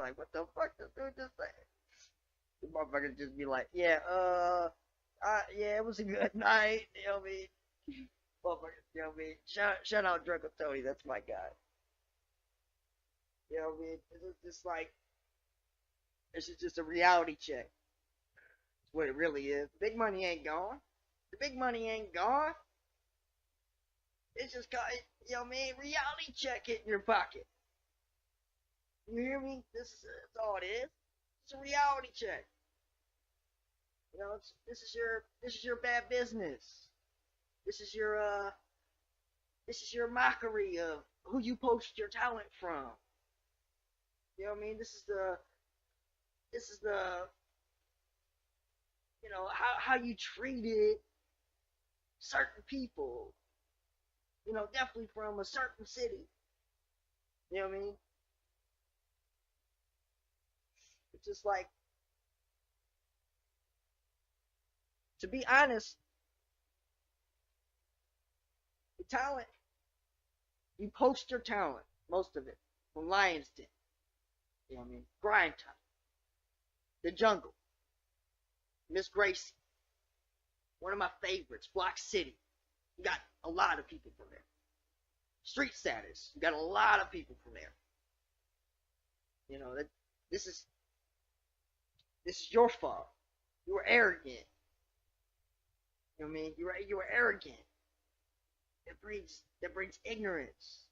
like, what the fuck this dude just say? The motherfucker just be like, yeah, yeah, it was a good night. You know what I mean? Motherfucker, you know what I mean? Shout out Draco Tony, that's my guy. You know what I mean? It's just like, this is just a reality check. That's what it really is. Big money ain't gone. The big money ain't gone. It's just got, you know what I mean? Reality check hitting your pocket. You hear me? That's all it is. It's a reality check. You know, this is your bad business. This is your mockery of who you post your talent from. You know what I mean? This is the you know how you treated certain people. You know, definitely from a certain city. You know what I mean? It's just like, to be honest, the talent, you post your talent, most of it, from Lions Den. You know what I mean? Grind Time, The Jungle, Miss Gracie, one of my favorites, Block City. You got a lot of people from there. Street Status, you got a lot of people from there. You know, this is your fault. You were arrogant. You know what I mean? You were arrogant. That brings ignorance.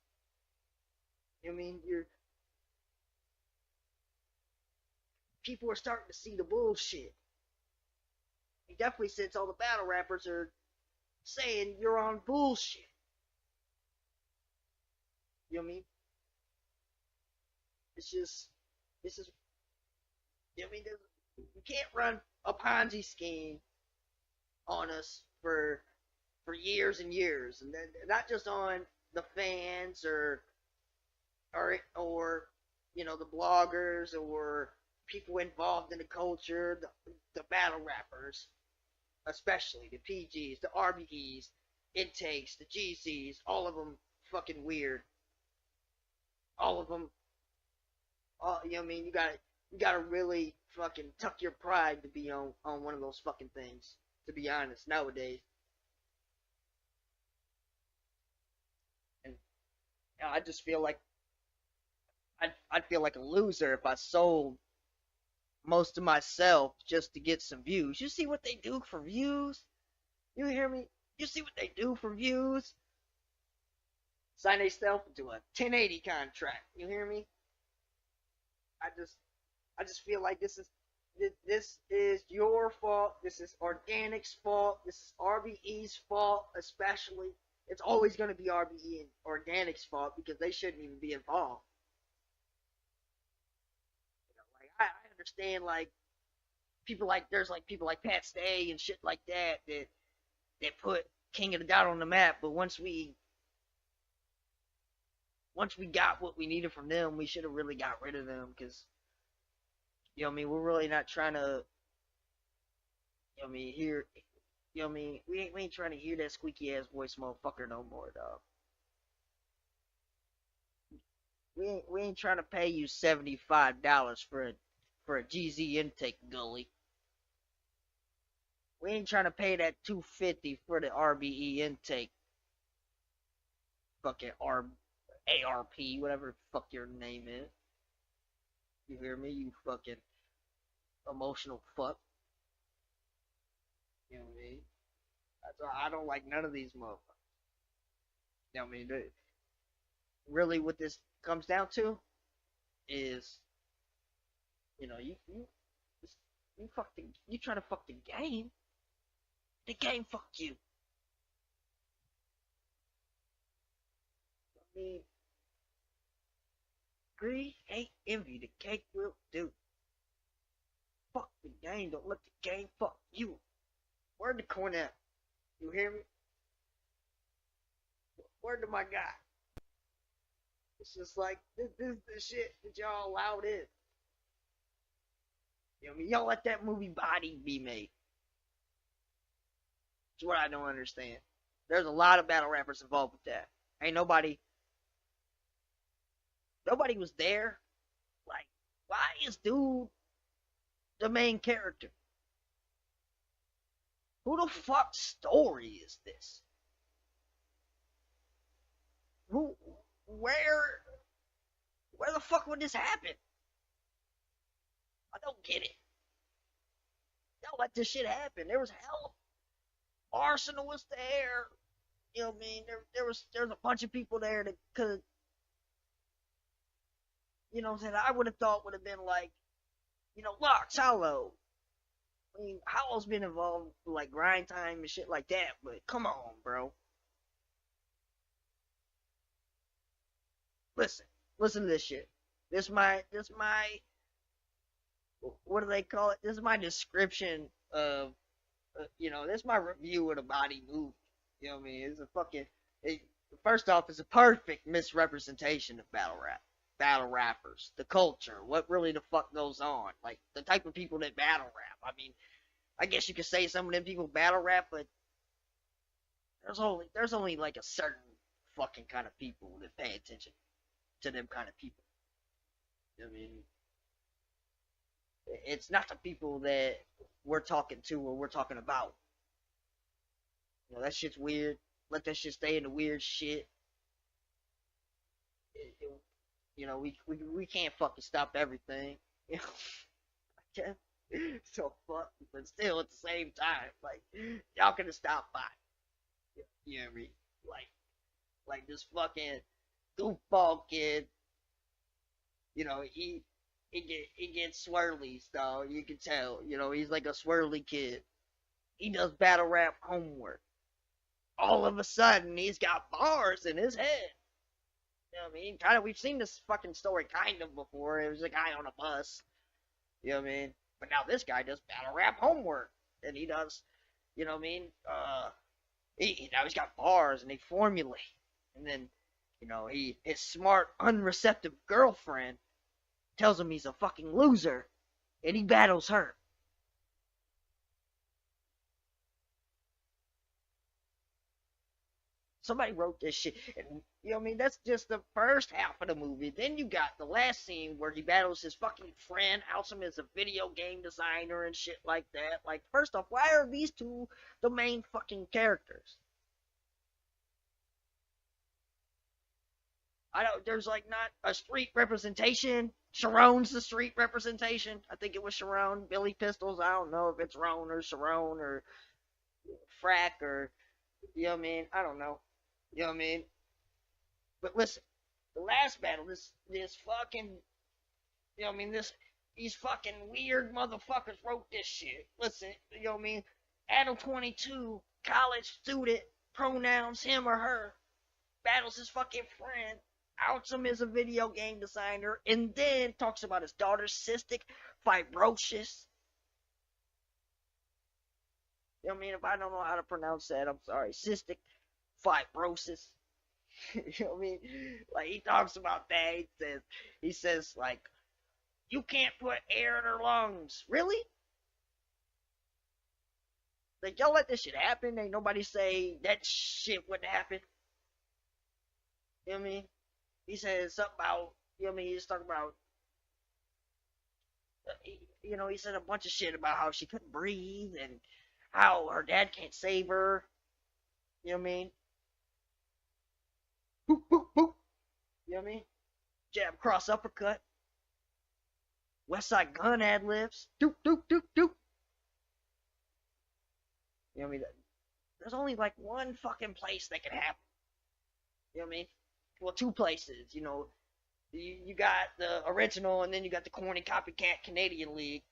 You know what I mean? People are starting to see the bullshit. He definitely, since all the battle rappers are saying you're on bullshit. You know what I mean? This is, you know what I mean? You can't run a Ponzi scheme on us for years and years, and then not just on the fans or you know, the bloggers or people involved in the culture, the battle rappers, especially the PGs, the RBEs, intakes, the GCs, all of them fucking weird. All of them, you know what I mean? You gotta really fucking tuck your pride to be on one of those fucking things. To be honest, nowadays. And I just feel like I'd feel like a loser if I sold most of myself just to get some views. You see what they do for views? You hear me? You see what they do for views? Sign themselves into a 1080 contract. You hear me? I just feel like this is your fault. This is Organic's fault. This is RBE's fault, especially. It's always going to be RBE and Organic's fault because they shouldn't even be involved. You know, like I understand, like there's like people like Pat Stay and shit like that put King of the Dot on the map. But once we got what we needed from them, we should have really got rid of them because, you know what I mean, we're really not trying to, you know what I mean, hear, you know what I mean, we ain't trying to hear that squeaky ass voice motherfucker no more, dog. We ain't trying to pay you $75 for a GZ intake, gully. We ain't trying to pay that $250 for the RBE intake. Fucking ARP, whatever the fuck your name is. You hear me? You fucking emotional fuck. You know what I mean? That's why I don't like none of these motherfuckers. You know what I mean? Really, what this comes down to is, you know, you try to fuck the game fuck you. I mean, greed, hate, envy, the cake will do. Fuck the game, don't let the game fuck you. Word to Cornell. You hear me? Word to my guy. It's just like, this is the shit that y'all allowed in. You know what I mean? Y'all let that movie Body be made. That's what I don't understand. There's a lot of battle rappers involved with that. Ain't nobody was there. Like, why this dude the main character? Who the fuck story is this? Who, where the fuck would this happen? I don't get it. Don't let this shit happen. There was hell. Arsenal was there. You know what I mean? There was a bunch of people there that could, you know, that I would have thought would have been like, you know, Locks Hollow. I mean, Hollow's been involved with like grind time and shit like that, but come on, bro. Listen to this shit. This my what do they call it? This is my description of, you know, this is my review of the body movie. You know what I mean? It's a fucking, it, first off, it's a perfect misrepresentation of battle rappers, the culture, what really the fuck goes on, like the type of people that battle rap. I mean, I guess you could say some of them people battle rap, but there's only like a certain fucking kind of people that pay attention to them kind of people. You know what I mean, it's not the people that we're talking to or we're talking about. You know, that shit's weird. Let that shit stay in the weird shit. You know, we can't fucking stop everything. You know, so fuck, but still at the same time, like y'all can stop by. You know what I mean? Like this fucking goofball kid. You know, he gets swirly, so you can tell. You know, he's like a swirly kid. He does battle rap homework. All of a sudden, he's got bars in his head. You know what I mean? Kind of, we've seen this fucking story kind of before. It was a guy on a bus. You know what I mean? But now this guy does battle rap homework, and he does, you know what I mean? Now he's got bars, and they formulate, and then, you know, his smart, unreceptive girlfriend tells him he's a fucking loser, and he battles her. Somebody wrote this shit, and you know what I mean? That's just the first half of the movie. Then you got the last scene where he battles his fucking friend, outs him as a video game designer and shit like that. Like, first off, why are these two the main fucking characters? I don't. There's like not a street representation. Sharon's the street representation. I think it was Sharon. Billy Pistols. I don't know if it's Ron or Sharon or Frack or, you know what I mean? I don't know. You know what I mean? But listen, the last battle, this fucking, you know what I mean? These fucking weird motherfuckers wrote this shit. Listen, you know what I mean? Adam 22, college student, pronouns him or her, battles his fucking friend, outs him as a video game designer, and then talks about his daughter's cystic fibrosis. You know what I mean? If I don't know how to pronounce that, I'm sorry. Cystic fibrosis. You know what I mean? Like, he talks about that. He says like, you can't put air in her lungs. Really? Like, y'all let this shit happen? Ain't nobody say that shit wouldn't happen. You know what I mean? He said something about, you know what I mean? He's talking about, you know, he said a bunch of shit about how she couldn't breathe and how her dad can't save her. You know what I mean? Boop, boop, boop. You know what I mean? Jab, cross, uppercut. West Side Gun ad libs. Doop, doop, doop, doop. You know what I mean? There's only like one fucking place that can happen. You know what I mean? Well, two places. You know, you got the original, and then you got the corny copycat Canadian League.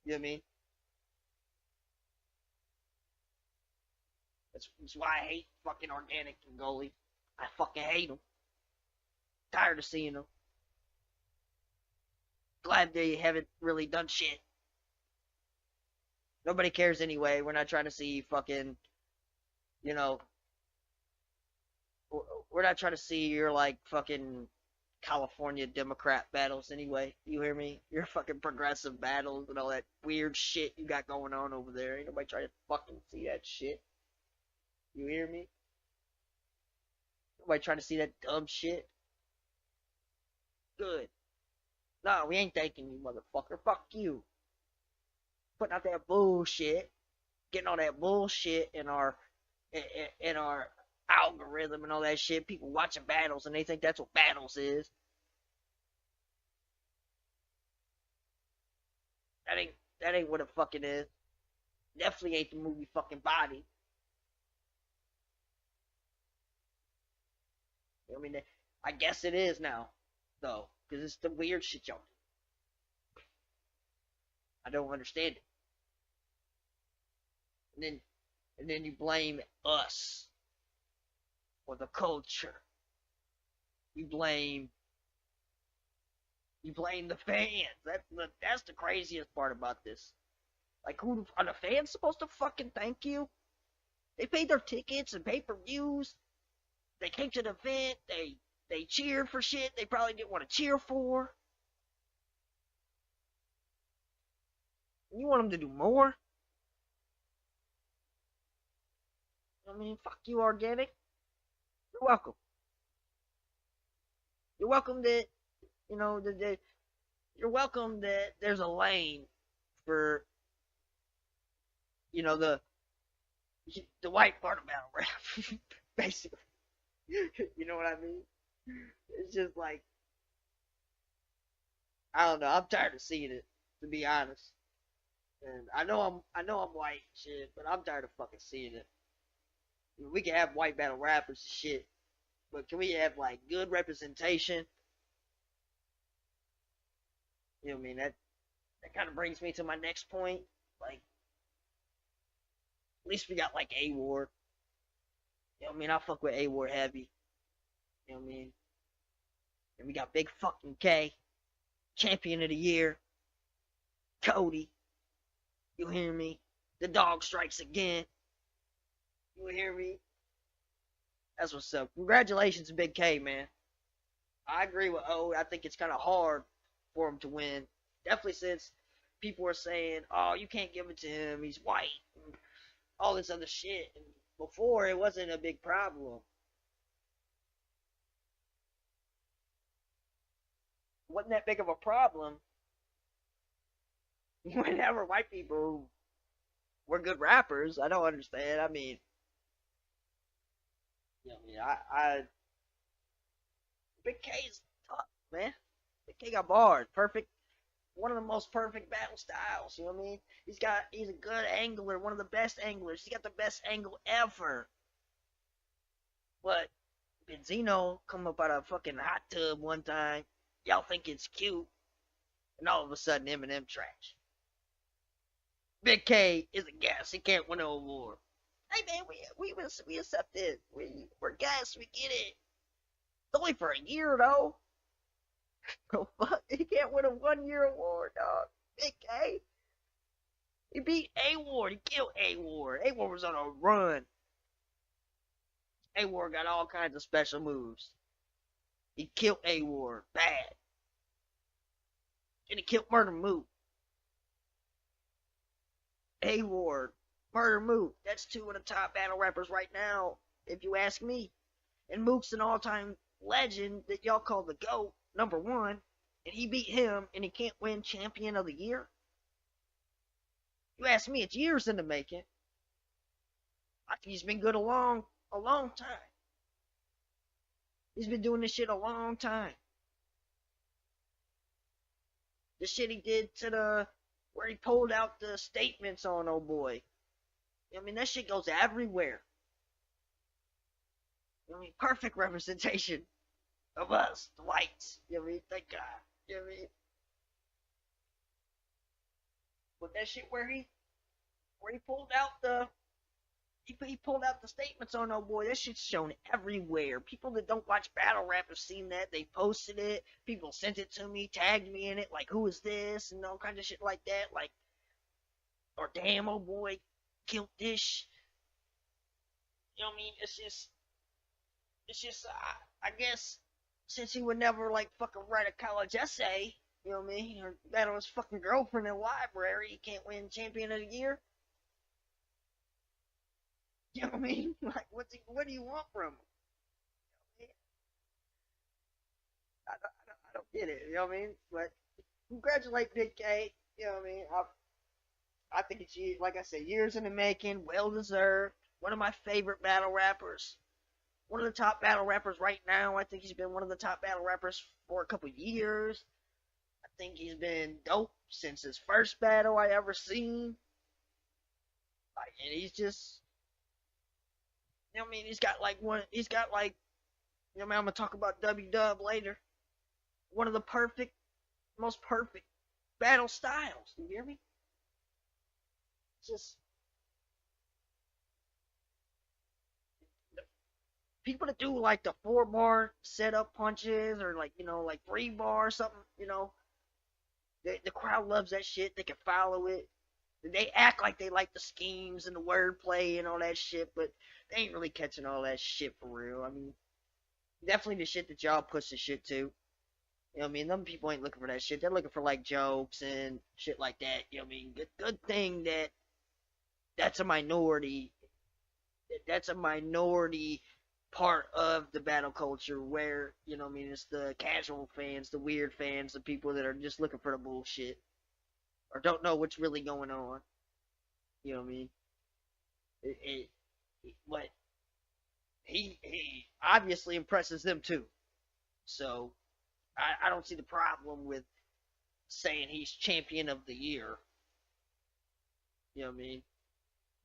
You know what I mean? That's why I hate fucking Organic and Goalie. I fucking hate them. Tired of seeing them. Glad they haven't really done shit. Nobody cares anyway. We're not trying to see fucking, you know, we're not trying to see your like fucking California Democrat battles anyway. You hear me? Your fucking progressive battles and all that weird shit you got going on over there. Ain't nobody trying to fucking see that shit. You hear me? Nobody trying to see that dumb shit. Good. No, we ain't thanking you, motherfucker. Fuck you. Putting out that bullshit, getting all that bullshit in our algorithm and all that shit. People watching battles and they think that's what battles is. That ain't what it fucking is. Definitely ain't the movie fucking Body. I mean, I guess it is now, though, because it's the weird shit y'all do. I don't understand it. And then you blame us or the culture. You blame the fans. That's the craziest part about this. Like, who are the fans supposed to fucking thank you? They paid their tickets and pay-per-views. They came to the event. They cheered for shit they probably didn't want to cheer for. You want them to do more? I mean, fuck you, Organic. You're welcome. You're welcome that, you know, you're welcome that there's a lane for, you know, the white part of battle rap, basically. You know what I mean? It's just like, I don't know. I'm tired of seeing it, to be honest. And I know I'm white and shit, but I'm tired of fucking seeing it. We can have white battle rappers and shit, but can we have like good representation? You know what I mean? That kind of brings me to my next point. Like, at least we got like A-Ward. You know what I mean? I fuck with A-Ward heavy. You know what I mean? And we got Big fucking K, Champion of the Year, Cody. You hear me? The dog strikes again. You hear me? That's what's up. Congratulations, Big K, man. I agree with O. I think it's kind of hard for him to win. Definitely since people are saying, oh, you can't give it to him. He's white. And all this other shit. And before, it wasn't a big problem. Wasn't that big of a problem whenever white people were good rappers. I don't understand. I mean, you know, I Big K's tough, man. Big K got bars. Perfect. One of the most perfect battle styles. You know what I mean? He's a good angler. One of the best anglers. He got the best angle ever. But Benzino come up out of a fucking hot tub one time. Y'all think it's cute. And all of a sudden, Eminem trash. Big K is a guest. He can't win an award. Hey man, we accept it. We're guests. We get it. It's only for a year though. Oh fuck, he can't win a 1-year award, dog. Big K. He beat A-Ward. He killed A-Ward. A-Ward was on a run. A-Ward got all kinds of special moves. He killed A-Ward bad. And he killed Murder Mook. A-Ward, Murder Mook. That's two of the top battle rappers right now, if you ask me. And Mook's an all-time legend that y'all call the GOAT, #1. And he beat him, and he can't win Champion of the Year. You ask me, it's years in the making. I think he's been good a long time. He's been doing this shit a long time. The shit he did to where he pulled out the statements on old boy. I mean, that shit goes everywhere. I mean, perfect representation of us, the whites. You know what I mean? Thank God. You know what I mean? But that shit where he pulled out the he pulled out the statements on oh boy, that shit's shown everywhere. People that don't watch battle rap have seen that. They posted it. People sent it to me, tagged me in it, like who is this and all kinds of shit like that. Like, or damn, oh boy, killed this. You know what I mean? It's just I guess since he would never like fucking write a college essay, you know what I mean, or battle his fucking girlfriend in the library, he can't win Champion of the Year. You know what I mean? Like, what do you want from him? You know what I mean? I don't get it. You know what I mean? But congratulate Big K. You know what I mean? I think it's, like I said, years in the making, well deserved. One of my favorite battle rappers. One of the top battle rappers right now. I think he's been one of the top battle rappers for a couple years. I think he's been dope since his first battle I ever seen. Like, and he's just, you know what I mean? He's got like one. He's got like, you know what I mean? I'm gonna talk about W Dub later. One of the most perfect battle styles. You hear me? Just people that do like the 4 bar setup punches or like, like 3 bar or something. The crowd loves that shit. They can follow it. They act like they like the schemes and the wordplay and all that shit, but they ain't really catching all that shit for real. I mean, definitely the shit that y'all push the shit to. You know what I mean? Them people ain't looking for that shit. They're looking for like jokes and shit like that. You know what I mean? Good thing that that's a minority. That's a minority part of the battle culture where, you know what I mean, it's the casual fans, the weird fans, the people that are just looking for the bullshit or don't know what's really going on. You know what I mean? But he obviously impresses them too. So I don't see the problem with saying he's champion of the year. You know what I mean?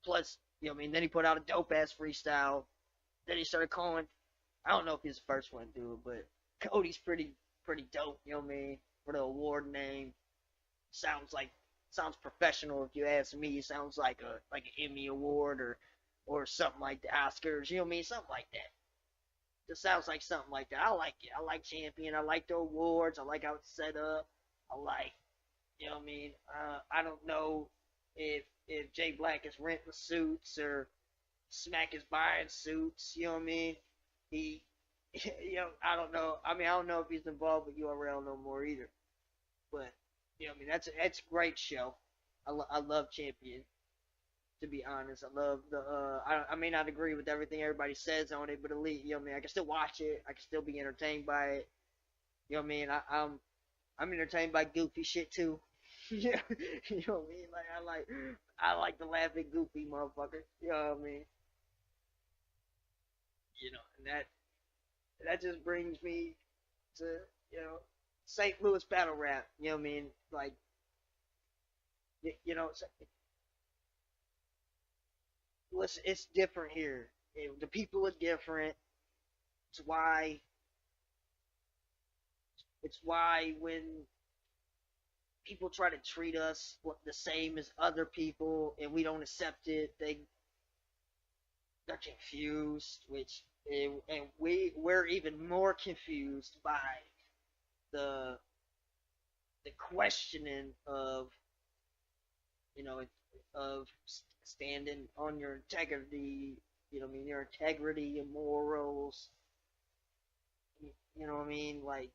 Plus, you know what I mean? Then he put out a dope ass freestyle. Then he started calling. I don't know if he's the first one to do it, but Cody's pretty dope. You know what I mean? For the award name, sounds professional. If you ask me, it sounds like an Emmy award or something like the Oscars. You know what I mean? Something like that. Just sounds like something like that. I like it. I like Champion. I like the awards. I like how it's set up. I like, you know what I mean? I don't know if Jay Black is renting suits or Smack is buying suits. You know what I mean? He, I don't know. I mean, I don't know if he's involved with URL no more either. But you know what I mean? That's a great show. I love Champion. To be honest, I love the. I may not agree with everything everybody says on it, but at least, you know what I mean? I can still watch it. I can still be entertained by it. You know what I mean? I'm entertained by goofy shit too. Yeah, you know what I mean? Like I like the laughing goofy motherfucker. You know what I mean? And that just brings me to, you know St. Louis battle rap. You know what I mean? Like, you know, listen, it's different here. The people are different. It's why when people try to treat us the same as other people and we don't accept it, they're confused, and we're even more confused by the questioning of, you know of standing on your integrity. You know what I mean? Your integrity, your morals. You know what I mean? Like,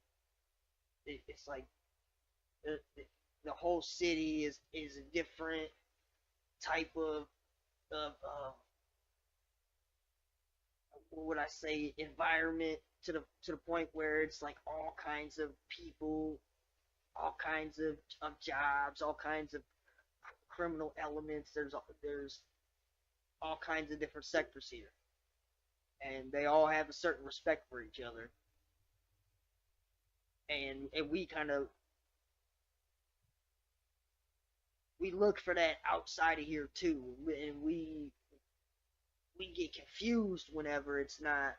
it's like the whole city is a different type of what would I say, environment, to the point where it's like all kinds of people, all kinds of jobs, all kinds of criminal elements. There's all kinds of different sectors here, and they all have a certain respect for each other, and we look for that outside of here too, and we get confused whenever it's not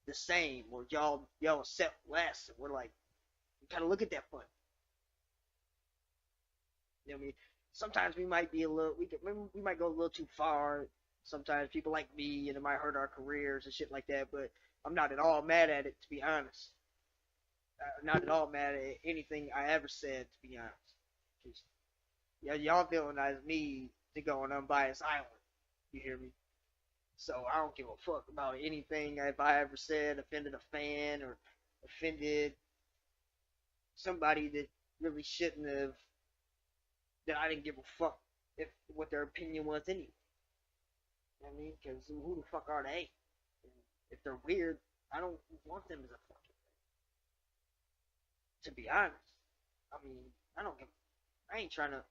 the same, or y'all accept less, and we're like, we kind of look at that fun. You know what I mean? Sometimes we might be a little, we might go a little too far. Sometimes people like me, and it might hurt our careers and shit like that. But I'm not at all mad at it, to be honest. Not at all mad at anything I ever said, to be honest. Just, y'all villainize me to go on unbiased island. You hear me? So I don't give a fuck about anything if I ever said offended a fan or offended somebody that really shouldn't have. That I didn't give a fuck if what their opinion was anyway. You know what I mean? Because who the fuck are they? And if they're weird, I don't want them as a fucking thing. To be honest, I mean, I don't give. I ain't trying to.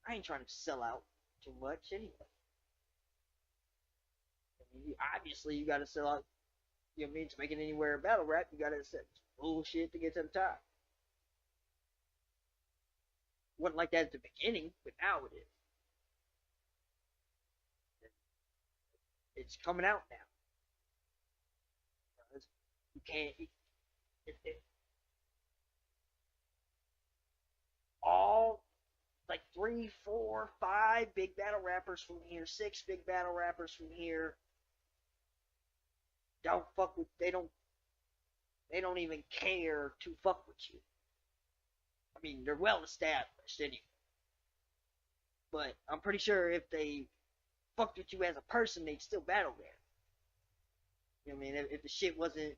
I ain't trying to sell out too much anyway. I mean, obviously you got to sell out. You know what I mean? To make it anywhere battle rap, you got to set bullshit to get to the top. Wasn't like that at the beginning, but now it is. It's coming out now. You can't. All like 3, 4, 5 big battle rappers from here, 6 big battle rappers from here don't fuck with. They don't even care to fuck with you. I mean, they're well established anyway. But I'm pretty sure if they fucked with you as a person, they'd still battle there. You know what I mean? If the shit wasn't,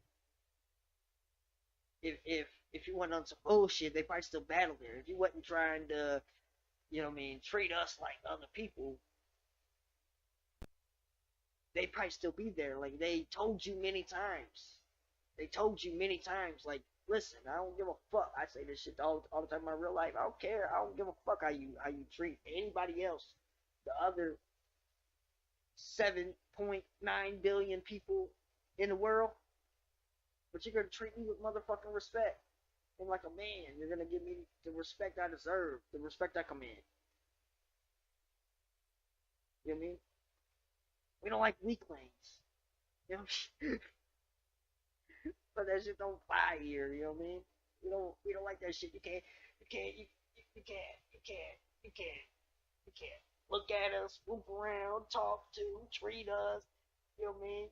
if you wasn't on some bullshit, they probably still battle there. If you wasn't trying to, you know what I mean, treat us like other people, they probably still be there. Like they told you many times. They told you many times, like, listen, I don't give a fuck. I say this shit all the time in my real life. I don't care. I don't give a fuck how you treat anybody else. The other 7.9 billion people in the world. But you're gonna treat me with motherfucking respect. And like a man, you're gonna give me the respect I deserve, the respect I command. You know what I mean? We don't like weaklings. You know, but that shit don't fly here. You know what I mean? We don't like that shit. You can't you can't you can't you can't look at us, move around, talk to, treat us. You know what I mean?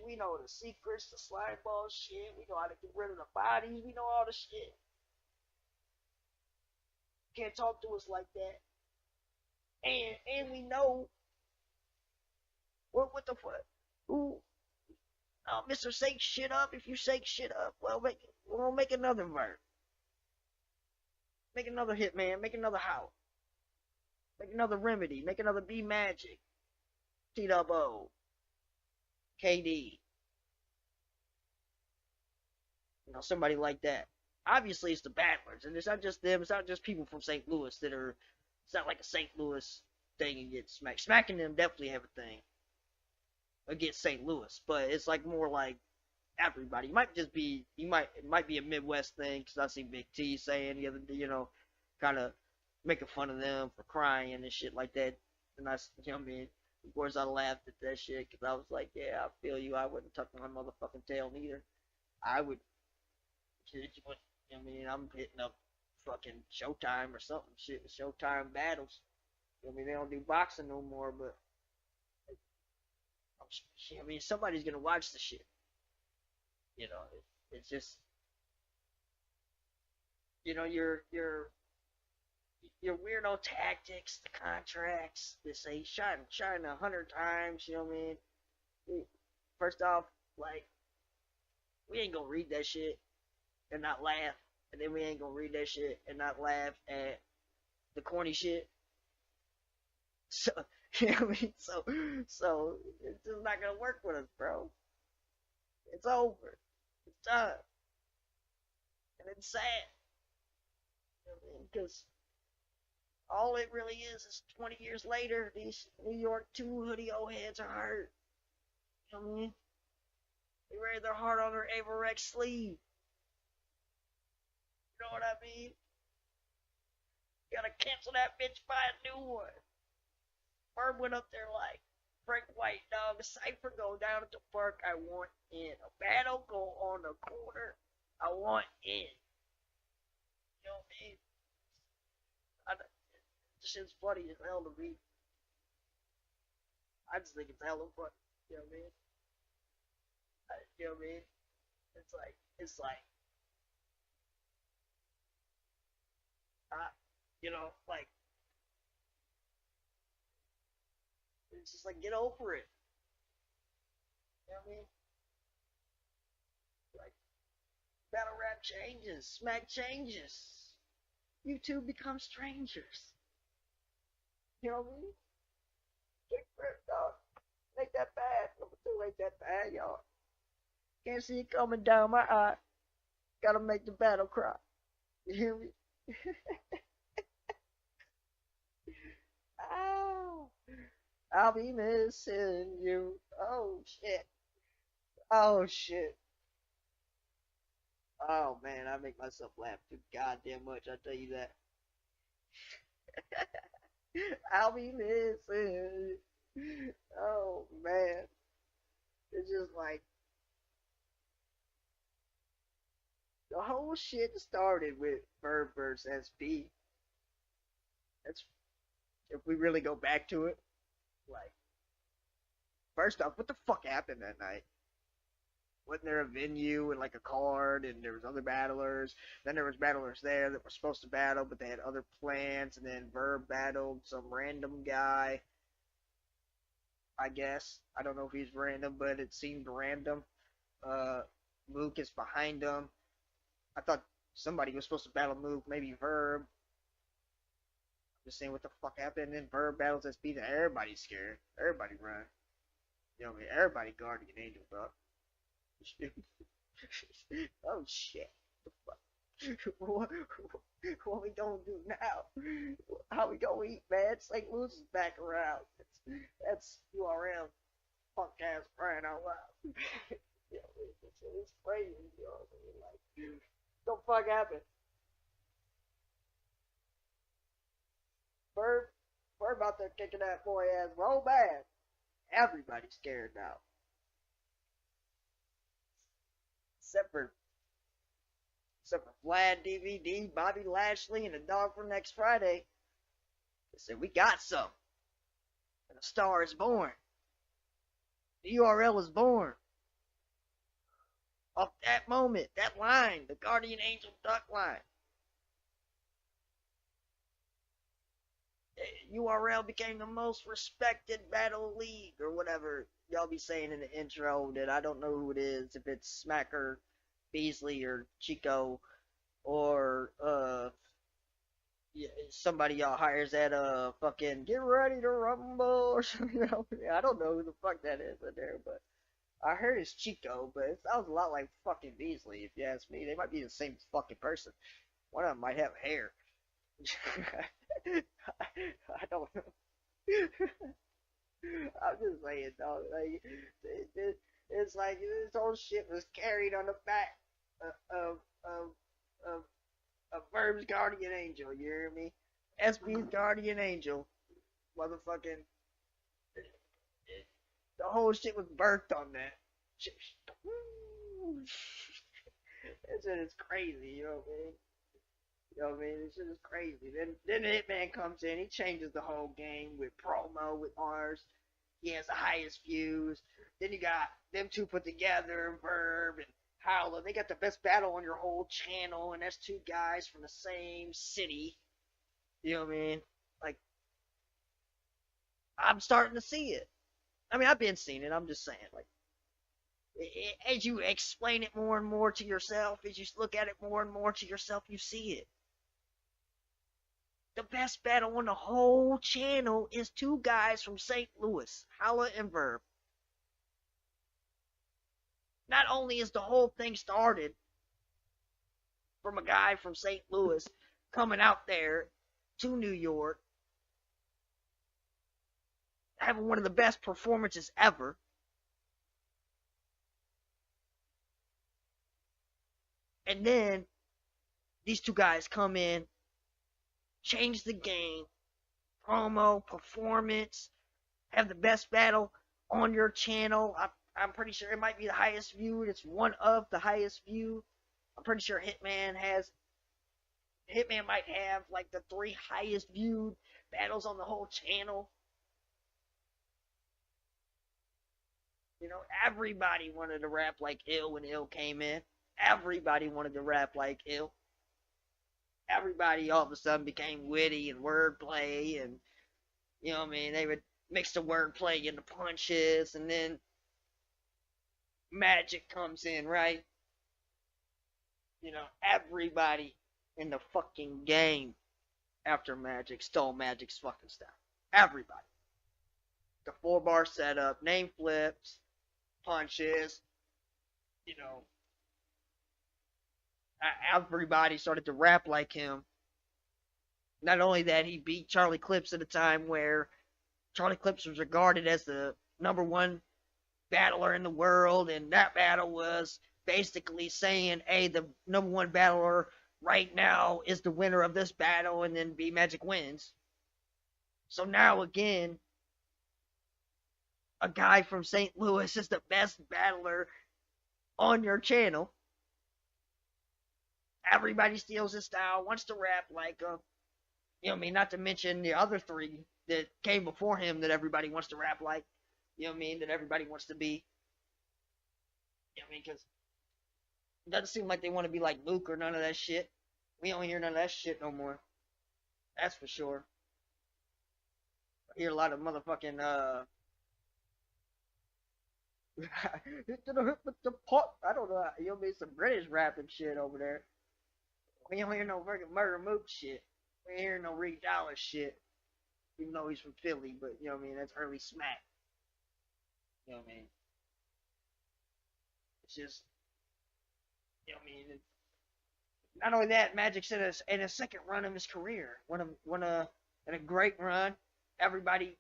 We know the secrets, the slime ball shit. We know how to get rid of the bodies. We know all the shit. You can't talk to us like that. And we know what the fuck. Ooh, Mr. Shake shit up. If you shake shit up, we'll make another verse. Make another Hitman. Make another House. Make another Remedy. Make another B Magic. T-Double. KD. You know, somebody like that. Obviously, it's the battlers, and it's not just them. It's not just people from St. Louis that are. It's not like a St. Louis thing and get smacked. Smacking them definitely have a thing against St. Louis, but it's like more like everybody. It might just be it might be a Midwest thing because I see Big T saying the other day, you know, kind of making fun of them for crying and shit like that. And I, you know what I mean, of course I laughed at that shit because I was like, yeah, I feel you. I wouldn't tuck my motherfucking tail neither. I would, you know what I mean? I'm hitting up fucking Showtime or something. Shit, Showtime battles. I mean, they don't do boxing no more, but I mean, somebody's gonna watch the shit. You know, it's just, you know, your weirdo tactics, the contracts. They say shine 100 times. You know what I mean? First off, like, we ain't gonna read that shit and not laugh, and then we ain't gonna read that shit and not laugh at the corny shit. So, you know what I mean? So it's just not gonna work with us, bro. It's over. It's done. And it's sad. You know what I mean? Because all it really is 20 years later, these New York 2 hoodie old heads are hurt. You know what I mean? They wear their heart on their Averex sleeve. You know what I mean? Gotta cancel that bitch, buy a new one. Bird went up there like, Frank White, dog, a cipher go down at the park, I want in. A battle go on the corner, I want in. You know what I mean? This shit's funny as hell to me. I just think it's hella funny. You know what I mean? You know what I mean? It's like, you know, like, it's just like, get over it. You know what I mean? Like, battle rap changes, smack changes. You two become strangers. You know what I mean? Kick first, dog. Ain't that bad. Number 2 ain't that bad, y'all. Can't see it coming down my eye. Gotta make the battle cry. You hear me? Oh, I'll be missing you. Oh shit. Oh shit. Oh man, I make myself laugh too goddamn much. I tell you that. I'll be missing. Oh man, it's just like the whole shit started with Verb versus SP. That's if we really go back to it. Like, first off, what the fuck happened that night? Wasn't there a venue and like a card, and there was other battlers? Then there was battlers there that were supposed to battle, but they had other plans. And then Verb battled some random guy. I guess I don't know if he's random, but it seemed random. Uh, Mook is behind him. I thought somebody was supposed to battle Mook, maybe Verb. I'm just saying what the fuck happened. And then Verb battles SP. Everybody's scared. Everybody run. You know what I mean? Everybody guarding an angel, bro. Oh shit. What, what we gonna do now? How we gonna eat, man? St. Louis is back around. That's URL. Fuck ass crying out loud. You know, it's crazy. You know what I mean? Like, what the fuck happened? Bird, Bird out there kicking that boy ass real bad. Everybody's scared now, except for except for Vlad DVD, Bobby Lashley, and the dog from next Friday. They said we got some, and a star is born. The URL is born. Off that moment, that line, the Guardian Angel Duck line. URL became the most respected battle league, or whatever y'all be saying in the intro that I don't know who it is, if it's Smacker, Beasley, or Chico, or yeah, somebody y'all hires at fucking get ready to rumble or something. You know? I don't know who the fuck that is in there, but I heard it's Chico, but it sounds a lot like fucking Beasley if you ask me. They might be the same fucking person. One of them might have hair. I don't know. I'm just saying, dog. Like, it's like this whole shit was carried on the back of of of Verb's guardian angel. You hear me? SB's guardian angel, motherfucking. The whole shit was birthed on that. That shit is crazy. You know what I mean? You know what I mean? This shit is crazy. Then the Hitman comes in. He changes the whole game with promo with ours. He has the highest views. Then you got them two put together, Verb and Howler. They got the best battle on your whole channel, and that's two guys from the same city. You know what I mean? Like, I'm starting to see it. I mean, I've been seeing it. I'm just saying, like, as you explain it more and more to yourself, as you look at it more and more to yourself, you see it. The best battle on the whole channel is two guys from St. Louis, Howler and Verb. Not only is the whole thing started from a guy from St. Louis coming out there to New York, having one of the best performances ever, and then these two guys come in, change the game, promo, performance, have the best battle on your channel. I'm pretty sure it might be the highest viewed. It's one of the highest viewed. I'm pretty sure Hitman might have like the 3 highest viewed battles on the whole channel. You know, everybody wanted to rap like Ill when Ill came in. Everybody wanted to rap like Ill. Everybody all of a sudden became witty and wordplay, and you know what I mean, they would mix the wordplay into punches, and then Magic comes in, right? You know, everybody in the fucking game after Magic stole Magic's fucking style. Everybody. The 4-bar setup, name flips, punches, you know, everybody started to rap like him. Not only that, he beat Charlie Clips at a time where Charlie Clips was regarded as the #1 battler in the world, and that battle was basically saying, hey, the #1 battler right now is the winner of this battle, and then B Magic wins. So now again, a guy from St. Louis is the best battler on your channel. Everybody steals his style, wants to rap like him. You know what I mean? Not to mention the other three that came before him that everybody wants to rap like. You know what I mean? That everybody wants to be. You know what I mean? Because it doesn't seem like they want to be like Luke or none of that shit. We don't hear none of that shit no more. That's for sure. I hear a lot of motherfucking I don't know. You know, some British rapping shit over there. We don't hear no fucking Murder Mook shit. We ain't hear no Rick Dallas shit. Even though he's from Philly, but you know what I mean? That's early smack. You know what I mean? It's just, you know what I mean? Not only that, Magic's in a second run of his career. In a great run. Everybody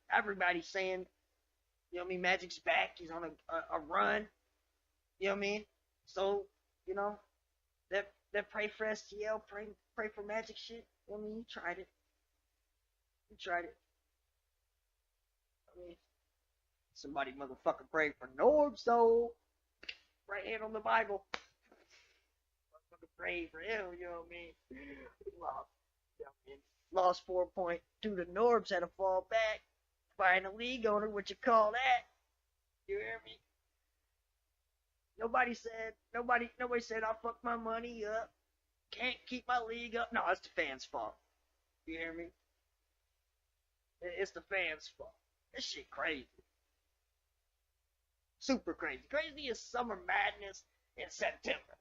saying, you know what I mean? Magic's back. He's on a run. You know what I mean? So, you know, that pray for STL, pray for Magic shit. I mean, you tried it. You tried it. I mean, somebody motherfucking pray for Norb, so right hand on the Bible. Motherfucking pray for him, you know what I mean? Lost. You know what I mean? Lost 4 point due to Norbs, had to fall back. Find a league owner, what you call that? You hear me? Nobody said I fucked my money up. Can't keep my league up. No, it's the fans' fault. You hear me? It's the fans' fault. This shit crazy. Super crazy. Crazy as summer madness in September.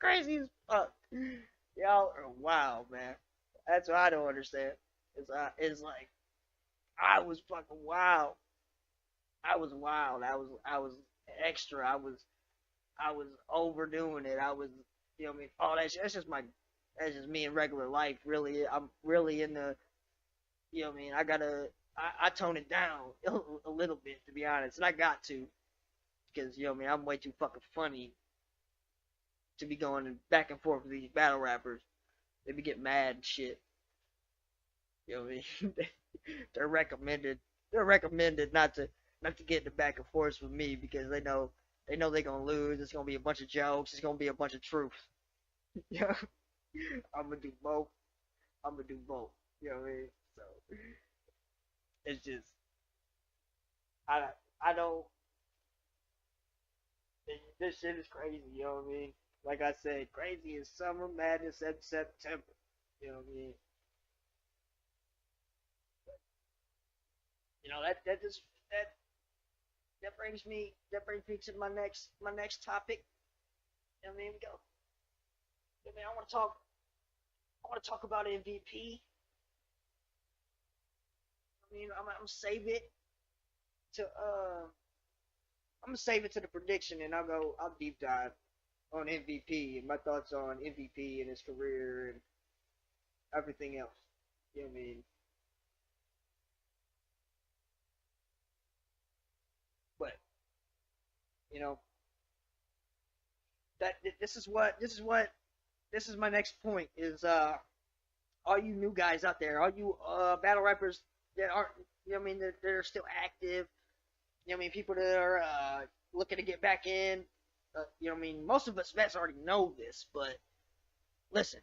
Crazy as fuck. Y'all are wild, man. That's what I don't understand. It's like I was fucking wild. I was wild. I was extra. I was overdoing it. I was, you know what I mean? Oh, that's just me in regular life. Really, I'm really in the, you know what I mean? I tone it down a little bit, to be honest, and I got to, because, you know what I mean? I'm way too fucking funny to be going back and forth with these battle rappers. They be getting mad and shit. You know what I mean? They're recommended. They're recommended not to get in the back and forth with me, because they know they're gonna lose. It's gonna be a bunch of jokes. It's gonna be a bunch of truth. Yeah, I'm gonna do both. You know what I mean? So it's just I don't. This shit is crazy. You know what I mean? Like I said, crazy is summer madness in September. You know what I mean? You know that brings me to my next topic. You know what I mean? We go. You know what I mean? I want to talk about MVP. I mean, I'm gonna save it to I'm gonna save it to the prediction, and I'll deep dive on MVP and my thoughts on MVP and his career and everything else. You know what I mean? But you know that this is my next point is all you new guys out there, all you battle rappers that aren't, you know what I mean, that are still active, you know what I mean, people that are looking to get back in, you know what I mean, most of us vets already know this, but listen,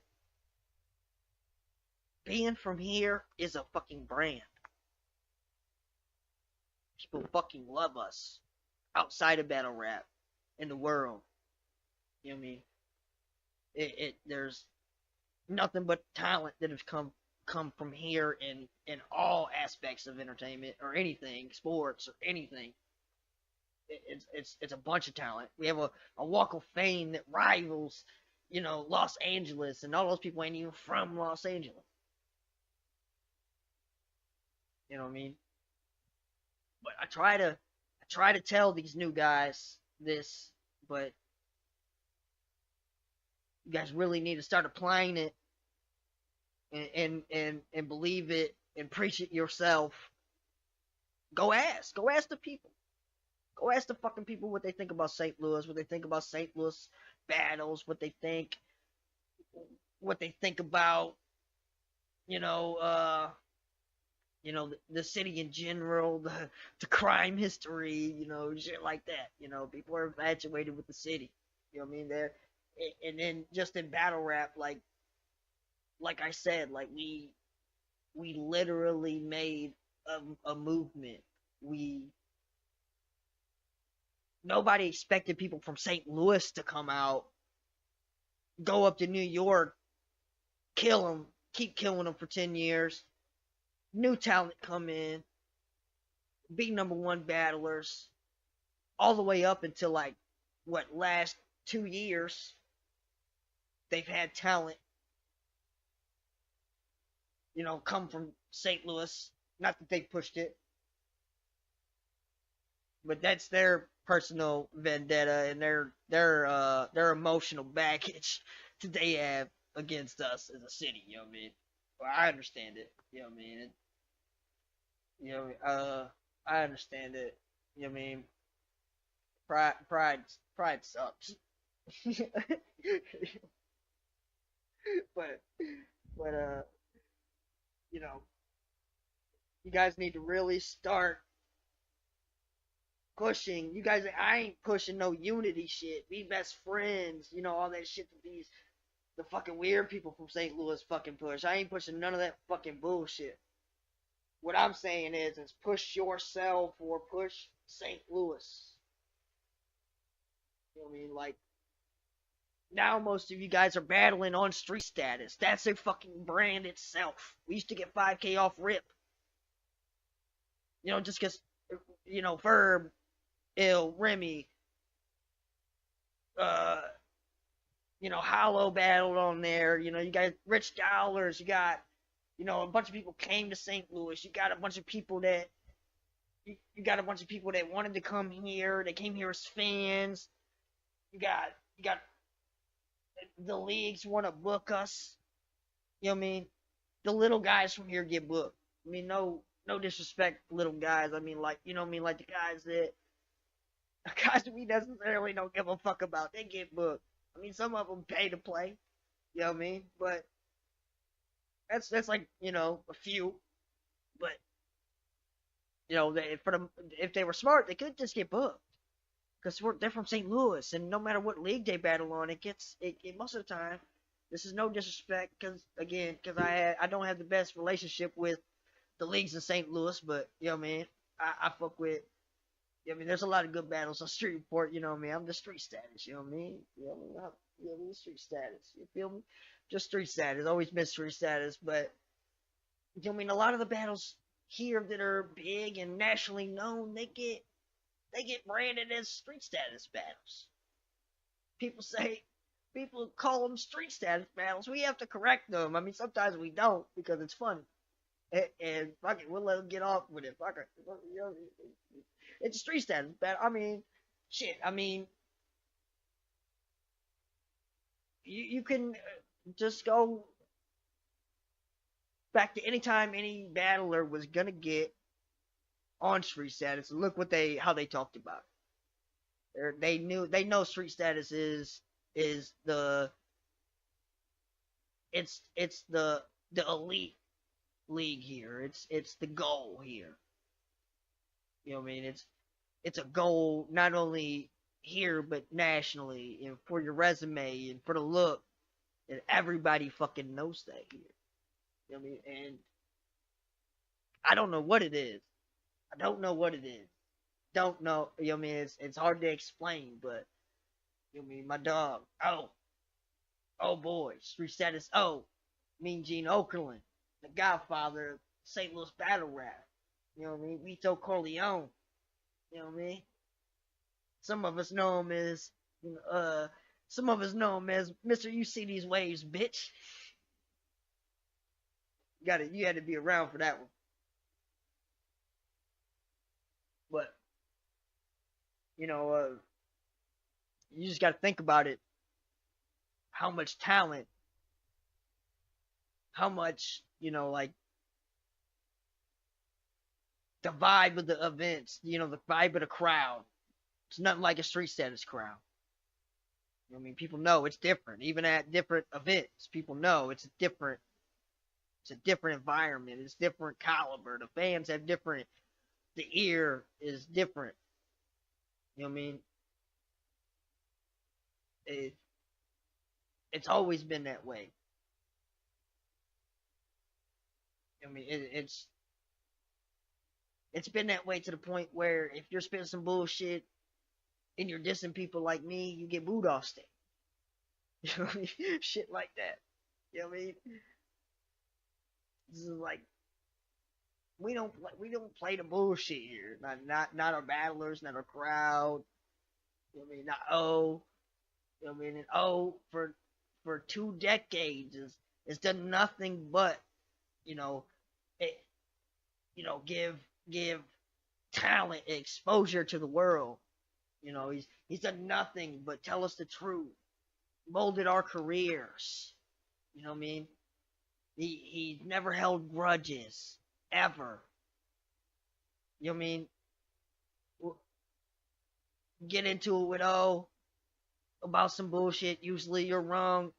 being from here is a fucking brand. People fucking love us outside of battle rap in the world. You know what I mean? There's nothing but talent that has come from here in all aspects of entertainment or anything, sports or anything. It's a bunch of talent. We have a walk of fame that rivals, you know, Los Angeles, and all those people ain't even from Los Angeles. You know what I mean? But I try to tell these new guys this, but you guys really need to start applying it and believe it and preach it yourself. Go ask the people. Go ask the fucking people what they think about St. Louis, what they think about St. Louis battles, what they think about, you know, the city in general, the crime history, shit like that. People are infatuated with the city. You know what I mean? And then just in battle rap, like I said, like we literally made a movement. Nobody expected people from St. Louis to come out, go up to New York, kill them, keep killing them for 10 years. New talent come in, be number one battlers, all the way up until last 2 years. They've had talent, come from St. Louis. Not that they pushed it, but that's their personal vendetta and their emotional baggage that they have against us as a city. You know what I mean? Well, I understand it. You know what I mean? I understand it. You know what I mean? Pride sucks. but but you know, you guys need to really start pushing. I ain't pushing no unity shit. Be best friends. All that shit that the fucking weird people from St. Louis fucking push. I ain't pushing none of that fucking bullshit. What I'm saying is push yourself or push St. Louis. You know what I mean? Like, now most of you guys are battling on street status. That's a fucking brand itself. We used to get 5K off rip. Just because, Verb, Ill, Remy, Hollow battled on there. You got Rich Dollars. You got, a bunch of people came to St. Louis. You got a bunch of people that wanted to come here. They came here as fans. You got the leagues want to book us. You know what I mean? The little guys from here get booked. I mean, no disrespect, little guys. I mean, like, you know what I mean? Like the guys that we necessarily don't give a fuck about, they get booked. I mean, some of them pay to play. You know what I mean? But that's like, a few. But if they were smart, they could just get booked. Because they're from St. Louis, and no matter what league they battle on, it most of the time. This is no disrespect, because I don't have the best relationship with the leagues in St. Louis, but you know what I mean. I fuck with. I mean, there's a lot of good battles on Street Report. You know what I mean. I'm the street status. You know what I mean. You know what I mean. Street status. You feel me? Just street status. Always been street status, but you know what I mean. A lot of the battles here that are big and nationally known, they get branded as street status battles. People call them street status battles. We have to correct them. I mean, sometimes we don't because it's funny. And fuck it, we'll let them get off with it. Fuck it. It's a street status battle. I mean, shit. I mean, you can just go back to any time any battler was gonna get on street status. Look how they talked about it. They know street status is the elite league here. It's the goal here. You know what I mean? It's a goal not only here but nationally, and for your resume and for the look, and everybody fucking knows that here. You know what I mean? And I don't know what it is. Don't know. You know what I mean? It's hard to explain, but you know what I mean? My dog. Oh boy, street status. Oh, Mean Gene Okerlund, the godfather of St. Louis battle rap. You know what I mean? Vito Corleone. You know what I mean? Some of us know him as Mr. You See These Waves, bitch. You had to be around for that one. But you just got to think about it. How much talent, how much, like the vibe of the events, the vibe of the crowd. It's nothing like a street status crowd. I mean, people know it's different. Even at different events, people know it's a different environment. It's different caliber. The fans have different. The ear is different. You know what I mean? It, it's always been that way. I mean, it's been that way to the point where if you're spitting some bullshit and you're dissing people like me, you get booed off stage. You know what I mean? Shit like that. You know what I mean? This is like we don't play the bullshit here. Not our battlers, not our crowd. You know what I mean? Not You know what I mean? And for 2 decades is done nothing but you know it, give talent exposure to the world. He's done nothing but tell us the truth, molded our careers. You know what I mean? He never held grudges ever. You know what I mean? Get into it with about some bullshit. Usually you're wrong,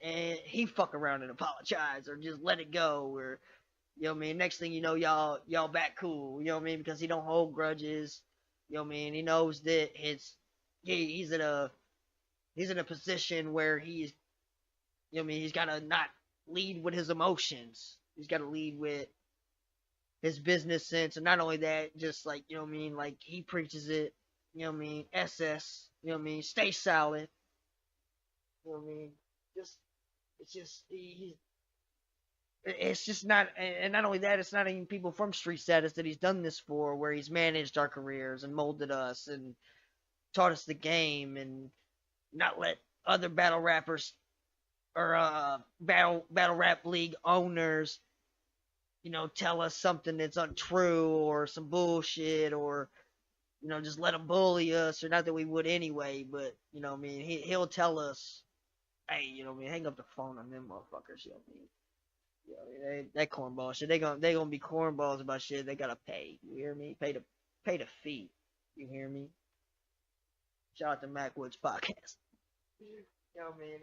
and he fuck around and apologize or just let it go, or you know what I mean. Next thing you know, y'all back cool. You know what I mean? Because he don't hold grudges. You know what I mean? He knows that he's in a position where he's you know what I mean. He's gotta not lead with his emotions. He's gotta lead with his business sense, and not only that, just like you know what I mean. Like he preaches it. You know what I mean? SS. You know what I mean? Stay solid. You know what I mean? Just it's just he's it's just not, and not only that, it's not even people from street status that he's done this for, where he's managed our careers and molded us and taught us the game and not let other battle rappers or battle rap league owners, tell us something that's untrue or some bullshit, or just let them bully us, or not that we would anyway, but I mean, he'll tell us, hey, I mean, hang up the phone on them motherfuckers, you know what I mean? That cornball shit. They gonna be cornballs about shit. They gotta pay. You hear me? Pay the fee. You hear me? Shout out to Macwoods podcast. You know what I mean?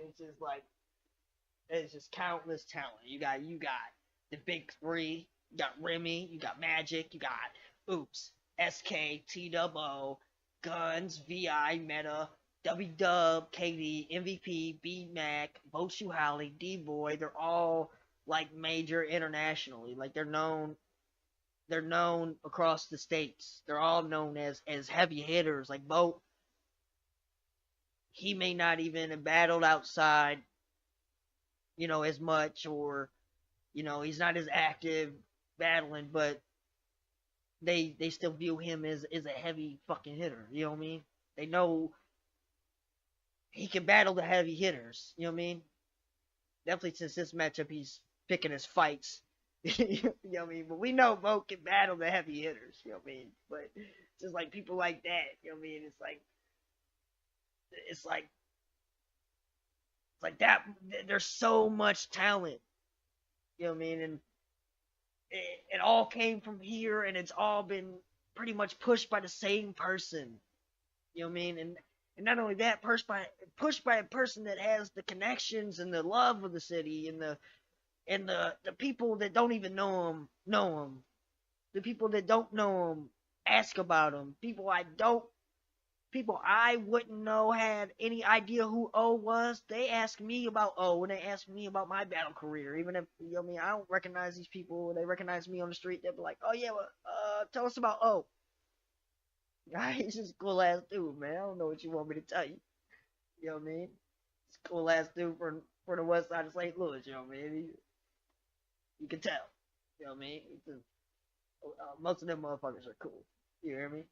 It's just countless talent. You got the big three. You got Remy. You got Magic. You got Oops, SK, TWO, Guns, VI, Meta, W Dub, KD, MVP, B Mac, Bosu Holly, D Boy. They're all like major internationally. Like they're known across the states. They're all known as heavy hitters. Like Bo, he may not even have battled outside, as much, or he's not as active battling, but they still view him as a heavy fucking hitter. You know what I mean? They know he can battle the heavy hitters. You know what I mean? Definitely since this matchup, he's picking his fights. You know what I mean? But we know Mo can battle the heavy hitters. You know what I mean? But just like people like that, you know what I mean? It's like that. There's so much talent. You know what I mean? And it all came from here, and it's all been pretty much pushed by the same person. You know what I mean? And not only that, pushed by a person that has the connections and the love of the city, and the people that don't even know him. The people that don't know him ask about him. People I wouldn't know had any idea who O was. They ask me about O, and they ask me about my battle career. Even if I don't recognize these people, they recognize me on the street. They'll be like, "Oh yeah, well, tell us about O." He's just a cool ass dude, man. I don't know what you want me to tell you. You know what I mean? It's a cool ass dude from the west side of St. Louis. You know what I mean? You can tell. You know what I mean? Most of them motherfuckers are cool. You hear me?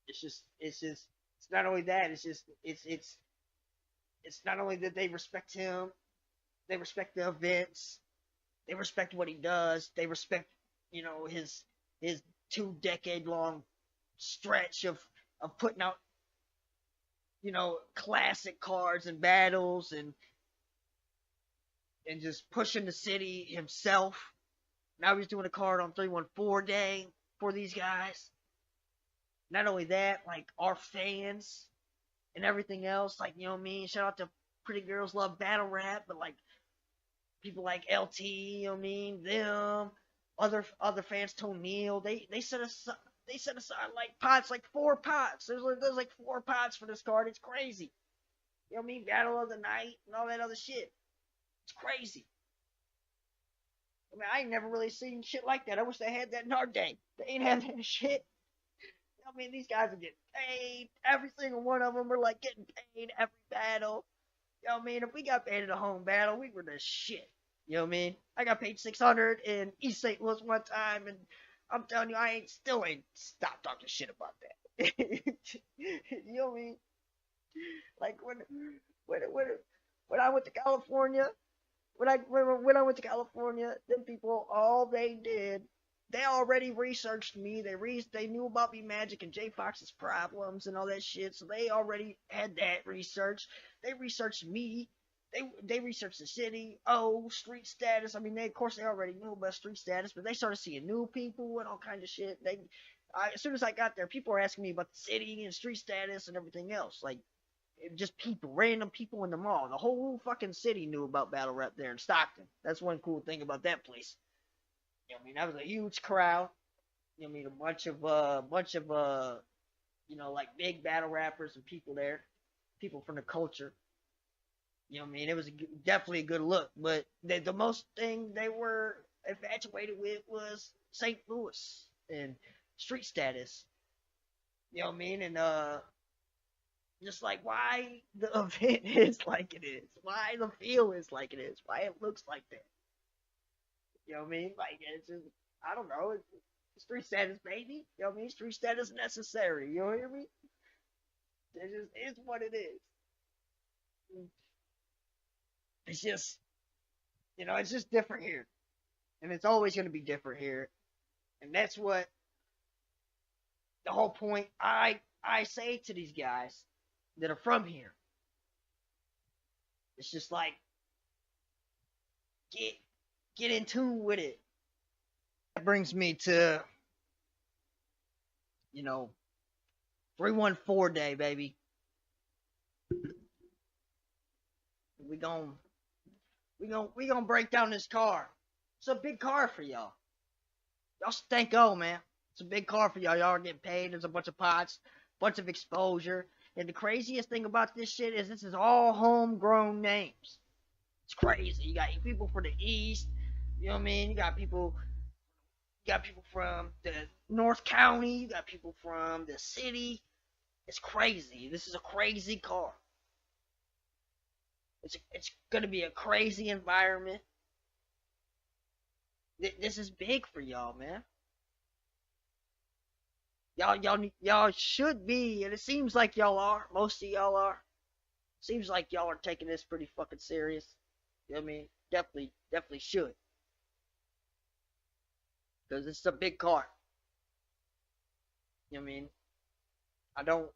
It's not only that. It's not only that they respect him. They respect the events. They respect what he does. They respect, his 2 decade long stretch of putting out classic cars and battles and just pushing the city himself. Now he's doing a card on 314 Day for these guys. Not only that, like our fans and everything else, like, you know what I mean? Shout out to Pretty Girls Love Battle Rap, but like people like LT, you know what I mean? Them, other fans, Neil, they set aside like pots, like 4 pots. There's like 4 pots for this card. It's crazy. You know what I mean? Battle of the Night and all that other shit. It's crazy. I mean, I ain't never really seen shit like that. I wish they had that in our day. They ain't have that shit. I mean, these guys are getting paid. Every single one of them are like getting paid every battle. You know what I mean? If we got paid at a home battle, we were the shit. You know what I mean? I got paid $600 in East St. Louis one time, and I'm telling you, I still ain't stopped talking shit about that. You know what I mean? Like when I went to California, when I went to California, them people, all they did, they already researched me. They knew about me Magic and J Fox's problems and all that shit. So they already had that research. They researched me. They researched the city. Oh, street status. I mean, of course they already knew about street status, but they started seeing new people and all kinds of shit. As soon as I got there, people were asking me about the city and street status and everything else. Like, just people, random people in the mall. The whole fucking city knew about battle rap there in Stockton. That's one cool thing about that place. You know what I mean? That was a huge crowd. You know what I mean? A bunch of like big battle rappers and people there, people from the culture. You know what I mean? It was definitely a good look. But the most thing they were infatuated with was St. Louis and street status. You know what I mean? And just like why the event is like it is, why the feel is like it is, why it looks like that. You know what I mean? Like, it's just, I don't know. It's street status, baby. You know what I mean? Street status necessary. You know what I mean? It just is what it is. It's just, it's just different here. And it's always going to be different here. And that's what the whole point I say to these guys that are from here. It's just like, get in tune with it. That brings me to 314 Day, baby. We gonna break down this car. It's a big car for y'all. Y'all should thank God, man. It's a big car for y'all. Y'all are getting paid. There's a bunch of pots, bunch of exposure. And the craziest thing about this shit is this is all homegrown names. It's crazy. You got people from the East. You know what I mean? You got people from the North County. You got people from the city. It's crazy. This is a crazy car. It's gonna be a crazy environment. This is big for y'all, man. Y'all should be, and it seems like y'all are. Most of y'all are. Seems like y'all are taking this pretty fucking serious. You know what I mean? Definitely should. Because it's a big car. You know what I mean?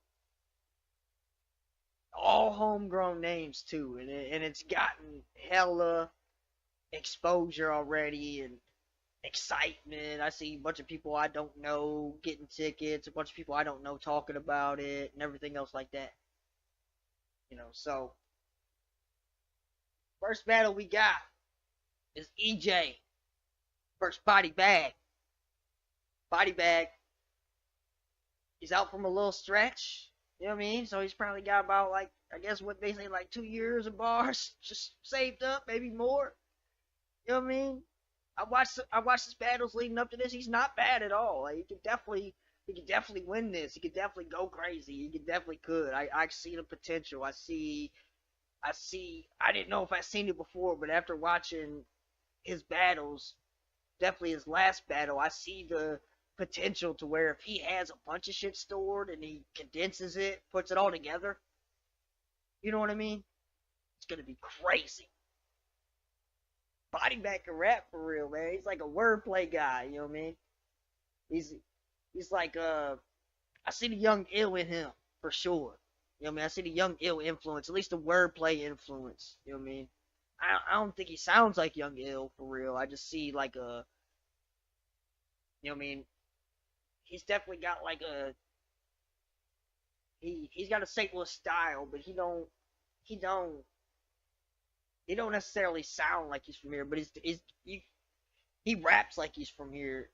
All homegrown names too, and it's gotten hella exposure already and excitement. I see a bunch of people I don't know getting tickets, a bunch of people I don't know talking about it, and everything else like that. So first battle we got is EJ versus Body Bag. Body Bag, he's out from a little stretch. You know what I mean? So he's probably got about, like, I guess what they say, like 2 years of bars just saved up, maybe more. You know what I mean? I watched his battles leading up to this. He's not bad at all. Like, he could definitely win this. He could definitely go crazy. He could. I see the potential. I didn't know if I seen it before, but after watching his battles, definitely his last battle, I see the potential to where if he has a bunch of shit stored and he condenses it, puts it all together, you know what I mean? It's gonna be crazy. Body Bag can rap for real, man. He's like a wordplay guy, you know what I mean? He's like I see the young ill in him for sure. You know what I mean? I see the Young Ill influence, at least the wordplay influence. You know what I mean? I don't think he sounds like Young Ill for real. I just see like a, you know what I mean? He's definitely got like a, he's got a St. Louis style, but he don't he don't necessarily sound like he's from here. But he raps like he's from here.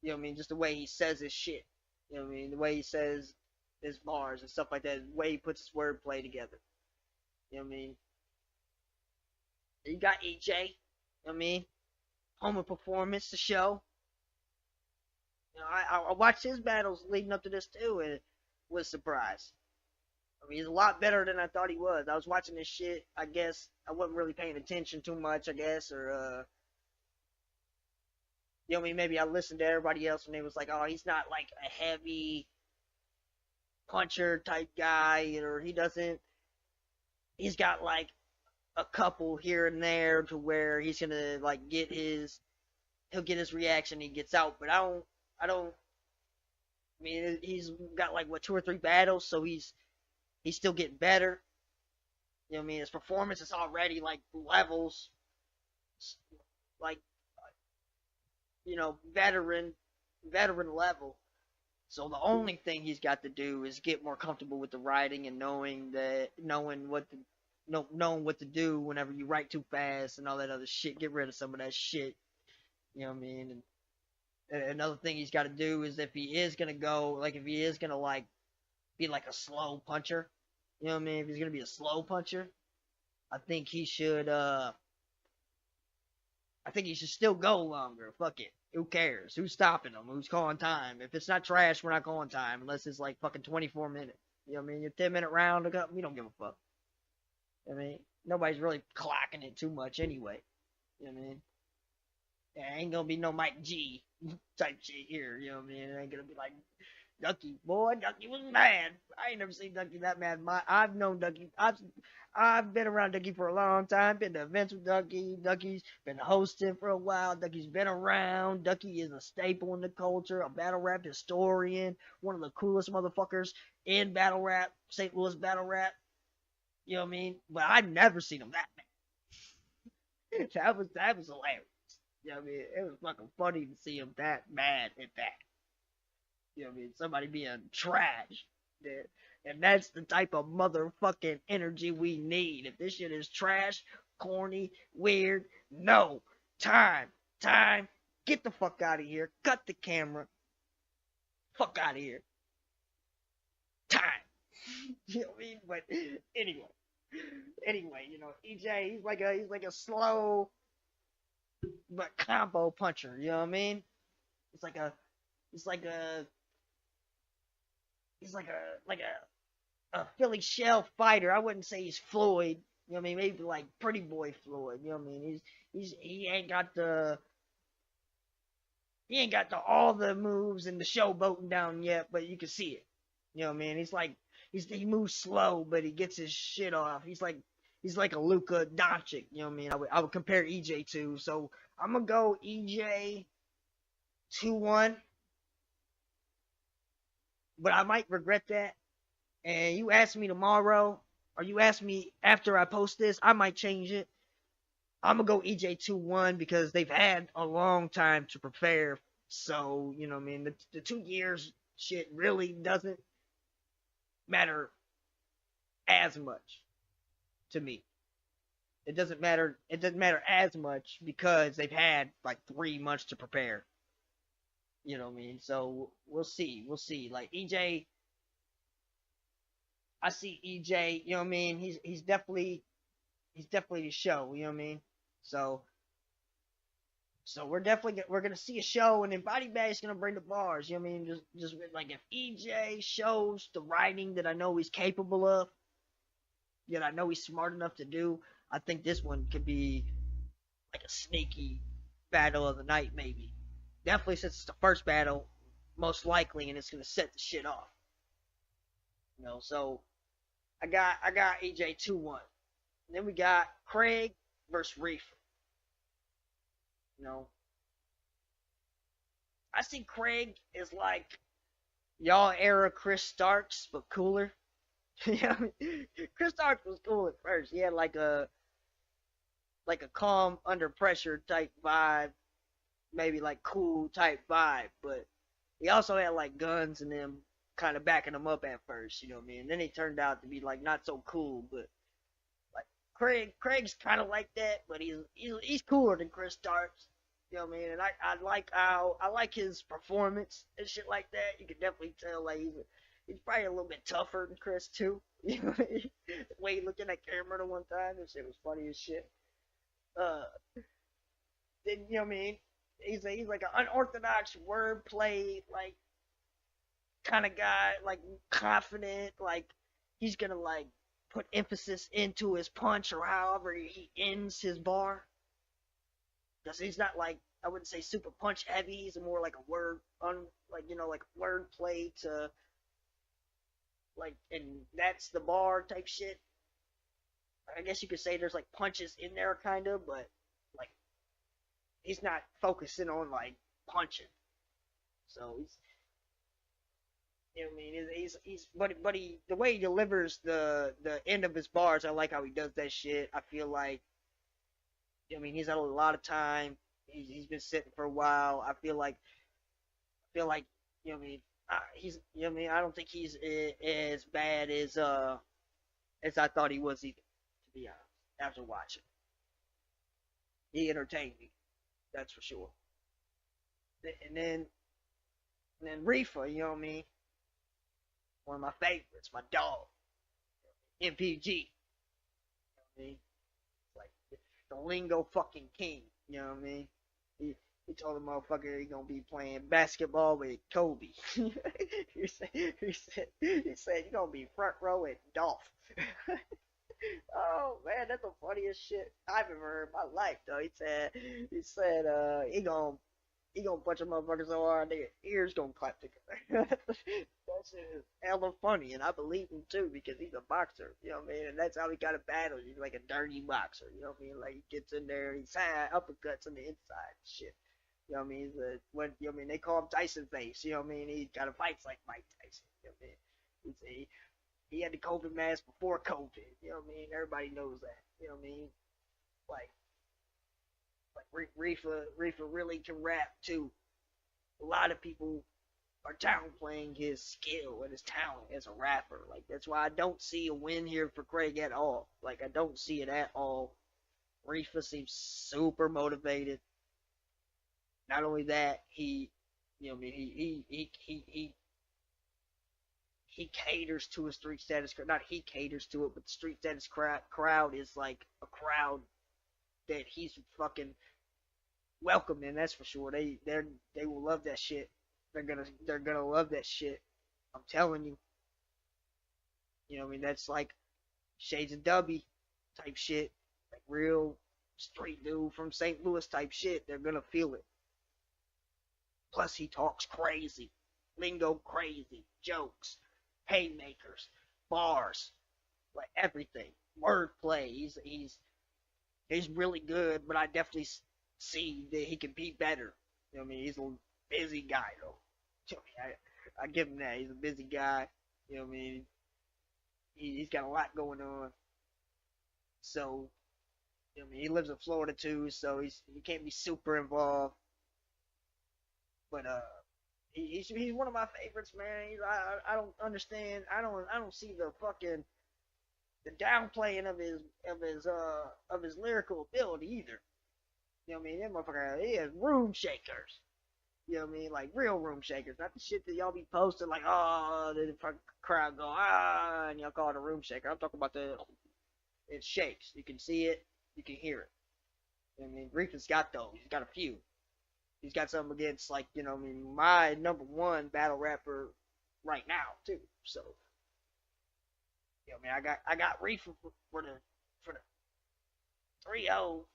You know what I mean? Just the way he says his shit. You know what I mean? The way he says his bars and stuff like that. The way he puts his wordplay together. You know what I mean? You got EJ. You know what I mean? Home of Performance, the show. You know, I watched his battles leading up to this too, and was surprised. I mean, he's a lot better than I thought he was. I was watching this shit. I guess I wasn't really paying attention too much. I guess, or you know what I mean? Maybe I listened to everybody else and they was like, oh, he's not like a heavy puncher type guy, or he doesn't. He's got like a couple here and there to where he's gonna like he'll get his reaction. He gets out, but I don't. I mean, he's got like what 2 or 3 battles, so he's still getting better. You know what I mean? His performance is already like levels, like you know, veteran level. So the only thing he's got to do is get more comfortable with the writing and knowing what to do whenever you write too fast and all that other shit. Get rid of some of that shit. You know what I mean? And another thing he's got to do is if he is gonna like be like a slow puncher, you know what I mean? If he's gonna be a slow puncher, I think he should still go longer. Fuck it. Who cares? Who's stopping him? Who's calling time? If it's not trash, we're not calling time unless it's like fucking 24 minutes. You know what I mean? Your 10-minute round, we don't give a fuck. I mean, nobody's really clocking it too much anyway. You know what I mean? There ain't gonna be no Mike G type shit here. You know what I mean? It ain't gonna be like Ducky. Boy, Ducky was mad. I ain't never seen Ducky that mad. I've known Ducky. I've been around Ducky for a long time. Been to events with Ducky. Ducky's been hosting for a while. Ducky's been around. Ducky is a staple in the culture, a battle rap historian, one of the coolest motherfuckers in battle rap, St. Louis battle rap. You know what I mean? But I've never seen him that mad. that was hilarious. You know what I mean? It was fucking funny to see him that mad at that. You know what I mean? Somebody being trash. And that's the type of motherfucking energy we need. If this shit is trash, corny, weird, no. Time. Get the fuck out of here. Cut the camera. Fuck out of here. Time. You know what I mean? But anyway, you know, EJ, he's like a slow but combo puncher. You know what I mean? It's like a Philly shell fighter. I wouldn't say he's Floyd. You know what I mean? Maybe like Pretty Boy Floyd. You know what I mean? He ain't got all the moves and the showboating down yet, but you can see it. You know what I mean? He moves slow, but he gets his shit off. He's like a Luka Doncic. You know what I mean? I would compare EJ to. So I'm gonna go EJ 2-1. But I might regret that. And you ask me tomorrow, or you ask me after I post this, I might change it. I'm going to go EJ 2-1 because they've had a long time to prepare. So, you know what I mean? The 2 years shit really doesn't matter as much to me. It doesn't matter as much because they've had like 3 months to prepare. You know what I mean? So we'll see. Like EJ, I see EJ. You know what I mean? He's definitely the show. You know what I mean? So we're gonna see a show, and then Body Bag's gonna bring the bars. You know what I mean? Just like if EJ shows the writing that I know he's capable of, that I know he's smart enough to do, I think this one could be like a sneaky battle of the night, maybe. Definitely since it's the first battle, most likely, and it's gonna set the shit off. You know, so I got EJ 2-1. Then we got Craig versus Reefer. You know, I see Craig is like y'all era Chris Starks, but cooler. Yeah, I mean, Chris Starks was cool at first. He had like a calm under pressure type vibe, maybe like cool type vibe, but he also had like guns and them kind of backing him up at first, you know what I mean? And then he turned out to be like not so cool, but like Craig's kind of like that, but he's cooler than Chris Starks. You know what I mean? And I like his performance and shit like that. You can definitely tell like he's probably a little bit tougher than Chris too. You know what I mean? The way he looked in that camera the one time, that shit was funny as shit. Uh, then you know what I mean? He's like an unorthodox wordplay like kind of guy, like confident, like he's gonna like put emphasis into his punch or however he ends his bar. Because he's not like I wouldn't say super punch heavy. He's more like a like like word play to like, and that's the bar type shit. I guess you could say there's like punches in there kind of, but like he's not focusing on like punching. So he's you know what I mean? But he the way he delivers the end of his bars, I like how he does that shit. I feel like I mean he's had a lot of time. He's been sitting for a while. I feel like you know what I mean. He's you know what I mean. I don't think he's as bad as I thought he was either. To be honest, after watching, he entertained me. That's for sure. And then Reefa, you know what I mean? One of my favorites, my dog, MPG. You know what I mean? Like the lingo fucking king. You know what I mean? He told the motherfucker he gonna be playing basketball with Kobe. He said you gonna be front row at Dolph. Oh man, that's the funniest shit I've ever heard in my life though. He said he gonna punch a motherfucker so hard their ears gonna clap together. That shit is hella funny, and I believe him too because he's a boxer. You know what I mean? And that's how he got a battle. He's like a dirty boxer. You know what I mean? Like he gets in there, he's uppercuts on the inside, and shit. You know what I mean? When you know what I mean? They call him Tyson Face. You know what I mean? He kind of fights like Mike Tyson. You know what I mean? He had the COVID mask before COVID. You know what I mean? Everybody knows that. You know what I mean? Like Reefa really can rap too. A lot of people are downplaying his skill and his talent as a rapper. Like that's why I don't see a win here for Craig at all. Like I don't see it at all. Reefa seems super motivated. Not only that, you know, I mean, he caters to a street status. Not he caters to it, but the street status crowd is like a crowd that he's fucking welcoming. That's for sure. They will love that shit. They're gonna love that shit. I'm telling you. You know what I mean? That's like Shades of Dubby type shit. Like real street dude from St. Louis type shit. They're gonna feel it. Plus he talks crazy. Lingo crazy. Jokes. Haymakers. Bars. Like everything. Wordplay. He's really good, but I definitely see that he can be better. You know what I mean? He's a busy guy though. I give him that. He's a busy guy. You know what I mean? He's got a lot going on. So, you know what I mean? He lives in Florida too, so he can't be super involved. But he's one of my favorites, man. I don't understand. I don't see the fucking the downplaying of his lyrical ability either. You know what I mean? That motherfucker, he has room shakers. You know what I mean? Like real room shakers, not the shit that y'all be posting like, oh, the fucking crowd go and y'all call it a room shaker. I'm talking about it shakes. You can see it, you can hear it. You know what I mean? Reef has got those. He's got a few. He's got some against like you know what I mean my number one battle rapper right now too. So you know what I mean I got Reef for the 3-0,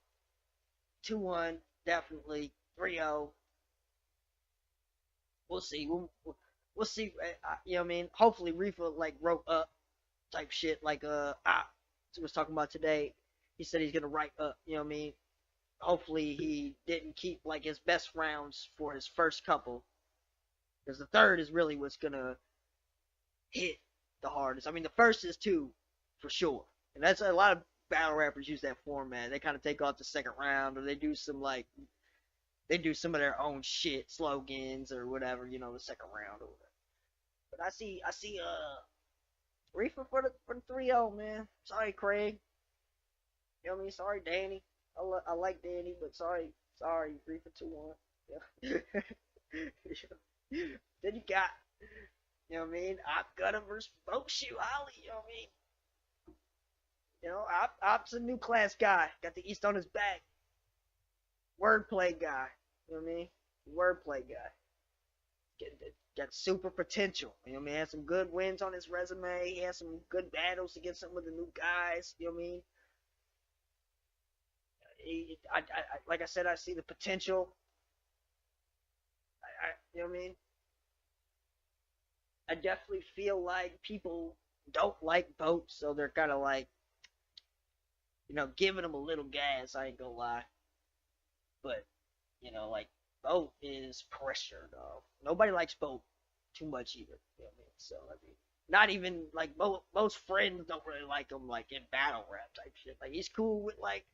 2-1 definitely 3-0. We'll see. We'll see. You know what I mean? Hopefully, Reefa like wrote up type shit like was talking about today. He said he's gonna write up. You know what I mean? Hopefully, he didn't keep like his best rounds for his first couple, because the third is really what's gonna hit the hardest. I mean, the first is two, for sure. And that's a lot of battle rappers use that format. They kind of take off the second round, or they do some like they do some of their own shit, slogans or whatever, the second round or whatever. But I see Reefer for the 3-0, man. Sorry, Craig. You know what I mean? Sorry, Danny. I like Danny, but sorry, Reefer 2-1. Yeah. Then you got, what I mean? Op Gunner versus Boat Shoe Holly, you know what I mean? Op's a new class guy. Got the East on his back. Wordplay guy. You know what I mean? Wordplay guy. Got super potential. You know what I mean? Has some good wins on his resume. He has some good battles against some of the new guys. You know what I mean? Like I said, I see the potential. You know what I mean? I definitely feel like people don't like boats, so they're kind of like, giving them a little gas. I ain't gonna lie, but like boat is pressure, dog. Nobody likes boat too much either. You know what I mean? So I mean, not even like most friends don't really like him like in battle rap type shit. Like he's cool with like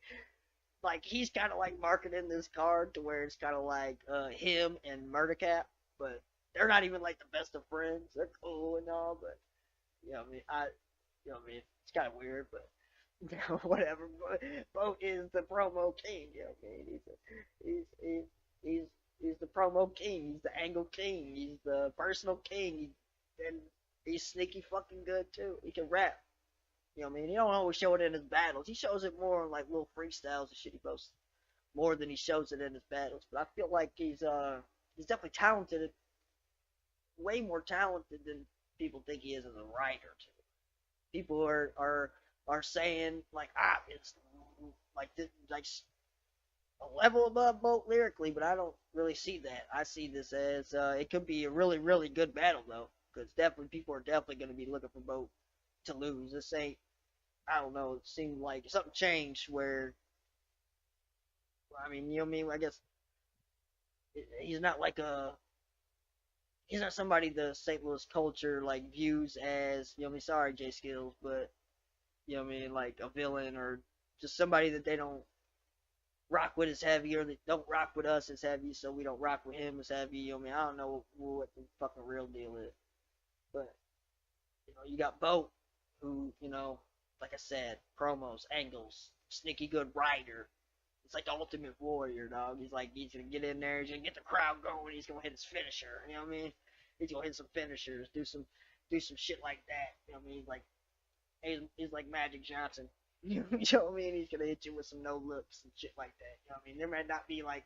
he's kind of like marketing this card to where it's kind of like him and Murdercap, but they're not even like the best of friends. They're cool and all, but I mean, it's kind of weird, but whatever. Bo is the promo king. You know what I mean? He's the promo king. He's the angle king. He's the personal king. And he's sneaky fucking good too. He can rap. You know what I mean? He don't always show it in his battles. He shows it more in like little freestyles and shit he posts more than he shows it in his battles. But I feel like he's definitely talented, way more talented than people think he is as a writer too. People are saying like it's like this, like a level above Boat lyrically, but I don't really see that. I see this as it could be a really really good battle though, because definitely people are definitely going to be looking for Boat to lose. This ain't, I don't know, it seemed like something changed where, I mean, you know what I mean? I guess he's not like he's not somebody the St. Louis culture like views as, you know what I mean? Sorry, J Skills, but you know what I mean? Like a villain or just somebody that they don't rock with as heavy, or they don't rock with us as heavy, so we don't rock with him as heavy. You know what I mean? I don't know what the fucking real deal is, but you got Boat, who, like I said, promos, angles, sneaky good writer. It's like the ultimate warrior, dog. He's gonna get in there, he's gonna get the crowd going, he's gonna hit his finisher, you know what I mean? He's gonna hit some finishers, do some shit like that, you know what I mean? Like, he's like Magic Johnson. You know what I mean? He's gonna hit you with some no looks and shit like that. You know what I mean? They might not be like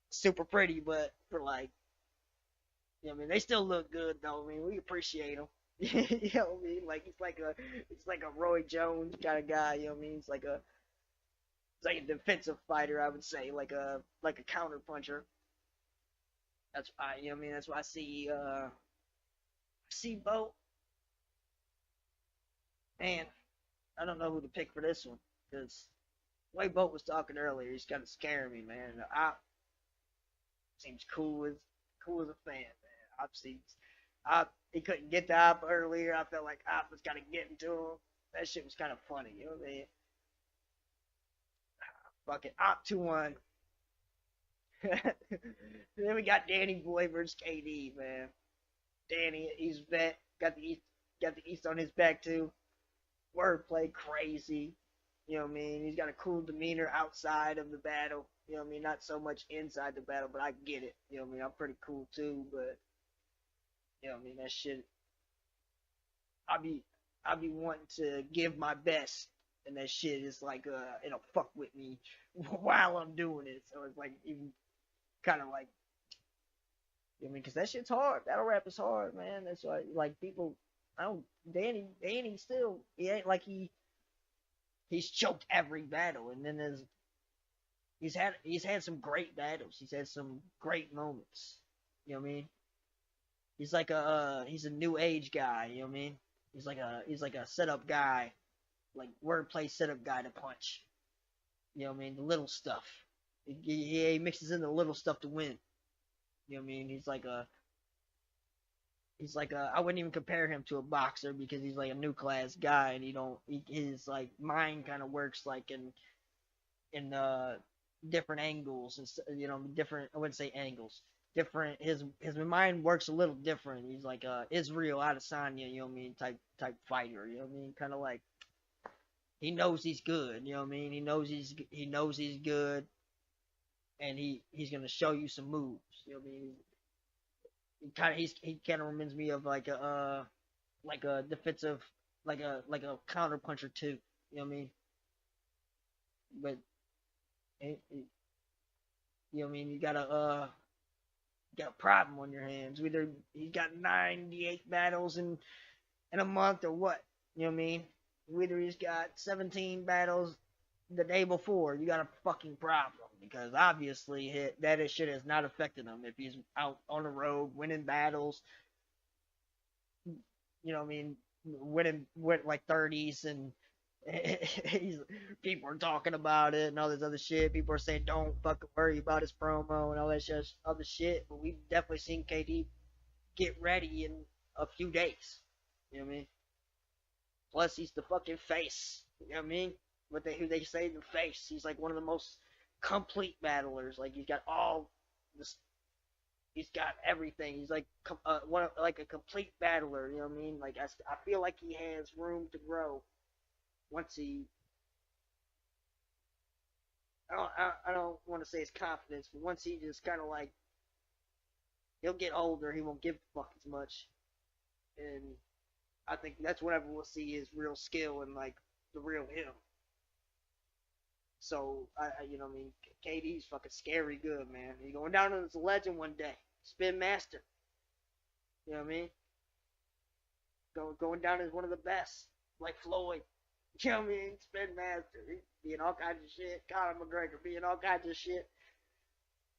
super pretty, but for like, you know what I mean? They still look good though. I mean, we appreciate them. You know what I mean? Like it's like a Roy Jones kind of guy. You know what I mean? It's like a defensive fighter, I would say, like a counter puncher. That's why, you know what I mean? That's why I see Boat. Man, I don't know who to pick for this one, because the way Boat was talking earlier, he's kind of scaring me, man. I seems cool as a fan, man. He couldn't get the Op earlier. I felt like Op was kind of getting to him. That shit was kind of funny, you know what I mean? Fucking Op 2-1. Then we got Danny Boy versus KD, man. Danny, he's vet. Got the East on his back too. Wordplay crazy. You know what I mean? He's got a cool demeanor outside of the battle. You know what I mean? Not so much inside the battle, but I get it. You know what I mean? I'm pretty cool too, but you know what I mean? That shit, I be wanting to give my best, and that shit is like it'll fuck with me while I'm doing it. So it's like even kind of like, you know what I mean? Because that shit's hard. Battle rap is hard, man. That's why like people, I don't, Danny still, he ain't like he's choked every battle, and then he's had some great battles. He's had some great moments. You know what I mean? He's a new age guy. You know what I mean? He's like a setup guy, like wordplay setup guy to punch. You know what I mean? The little stuff. He mixes in the little stuff to win. You know what I mean? he's like I wouldn't even compare him to a boxer because he's like a new class guy, and his like mind kind of works like in different angles, and different, I wouldn't say angles, different, his mind works a little different. He's like Israel Adesanya, type fighter, kind of like he knows he's good, he knows he's good, and he's gonna show you some moves, he kind of reminds me of like a defensive, like a counter puncher too, but you got a problem on your hands. Either he's got 98 battles in a month or what, Whether he's got 17 battles the day before, you got a fucking problem, because obviously that shit has not affected him if he's out on the road winning battles, winning like 30s, and he's, people are talking about it and all this other shit. People are saying don't fucking worry about his promo and all that other shit. But we've definitely seen KD get ready in a few days. You know what I mean? Plus, he's the fucking face. You know what I mean? Who they say the face. He's like one of the most complete battlers. Like he's got all this. He's got everything. He's like like a complete battler. You know what I mean? Like I feel like he has room to grow once he. I don't want to say his confidence, but once he just kind of like, he'll get older, he won't give a fuck as much, and I think that's whenever we'll see his real skill and like the real him. So what I mean, KD's fucking scary good, man. He's going down as a legend one day, spin master. You know what I mean? Going down as one of the best, like Floyd. You know what I mean? Spin master, being all kinds of shit. Conor McGregor being all kinds of shit,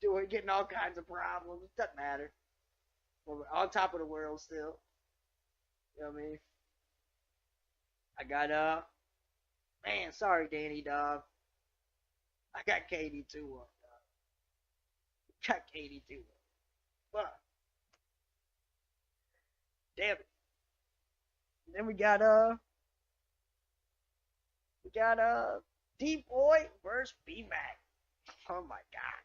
getting all kinds of problems. It doesn't matter. We're on top of the world still. You know what I mean? I got man, sorry Danny dog. I got KD 2-1, dog. Got KD 2-1. But damn it. And then we got D-Boy versus B-Mac. Oh my god.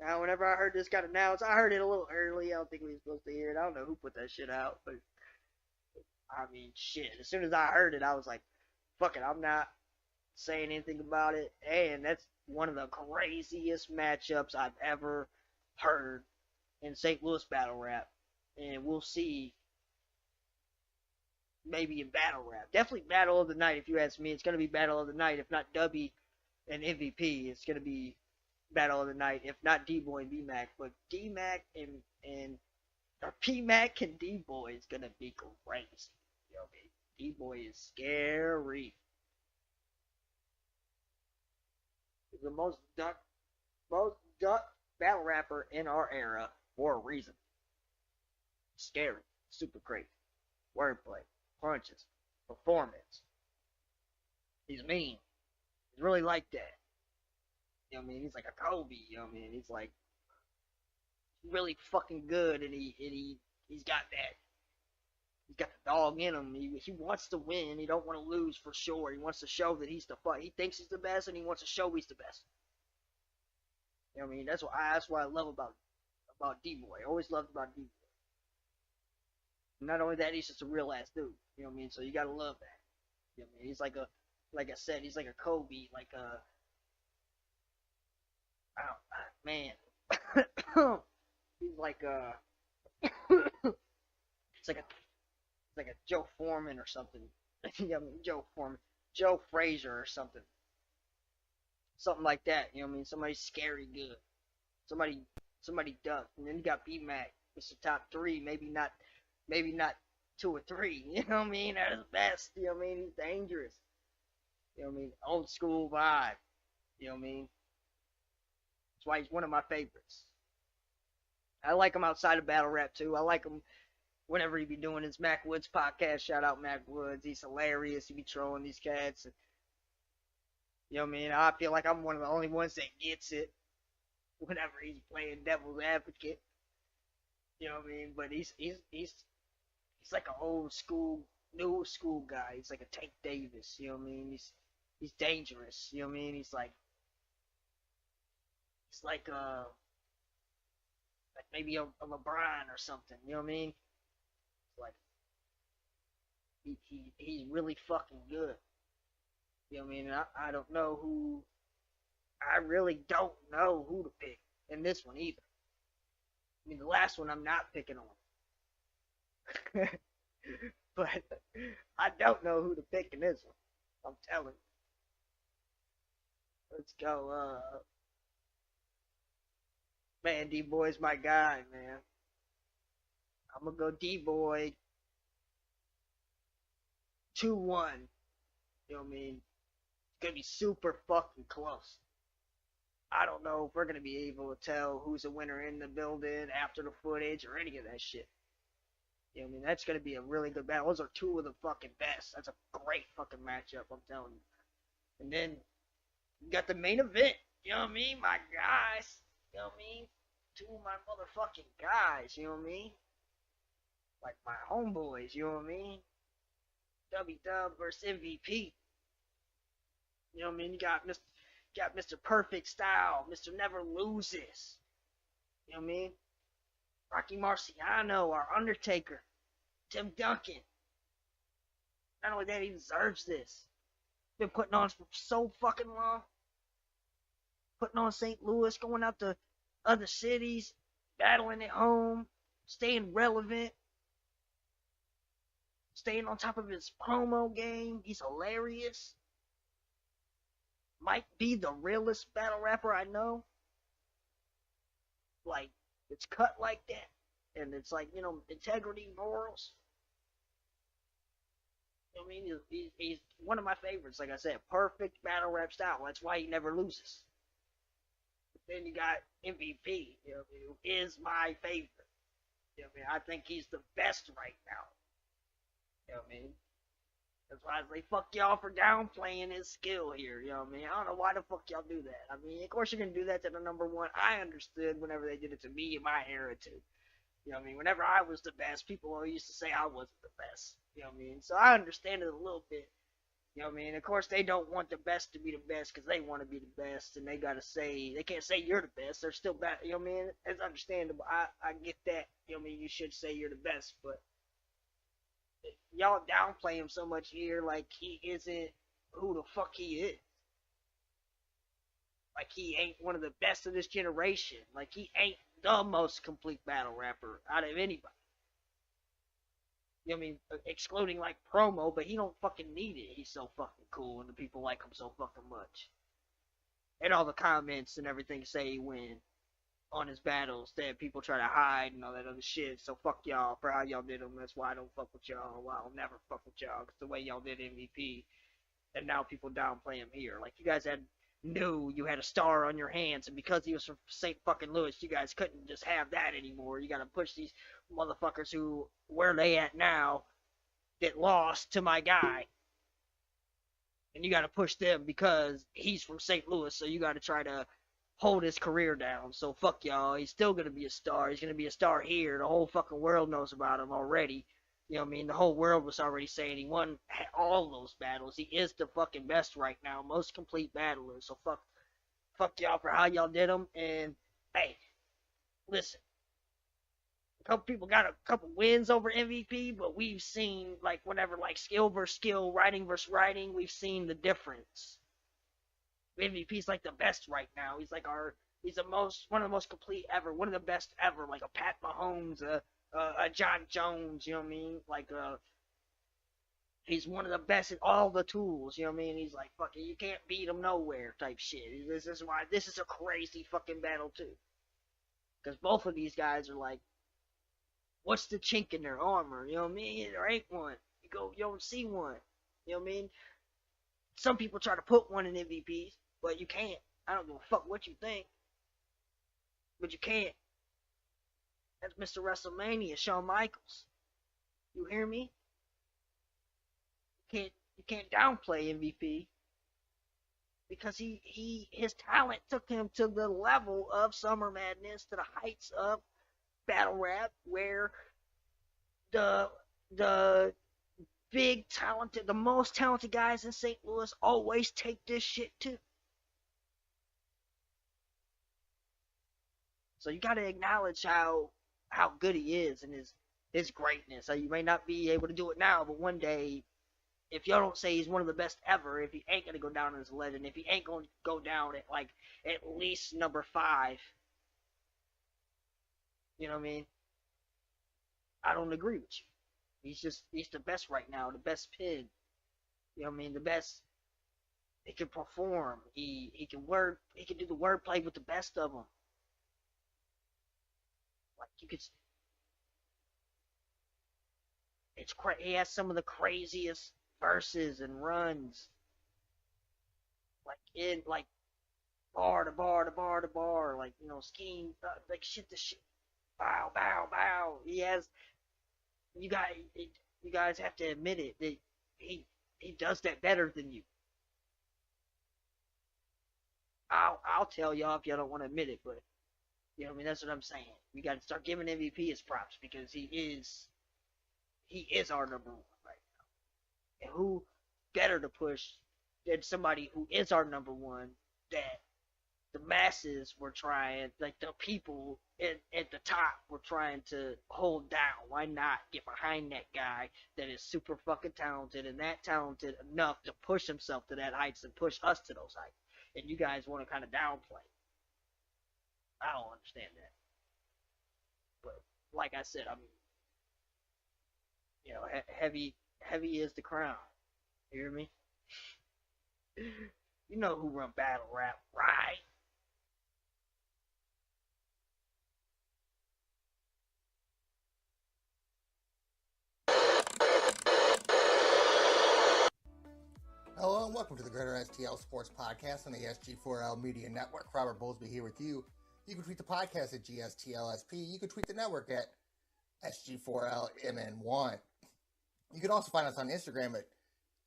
Now, whenever I heard this got announced, I heard it a little early. I don't think we were supposed to hear it. I don't know who put that shit out, but I mean, shit. As soon as I heard it, I was like, fuck it, I'm not saying anything about it. And that's one of the craziest matchups I've ever heard in St. Louis battle rap. And we'll see, maybe in battle rap. Definitely battle of the night, if you ask me. It's going to be battle of the night. If not Dubby and MVP, it's going to be battle of the night. If not D-Boy and B-Mac. But D-Mac and or P-Mac and D-Boy is going to be crazy. You know, D-Boy is scary. He's the most duck battle rapper in our era for a reason. Scary. Super crazy. Wordplay. Punches, performance. He's mean. He's really like that. You know what I mean? He's like a Kobe. You know what I mean? He's like really fucking good, and he's got that. He's got the dog in him. He wants to win. He don't want to lose for sure. He wants to show that he's the fuck. He thinks he's the best, and he wants to show he's the best. You know what I mean? That's what I love about D-Boy. I always loved about D-Boy. Not only that, he's just a real ass dude. You know what I mean? So you gotta love that. You know what I mean? He's like I said, he's like a Kobe, like a, man. He's like a, it's like a Joe Foreman or something. You know what I mean? Joe Foreman, Joe Frazier or something like that. You know what I mean? Somebody scary good, somebody duck, and then you got B-Mac. It's the top three, maybe not 2 or 3. You know what I mean? They're the best. You know what I mean? He's dangerous. You know what I mean? Old school vibe. You know what I mean? That's why he's one of my favorites. I like him outside of battle rap too. I like him whenever he be doing his Mac Woods podcast. Shout out Mac Woods. He's hilarious. He be trolling these cats. You know what I mean? I feel like I'm one of the only ones that gets it whenever he's playing devil's advocate. You know what I mean? But he's like an old school, new school guy. He's like a Tank Davis. You know what I mean? He's dangerous. You know what I mean? He's like maybe a LeBron or something. You know what I mean? Like he's really fucking good. You know what I mean? I don't know who. I really don't know who to pick in this one either. I mean, the last one I'm not picking on. But I don't know who to pick in this one. I'm telling you. Let's go. Man, D Boy's my guy, man. I'm gonna go D Boy 2-1. You know what I mean? It's gonna be super fucking close. I don't know if we're gonna be able to tell who's a winner in the building after the footage or any of that shit. You know what I mean? That's gonna be a really good battle. Those are two of the fucking best. That's a great fucking matchup, I'm telling you. And then you got the main event. You know what I mean? My guys. You know what I mean? Two of my motherfucking guys. You know what I mean? Like my homeboys. You know what I mean? W Dub versus MVP. You know what I mean? You got Mr. Perfect Style, Mr. Never Loses. You know what I mean? Rocky Marciano, our Undertaker, Tim Duncan. Not only that, he deserves this. Been putting on for so fucking long. Putting on St. Louis, going out to other cities, battling at home, staying relevant, staying on top of his promo game. He's hilarious. Might be the realest battle rapper I know. Like, it's cut like that. And it's like, you know, integrity, morals. You know what I mean? He's one of my favorites. Like I said, perfect battle rap style. That's why he never loses. But then you got MVP, you know, who is my favorite. You know what I mean? I think he's the best right now. You know what I mean? That's why I say fuck y'all for downplaying his skill here. You know what I mean? I don't know why the fuck y'all do that. I mean, of course you're gonna do that to the number one. I understood whenever they did it to me in my era too. You know what I mean? Whenever I was the best, people used to say I wasn't the best. You know what I mean? So I understand it a little bit. You know what I mean? Of course they don't want the best to be the best because they want to be the best, and they gotta say they can't say you're the best. They're still bad. You know what I mean? It's understandable. I get that. You know what I mean? You should say you're the best, but y'all downplay him so much here, like he isn't who the fuck he is. Like he ain't one of the best of this generation. Like he ain't the most complete battle rapper out of anybody. You know what I mean? Excluding like promo, but he don't fucking need it. He's so fucking cool, and the people like him so fucking much. And all the comments and everything say when on his battles that people try to hide and all that other shit. So fuck y'all for how y'all did him. That's why I don't fuck with y'all. Why I'll never fuck with y'all. Cause the way y'all did MVP, and now people downplay him here. Like you guys knew you had a star on your hands, and because he was from St. fucking Louis, you guys couldn't just have that anymore. You gotta push these motherfuckers who where they at now that lost to my guy. And you gotta push them because he's from St. Louis, so you gotta try to hold his career down. So fuck y'all. He's still gonna be a star. He's gonna be a star here. The whole fucking world knows about him already. You know what I mean? The whole world was already saying he won all those battles. He is the fucking best right now, most complete battler. So fuck y'all for how y'all did him. And hey, listen, a couple people got a couple wins over MVP, but we've seen like whenever like skill versus skill, writing versus writing, we've seen the difference. MVP's like the best right now. He's one of the most complete ever, one of the best ever, like a Pat Mahomes, a John Jones, you know what I mean? Like he's one of the best at all the tools, you know what I mean? He's like fucking you can't beat him nowhere type shit. This is why this is a crazy fucking battle too. Because both of these guys are like, what's the chink in their armor? You know what I mean? There ain't one. You don't see one. You know what I mean? Some people try to put one in MVPs, but you can't. I don't give a fuck what you think. But you can't. That's Mr. WrestleMania, Shawn Michaels. You hear me? You can't downplay MVP because his talent took him to the level of Summer Madness, to the heights of battle rap where the the big talented, the most talented guys in St. Louis always take this shit too. So you got to acknowledge how good he is and his greatness. So you may not be able to do it now, but one day, if y'all don't say he's one of the best ever, if he ain't gonna go down as a legend, if he ain't gonna go down at like at least number 5, you know what I mean? I don't agree with you. He's the best right now, the best pin. You know what I mean? The best. He can perform. He can word. He can do the wordplay with the best of them. Like you could. It's crazy. He has some of the craziest verses and runs. Like bar to bar to bar to bar. Like scheme. Like shit to shit. Bow bow bow. He has. You guys. You guys have to admit it that he does that better than you. I'll tell y'all if y'all don't want to admit it, but you know what I mean. That's what I'm saying. We got to start giving MVP his props because he is our number one right now. And who better to push than somebody who is our number one that the masses were trying, like the people at the top were trying to hold down. Why not get behind that guy that is super fucking talented and that talented enough to push himself to that heights and push us to those heights? And you guys want to kind of downplay. I don't understand that. But like I said, I mean, heavy is the crown. You hear me? You know who run battle rap, right? Hello and welcome to the Greater STL Sports Podcast on the SG4L Media Network. Robert Bowlesby here with you. You can tweet the podcast at GSTLSP. You can tweet the network at SG4LMN1. You can also find us on Instagram at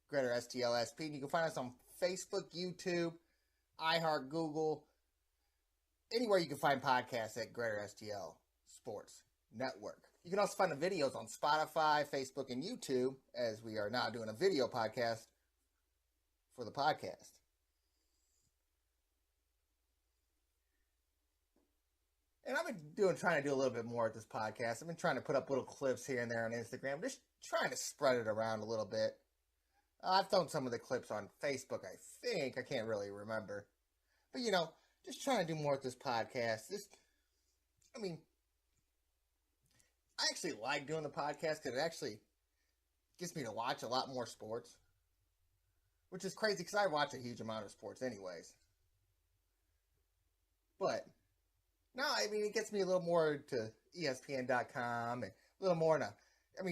Greater STLSP. And you can find us on Facebook, YouTube, iHeart, Google, anywhere you can find podcasts at Greater STL Sports Network. You can also find the videos on Spotify, Facebook, and YouTube, as we are now doing a video podcast for the podcast. And I've been trying to do a little bit more at this podcast. I've been trying to put up little clips here and there on Instagram, just trying to spread it around a little bit. I've thrown some of the clips on Facebook, I think. I can't really remember. But, just trying to do more with this podcast. I actually like doing the podcast because it actually gets me to watch a lot more sports. Which is crazy because I watch a huge amount of sports anyways. But, no, it gets me a little more to ESPN.com and a little more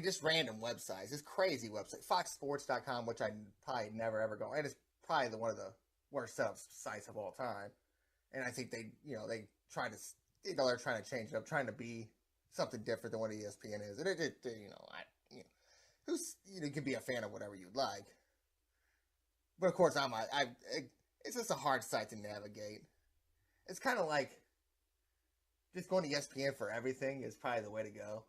just random websites. It's crazy website. FoxSports.com, which I probably never ever go. And it's probably one of the worst setup sites of all time. And I think they try to, they're trying to change it up, trying to be something different than what ESPN is. And you can be a fan of whatever you'd like. But of course, it's just a hard site to navigate. It's kind of like just going to ESPN for everything is probably the way to go.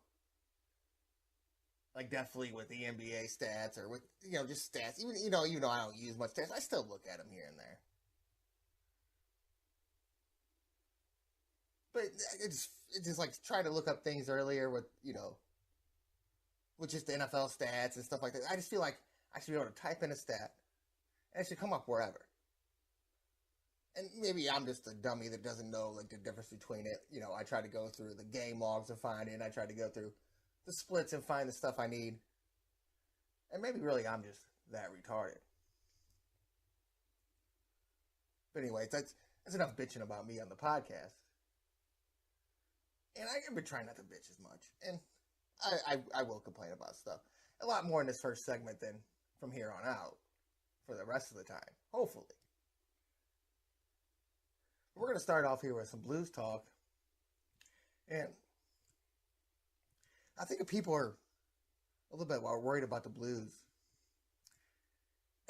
Like definitely with the NBA stats or with just stats. Even I don't use much stats. I still look at them here and there. But it's just like trying to look up things earlier with just the NFL stats and stuff like that. I just feel like I should be able to type in a stat. And it should come up wherever. And maybe I'm just a dummy that doesn't know the difference between it. I try to go through the game logs and find it. And I try to go through the splits and find the stuff I need. And maybe really I'm just that retarded. But anyways, that's enough bitching about me on the podcast. And I've been trying not to bitch as much. And I will complain about stuff. A lot more in this first segment than from here on out. For the rest of the time, hopefully. We're going to start off here with some blues talk. And I think people are a little bit worried about the blues.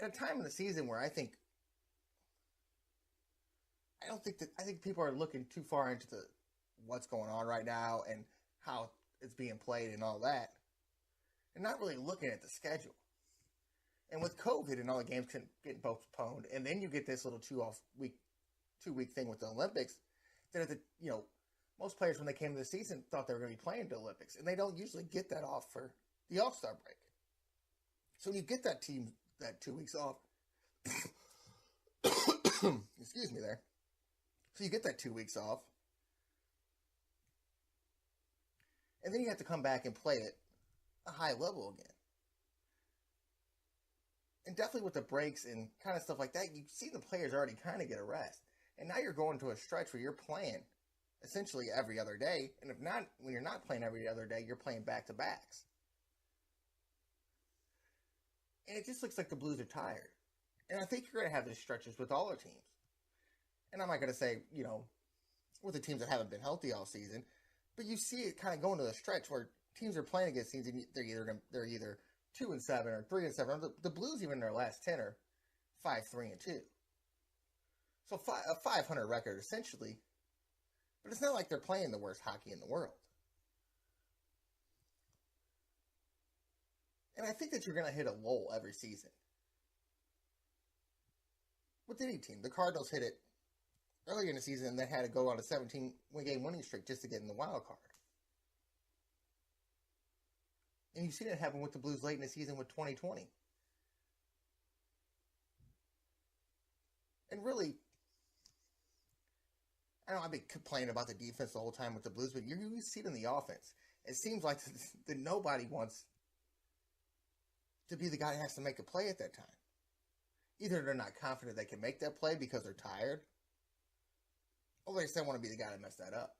At a time in the season where I think people are looking too far into what's going on right now and how it's being played and all that, and not really looking at the schedule. And with COVID and all the games getting postponed, and then you get this little 2-week thing with the Olympics, that at the, most players when they came to the season thought they were going to be playing the Olympics, and they don't usually get that off for the All-Star break. So when you get that team that 2 weeks off, excuse me there. So you get that 2 weeks off, and then you have to come back and play at a high level again. And definitely with the breaks and kind of stuff like that, you see the players already kind of get a rest. And now you're going to a stretch where you're playing essentially every other day. And if not, when you're not playing every other day, you're playing back-to-backs. And it just looks like the Blues are tired. And I think you're going to have these stretches with all our teams. And I'm not going to say, with the teams that haven't been healthy all season, but you see it kind of going to the stretch where teams are playing against teams and they're either 2-7 or 3-7. The Blues, even in their last 10, are 5-3-2. So a 500 record essentially, but it's not like they're playing the worst hockey in the world. And I think that you're going to hit a lull every season. With any team, the Cardinals hit it earlier in the season and then had to go on a 17-game winning streak just to get in the wild card. And you've seen it happen with the Blues late in the season with 2020. And really, I know I've been complaining about the defense the whole time with the Blues, but you see it in the offense. It seems like that nobody wants to be the guy that has to make a play at that time. Either they're not confident they can make that play because they're tired, or they still want to be the guy to mess that up.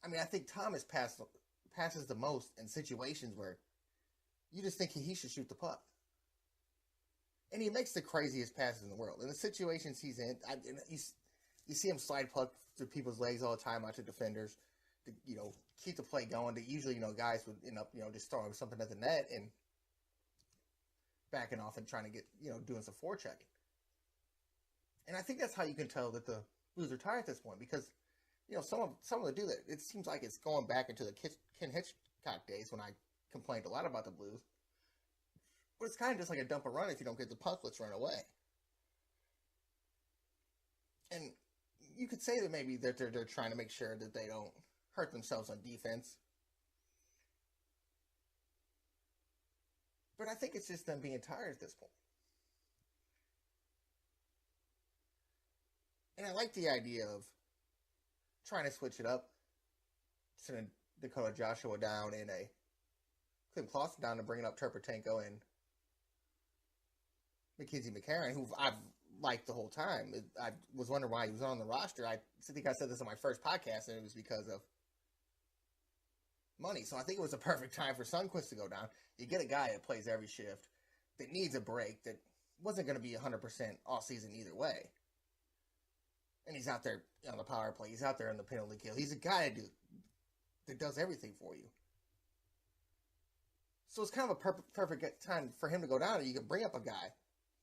I mean, I think Thomas passes the most in situations where you just think he should shoot the puck. And he makes the craziest passes in the world. In the situations he's in, you see him slide puck through people's legs all the time out to defenders to, keep the play going. To usually, guys would end up, just throwing something at the net and backing off and trying to get, doing some forechecking. And I think that's how you can tell that the Blues are tired at this point because, some of them do that. It seems like it's going back into the Ken Hitchcock days when I complained a lot about the Blues. But it's kind of just like a dump and run if you don't get the puck, let's run away. And you could say that maybe that they're trying to make sure that they don't hurt themselves on defense. But I think it's just them being tired at this point. And I like the idea of trying to switch it up, sending Dakota Joshua down and Clint Clausen down and bringing up Turpetenko and Mackenzie McCarron, who I've liked the whole time. I was wondering why he was on the roster. I think I said this on my first podcast, and it was because of money. So I think it was a perfect time for Sundqvist to go down. You get a guy that plays every shift, that needs a break, that wasn't going to be 100% all season either way. And he's out there on the power play. He's out there on the penalty kill. He's a guy that does everything for you. So it's kind of a perfect time for him to go down, and you can bring up a guy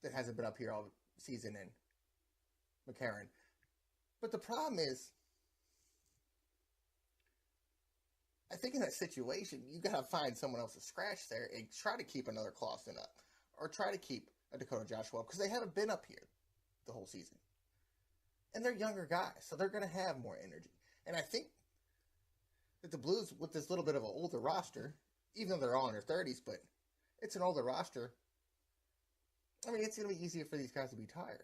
that hasn't been up here all season in McCarron. But the problem is, I think in that situation, you got to find someone else to scratch there and try to keep another Clausen up. Or try to keep a Dakota Joshua up, because they haven't been up here the whole season. And they're younger guys, so they're going to have more energy. And I think that the Blues, with this little bit of an older roster, even though they're all in their 30s, but it's an older roster, I mean, it's going to be easier for these guys to be tired.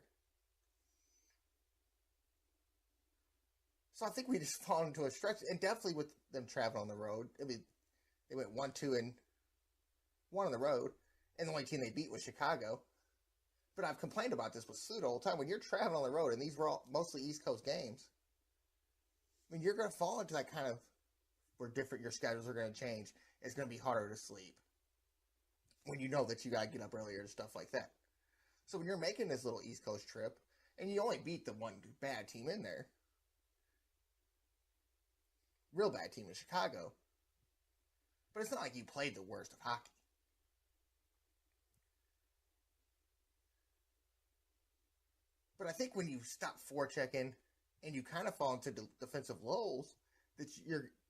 So I think we just fall into a stretch, and definitely with them traveling on the road. I mean, they went 1-2 and 1 on the road, and the only team they beat was Chicago. But I've complained about this with Sue the whole time. When you're traveling on the road, and these were all mostly East Coast games, I mean, you're going to fall into that kind of where your schedules are going to change. It's going to be harder to sleep when you know that you got to get up earlier and stuff like that. So when you're making this little East Coast trip, and you only beat the one bad team in there, real bad team in Chicago, but it's not like you played the worst of hockey. But I think when you stop forechecking and you kind of fall into defensive lulls, that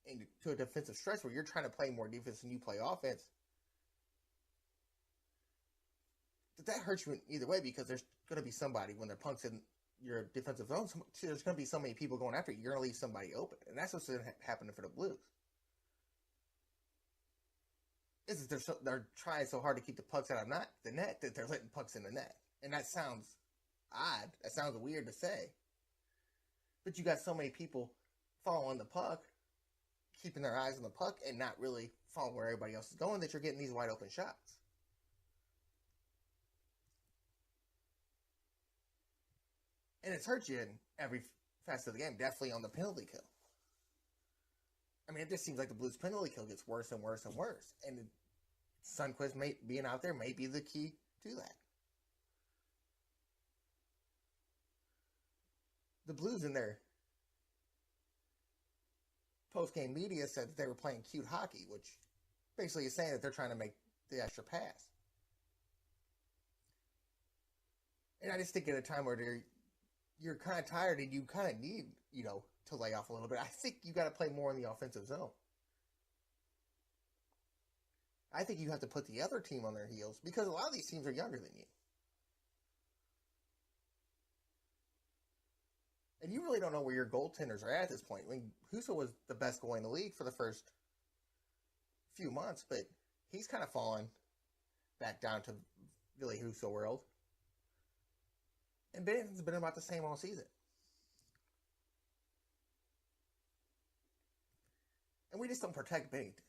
into a defensive stretch where you're trying to play more defense than you play offense, that hurts you either way, because there's going to be somebody, when they're punks in your defensive zone, there's going to be so many people going after you, you're going to leave somebody open. And that's what's happening for the Blues. Is they're trying so hard to keep the pucks out of the net that they're letting pucks in the net. And that sounds odd. That sounds weird to say. But you got so many people following the puck, keeping their eyes on the puck, and not really following where everybody else is going, that you're getting these wide open shots. And it's hurt you in every facet of the game, definitely on the penalty kill. I mean, it just seems like the Blues' penalty kill gets worse and worse and worse. And Sundqvist being out there may be the key to that. The Blues in their post-game media said that they were playing cute hockey, which basically is saying that they're trying to make the extra pass. And I just think at a time where you're kind of tired and you kind of need, to lay off a little bit, I think you got to play more in the offensive zone. I think you have to put the other team on their heels, because a lot of these teams are younger than you. And you really don't know where your goaltenders are at this point. I mean, Husso was the best goalie in the league for the first few months, but he's kind of fallen back down to Ville Husso world. And Bennington's been about the same all season. And we just don't protect Bennington.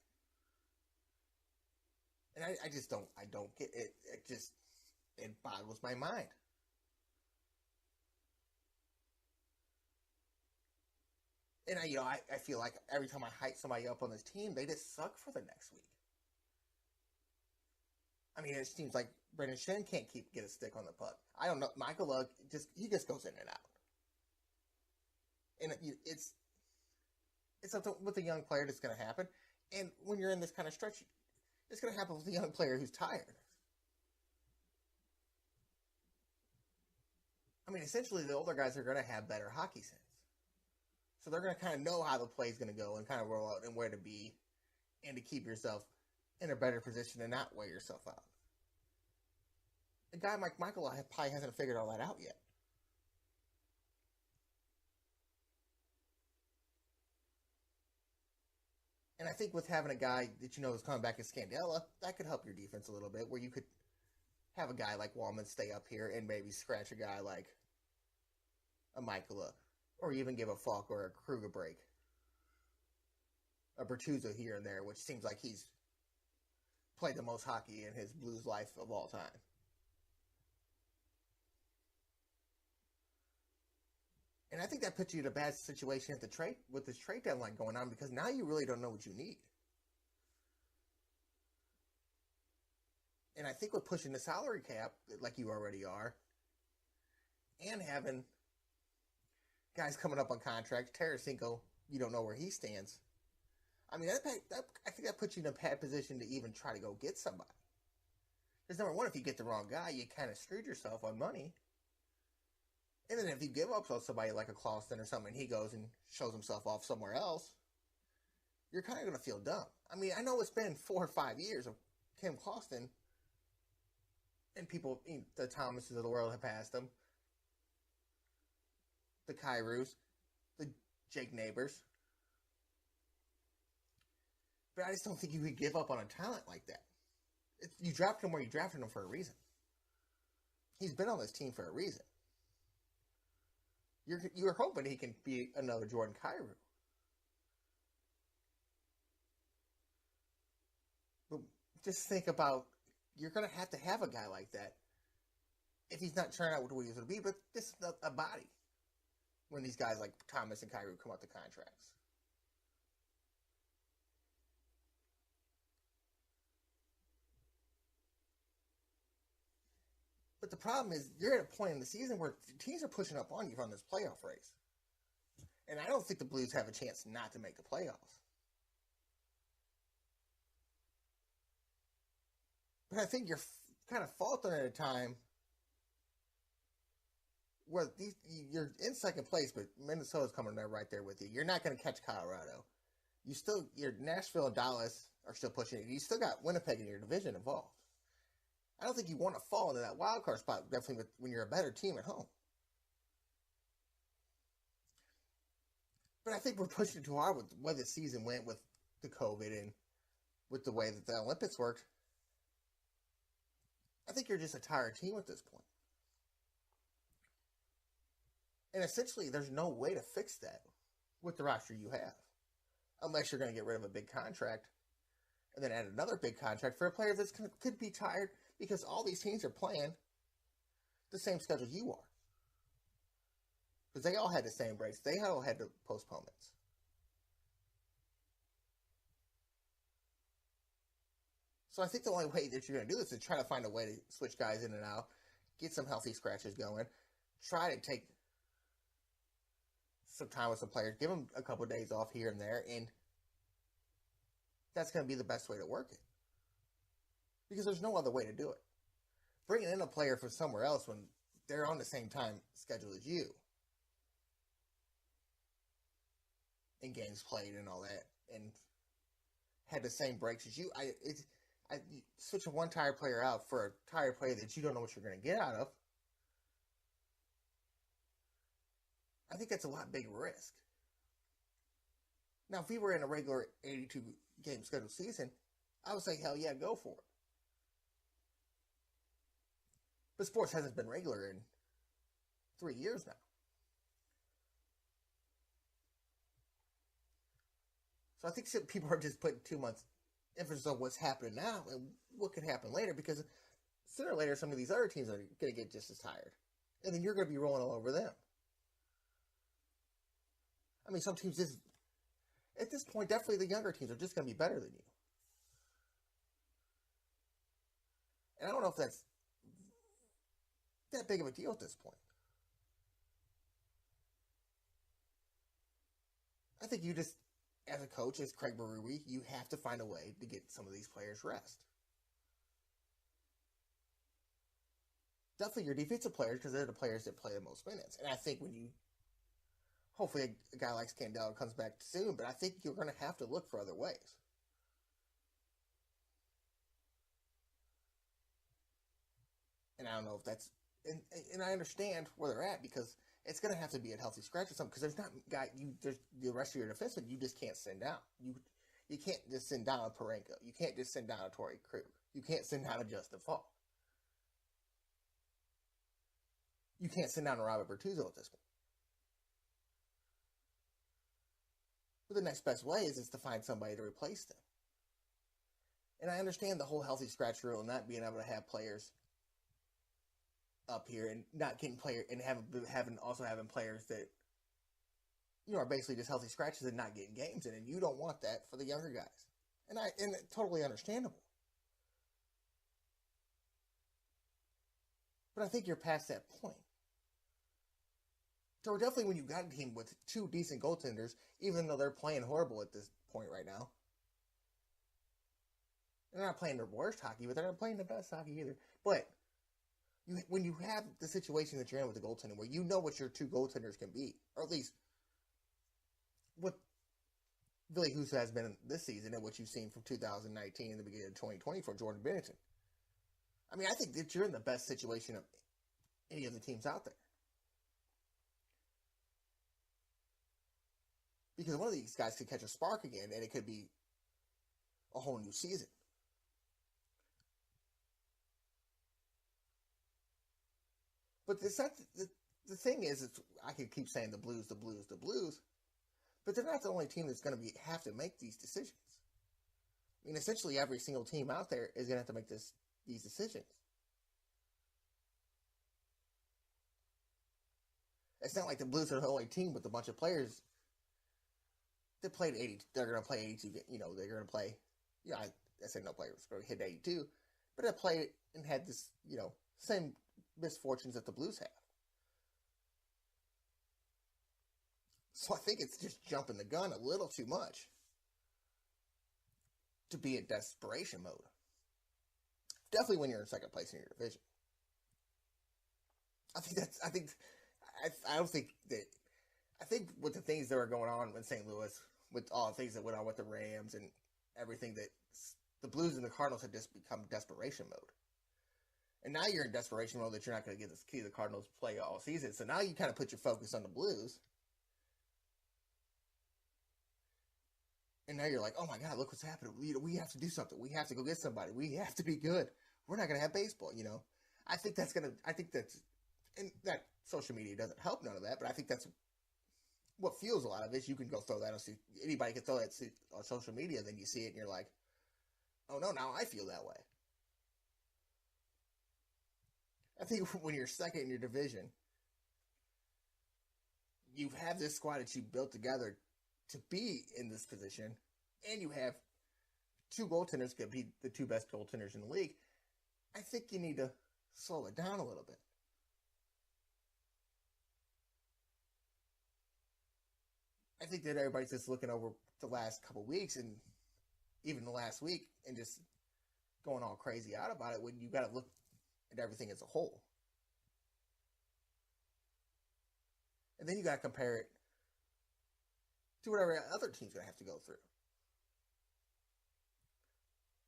And I just don't get it. It boggles my mind. And I feel like every time I hype somebody up on this team, they just suck for the next week. I mean, it seems like Brendan Shen can't get a stick on the puck. I don't know. Michael Luck he just goes in and out. And it's something with a young player that's going to happen. And when you're in this kind of stretch, it's going to happen with a young player who's tired. I mean, essentially, the older guys are going to have better hockey sense. So they're going to kind of know how the play is going to go and kind of roll out and where to be, and to keep yourself in a better position and not wear yourself out. A guy like Michael probably hasn't figured all that out yet. And I think with having a guy that is coming back as Scandella, that could help your defense a little bit, where you could have a guy like Wallman stay up here and maybe scratch a guy like a Michaela, or even give a Falk or a Krug a break. A Bertuzzo here and there, which seems like he's played the most hockey in his Blues life of all time. And I think that puts you in a bad situation with this trade deadline going on, because now you really don't know what you need. And I think with pushing the salary cap, like you already are, and having guys coming up on contract, Tarasenko, you don't know where he stands. I mean, I think that puts you in a bad position to even try to go get somebody. Because number one, if you get the wrong guy, you kind of screwed yourself on money. And then if you give up on somebody like a Clausen or something, and he goes and shows himself off somewhere else, you're kind of going to feel dumb. I mean, I know it's been 4 or 5 years of Kim Clausen, and people, the Thomases of the world have passed him, the Kyrus, the Jake Neighbors. But I just don't think you could give up on a talent like that. You drafted him where you drafted him for a reason. He's been on this team for a reason. You're hoping he can be another Jordan Kyrou. But just think about, you're going to have a guy like that if he's not turning out what he's going to be. But this is not a body when these guys like Thomas and Kyrou come out the contracts. But the problem is, you're at a point in the season where teams are pushing up on you from this playoff race. And I don't think the Blues have a chance not to make the playoffs. But I think you're kind of faltering at a time where you're in second place, but Minnesota's coming there right there with you. You're not going to catch Colorado. your Nashville and Dallas are still pushing it. You still got Winnipeg in your division involved. I don't think you want to fall into that wild card spot, definitely when you're a better team at home. But I think we're pushing too hard with the way the season went with the COVID and with the way that the Olympics worked. I think you're just a tired team at this point. And essentially, there's no way to fix that with the roster you have. Unless you're going to get rid of a big contract and then add another big contract for a player that could be tired because all these teams are playing the same schedule you are. Because they all had the same breaks. They all had the postponements. So I think the only way that you're going to do this is try to find a way to switch guys in and out, get some healthy scratches going, try to take some time with some players, give them a couple of days off here and there, and that's going to be the best way to work it. Because there's no other way to do it. Bringing in a player from somewhere else when they're on the same time schedule as you, and games played and all that, and had the same breaks as you, you switch a one tired player out for a tired player that you don't know what you're going to get out of. I think that's a lot bigger risk. Now, if we were in a regular 82 game scheduled season, I would say, hell yeah, go for it. But sports hasn't been regular in 3 years now. So I think people are just putting too much emphasis on what's happening now and what could happen later, because sooner or later some of these other teams are going to get just as tired. And then you're going to be rolling all over them. I mean, some teams just, at this point, definitely the younger teams are just going to be better than you. And I don't know if that's that big of a deal at this point. I think you just, as a coach, as Craig Berube, you have to find a way to get some of these players rest. Definitely your defensive players, because they're the players that play the most minutes. And I think when you, hopefully a guy like Scandella comes back soon, but I think you're going to have to look for other ways. And I don't know if that's, and I understand where they're at, because it's going to have to be a healthy scratch or something, because there's not there's the rest of your defensemen you just can't send down. You can't just send down a Parenko. You can't just send down a Torrey Krug. You can't send down a Justin Falk. You can't send down a Robert Bertuzzo at this point. But the next best way is to find somebody to replace them. And I understand the whole healthy scratch rule and not being able to have players up here and not getting players and having players that, you know, are basically just healthy scratches and not getting games in, and you don't want that for the younger guys. And it's totally understandable. But I think you're past that point. So definitely when you got a team with two decent goaltenders, even though they're playing horrible at this point right now, they're not playing their worst hockey, but they're not playing the best hockey either. But when you have the situation that you're in with the goaltending, where you know what your two goaltenders can be, or at least what Billy Husso has been this season and what you've seen from 2019 and the beginning of 2020 for Jordan Binnington, I mean, I think that you're in the best situation of any of the teams out there. Because one of these guys could catch a spark again, and it could be a whole new season. But the thing is, I could keep saying the Blues, but they're not the only team that's going to have to make these decisions. I mean, essentially every single team out there is going to have to make these decisions. It's not like the Blues are the only team with a bunch of players that played 80. They're going to play 82. You know, they're going to play. You know, I said no players going to hit 82, but they played and had this, you know, same misfortunes that the Blues have. So I think it's just jumping the gun a little too much to be in desperation mode. Definitely when you're in second place in your division. I think with the things that are going on in St. Louis with all the things that went on with the Rams and everything, that the Blues and the Cardinals had just become desperation mode. And now you're in desperation mode that you're not going to get this key to the Cardinals play all season. So now you kind of put your focus on the Blues. And now you're like, oh my God, look what's happening. We have to do something. We have to go get somebody. We have to be good. We're not going to have baseball, you know. I think that's, and that social media doesn't help none of that, but I think that's what fuels a lot of it. You can go throw that on, anybody can throw that on social media, then you see it and you're like, oh no, now I feel that way. I think when you're second in your division, you have this squad that you built together to be in this position, and you have two goaltenders could be the two best goaltenders in the league. I think you need to slow it down a little bit. I think that everybody's just looking over the last couple weeks and even the last week and just going all crazy out about it when you got to look at everything as a whole. And then you got to compare it to whatever other team's going to have to go through.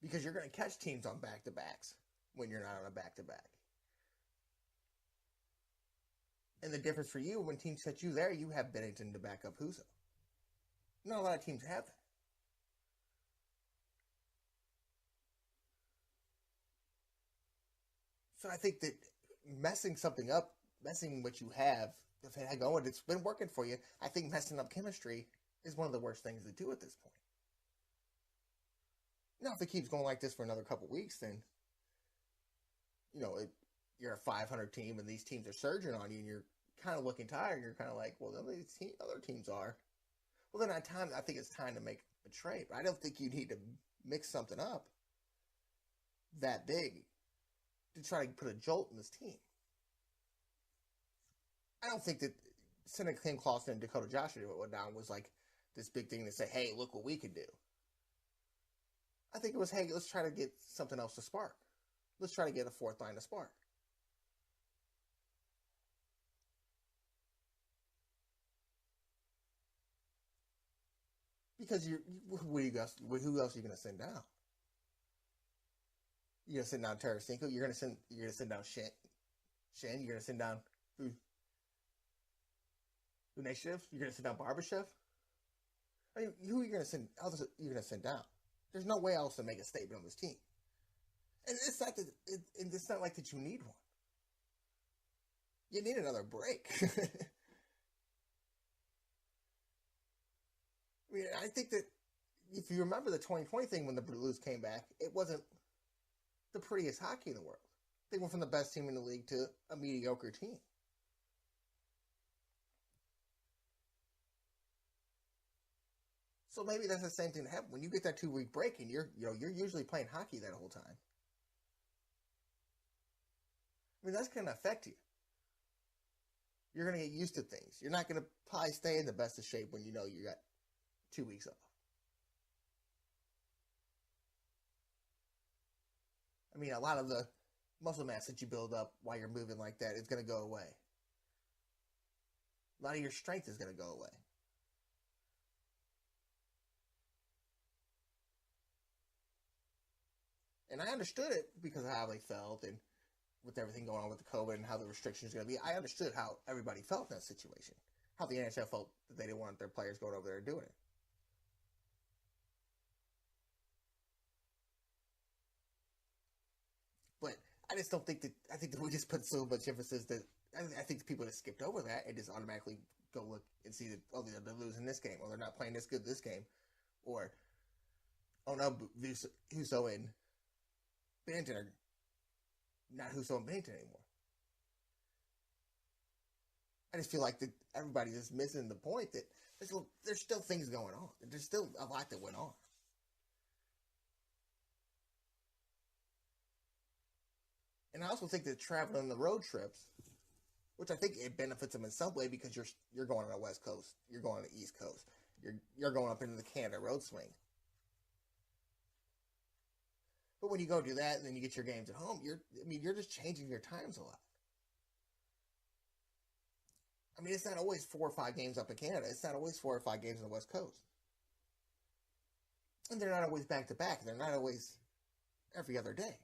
Because you're going to catch teams on back-to-backs when you're not on a back-to-back. And the difference for you, when teams catch you there, you have Bennington to back up Husso. Not a lot of teams have that. So I think that messing something up, messing what you have going, it's been working for you. I think messing up chemistry is one of the worst things to do at this point. Now, if it keeps going like this for another couple weeks, then, you know, you're a 500 team and these teams are surging on you and you're kind of looking tired. You're kind of like, well, other teams are. Well, then I think it's time to make a trade. But I don't think you need to mix something up that big to try to put a jolt in this team. I don't think that sending Tim Clausen and Dakota Joshua went down was like this big thing to say, hey, look what we can do. I think it was, hey, let's try to get something else to spark. Let's try to get a fourth line to spark. Because who else are you going to send down? You're going to send down Tarasenko. You're going to send down Shen. You're going to send down Uneshev. You're going to send down Barbashev. I mean, who are you going to send? Else you're going to send down? There's no way else to make a statement on this team. And it's not like that you need one. You need another break. I mean, I think that if you remember the 2020 thing when the Blues came back, it wasn't the prettiest hockey in the world. They went from the best team in the league to a mediocre team. So maybe that's the same thing that happened when you get that 2-week break and you're usually playing hockey that whole time. I mean, that's going to affect you. You're going to get used to things. You're not going to probably stay in the best of shape when you know you got 2 weeks off. I mean, a lot of the muscle mass that you build up while you're moving like that is going to go away. A lot of your strength is going to go away. And I understood it because of how they felt and with everything going on with the COVID and how the restrictions are going to be. I understood how everybody felt in that situation. How the NHL felt that they didn't want their players going over there and doing it. But I just don't think that, I think that we just put so much emphasis that, I think the people that skipped over that and just automatically go look and see that, oh, they're losing this game, or they're not playing this good this game, or, oh no, Husso and Bennington are not Husso and Bennington anymore. I just feel like that everybody's just missing the point that there's still things going on. There's still a lot that went on. And I also think that traveling the road trips, which I think it benefits them in some way because you're going on the West Coast, you're going on the East Coast, you're going up into the Canada road swing. But when you go do that and then you get your games at home, you're just changing your times a lot. I mean, it's not always 4 or 5 games up in Canada. It's not always 4 or 5 games on the West Coast. And they're not always back to back. They're not always every other day.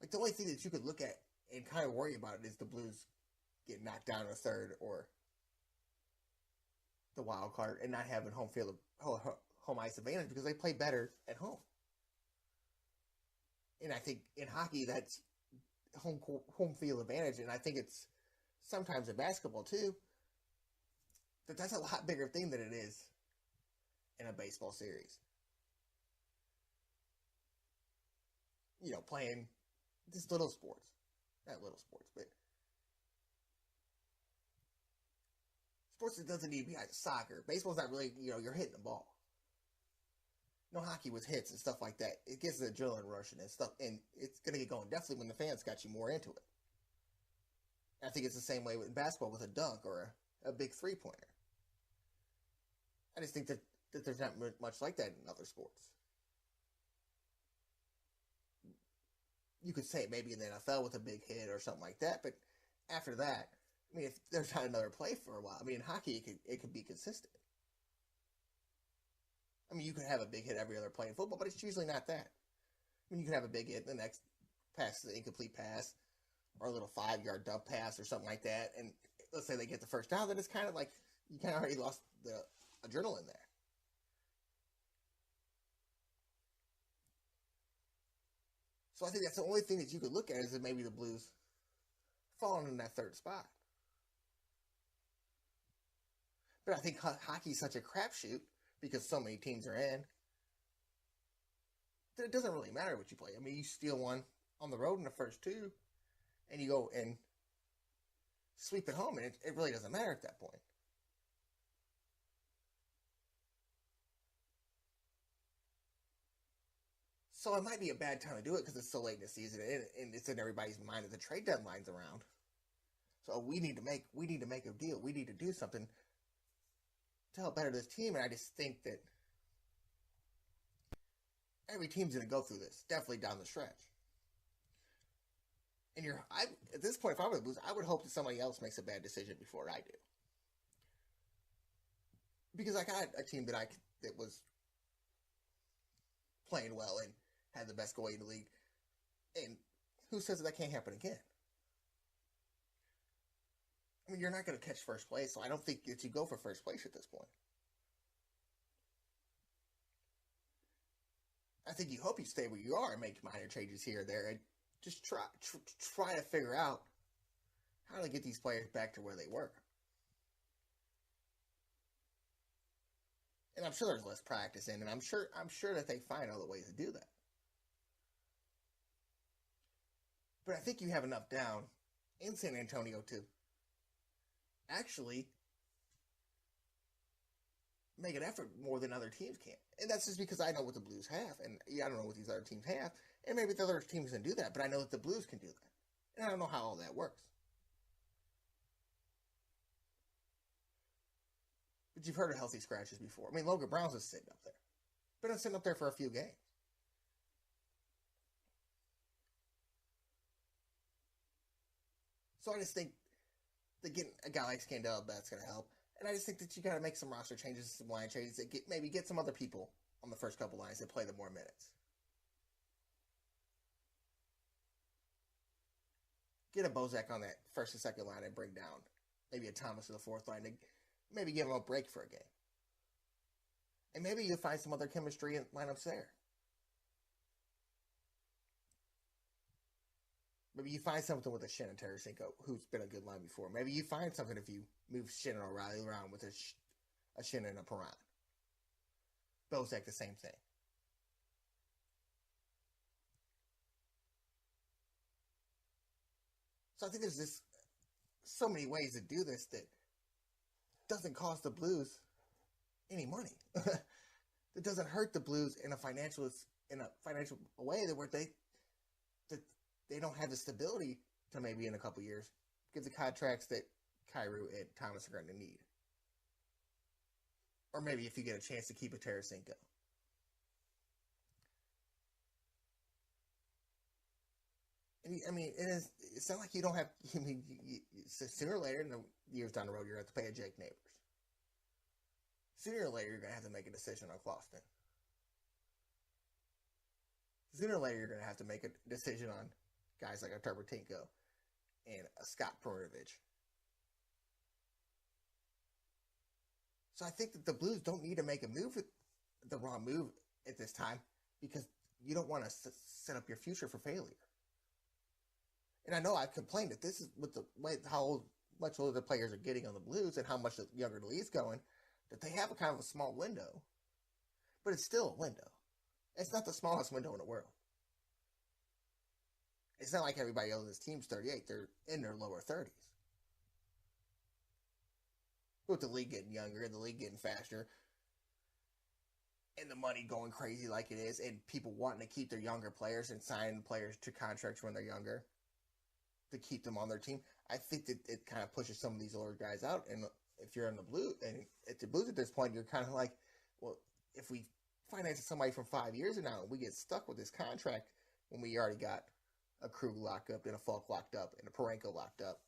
Like, the only thing that you could look at and kind of worry about is the Blues getting knocked down in a third, or the wild card, and not having home ice advantage, because they play better at home. And I think in hockey, that's home field advantage, and I think it's sometimes in basketball too, that's a lot bigger thing than it is in a baseball series. Playing just little sports. Not little sports, but sports that doesn't need to be like soccer. Baseball's not really, you're hitting the ball. Hockey with hits and stuff like that. It gets the adrenaline rushing and stuff, and it's going to get going definitely when the fans got you more into it. I think it's the same way with basketball with a dunk or a big three-pointer. I just think that there's not much like that in other sports. You could say maybe in the NFL with a big hit or something like that, but after that, I mean, if there's not another play for a while, I mean, in hockey, it could be consistent. I mean, you could have a big hit every other play in football, but it's usually not that. I mean, you can have a big hit, the next pass is an incomplete pass, or a little 5-yard dump pass or something like that, and let's say they get the first down, then it's kind of like you kind of already lost the adrenaline there. So I think that's the only thing that you could look at, is that maybe the Blues falling in that third spot. But I think hockey's such a crapshoot, because so many teams are in, that it doesn't really matter what you play. I mean, you steal one on the road in the first two, and you go and sweep it home, and it really doesn't matter at that point. So it might be a bad time to do it because it's so late in the season, and it's in everybody's mind that the trade deadline's around. So we need to make a deal. We need to do something to help better this team, and I just think that every team's going to go through this, definitely down the stretch. And at this point, if I were the Blues, I would hope that somebody else makes a bad decision before I do, because I got a team that was playing well and had the best goalie in the league, and who says that can't happen again? I mean, you're not going to catch first place, so I don't think that you go for first place at this point. I think you hope you stay where you are and make minor changes here or there, and just try to figure out how to get these players back to where they were. And I'm sure there's less practice in, and I'm sure that they find other ways to do that. But I think you have enough down in San Antonio to actually make an effort more than other teams can. And that's just because I know what the Blues have, and I don't know what these other teams have, and maybe the other teams can do that, but I know that the Blues can do that. And I don't know how all that works. But you've heard of healthy scratches before. I mean, Logan Brown's just sitting up there. Been sitting up there for a few games. So I just think that getting a guy like Scandella, that's going to help. And I just think that you got to make some roster changes, some line changes, that maybe get some other people on the first couple lines that play the more minutes. Get a Bozak on that first and second line and bring down maybe a Thomas to the fourth line to maybe give him a break for a game. And maybe you'll find some other chemistry in lineups there. Maybe you find something with a Shin and Tarasenko, who's been a good line before. Maybe you find something if you move Shin and O'Reilly around with a Shin and a Perron. Bozak, the same thing. So I think there's so many ways to do this that doesn't cost the Blues any money. That doesn't hurt the Blues in a financial way that where they don't have the stability to maybe in a couple years get the contracts that Kyrou and Thomas are going to need. Or maybe if you get a chance to keep a Tarasenko. And I mean, it's not like you don't have, sooner or later, in the years down the road, you're going to have to pay a Jake Neighbors. sooner or later you're going to have to make a decision on Clawson. Sooner or later you're going to have to make a decision on guys like a Turbotinko and a Scott Perunovich. So I think that the Blues don't need to make the wrong move at this time, because you don't want to set up your future for failure. And I know I've complained that this is with the way how much older the players are getting on the Blues and how much the younger the league's going, that they have a kind of a small window. But it's still a window. It's not the smallest window in the world. It's not like everybody else on this team's 38. They're in their lower 30s. With the league getting younger and the league getting faster and the money going crazy like it is, and people wanting to keep their younger players and signing players to contracts when they're younger to keep them on their team, I think that it kind of pushes some of these older guys out. And if you're in the Blues, and at the Blues at this point, you're kind of like, well, if we finance somebody from 5 years now and we get stuck with this contract when we already got a Krug locked up and a Falk locked up and a Parenko locked up,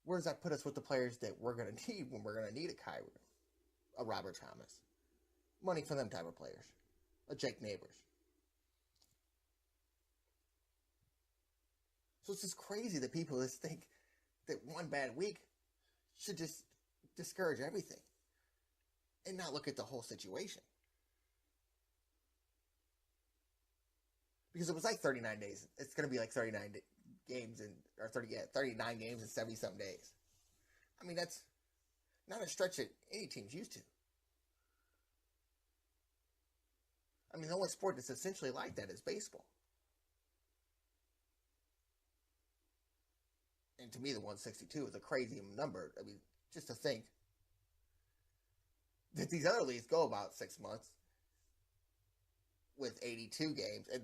where does that put us with the players that we're going to need when we're going to need a Kyrie, a Robert Thomas? Money for them type of players. A Jake Neighbors. So it's just crazy that people just think that one bad week should just discourage everything and not look at the whole situation. Because it was like 39 days. It's going to be like 39 games or 39 games in 70-something days. I mean, that's not a stretch that any team's used to. I mean, the only sport that's essentially like that is baseball. And to me, the 162 is a crazy number. I mean, just to think that these other leagues go about 6 months with 82 games, and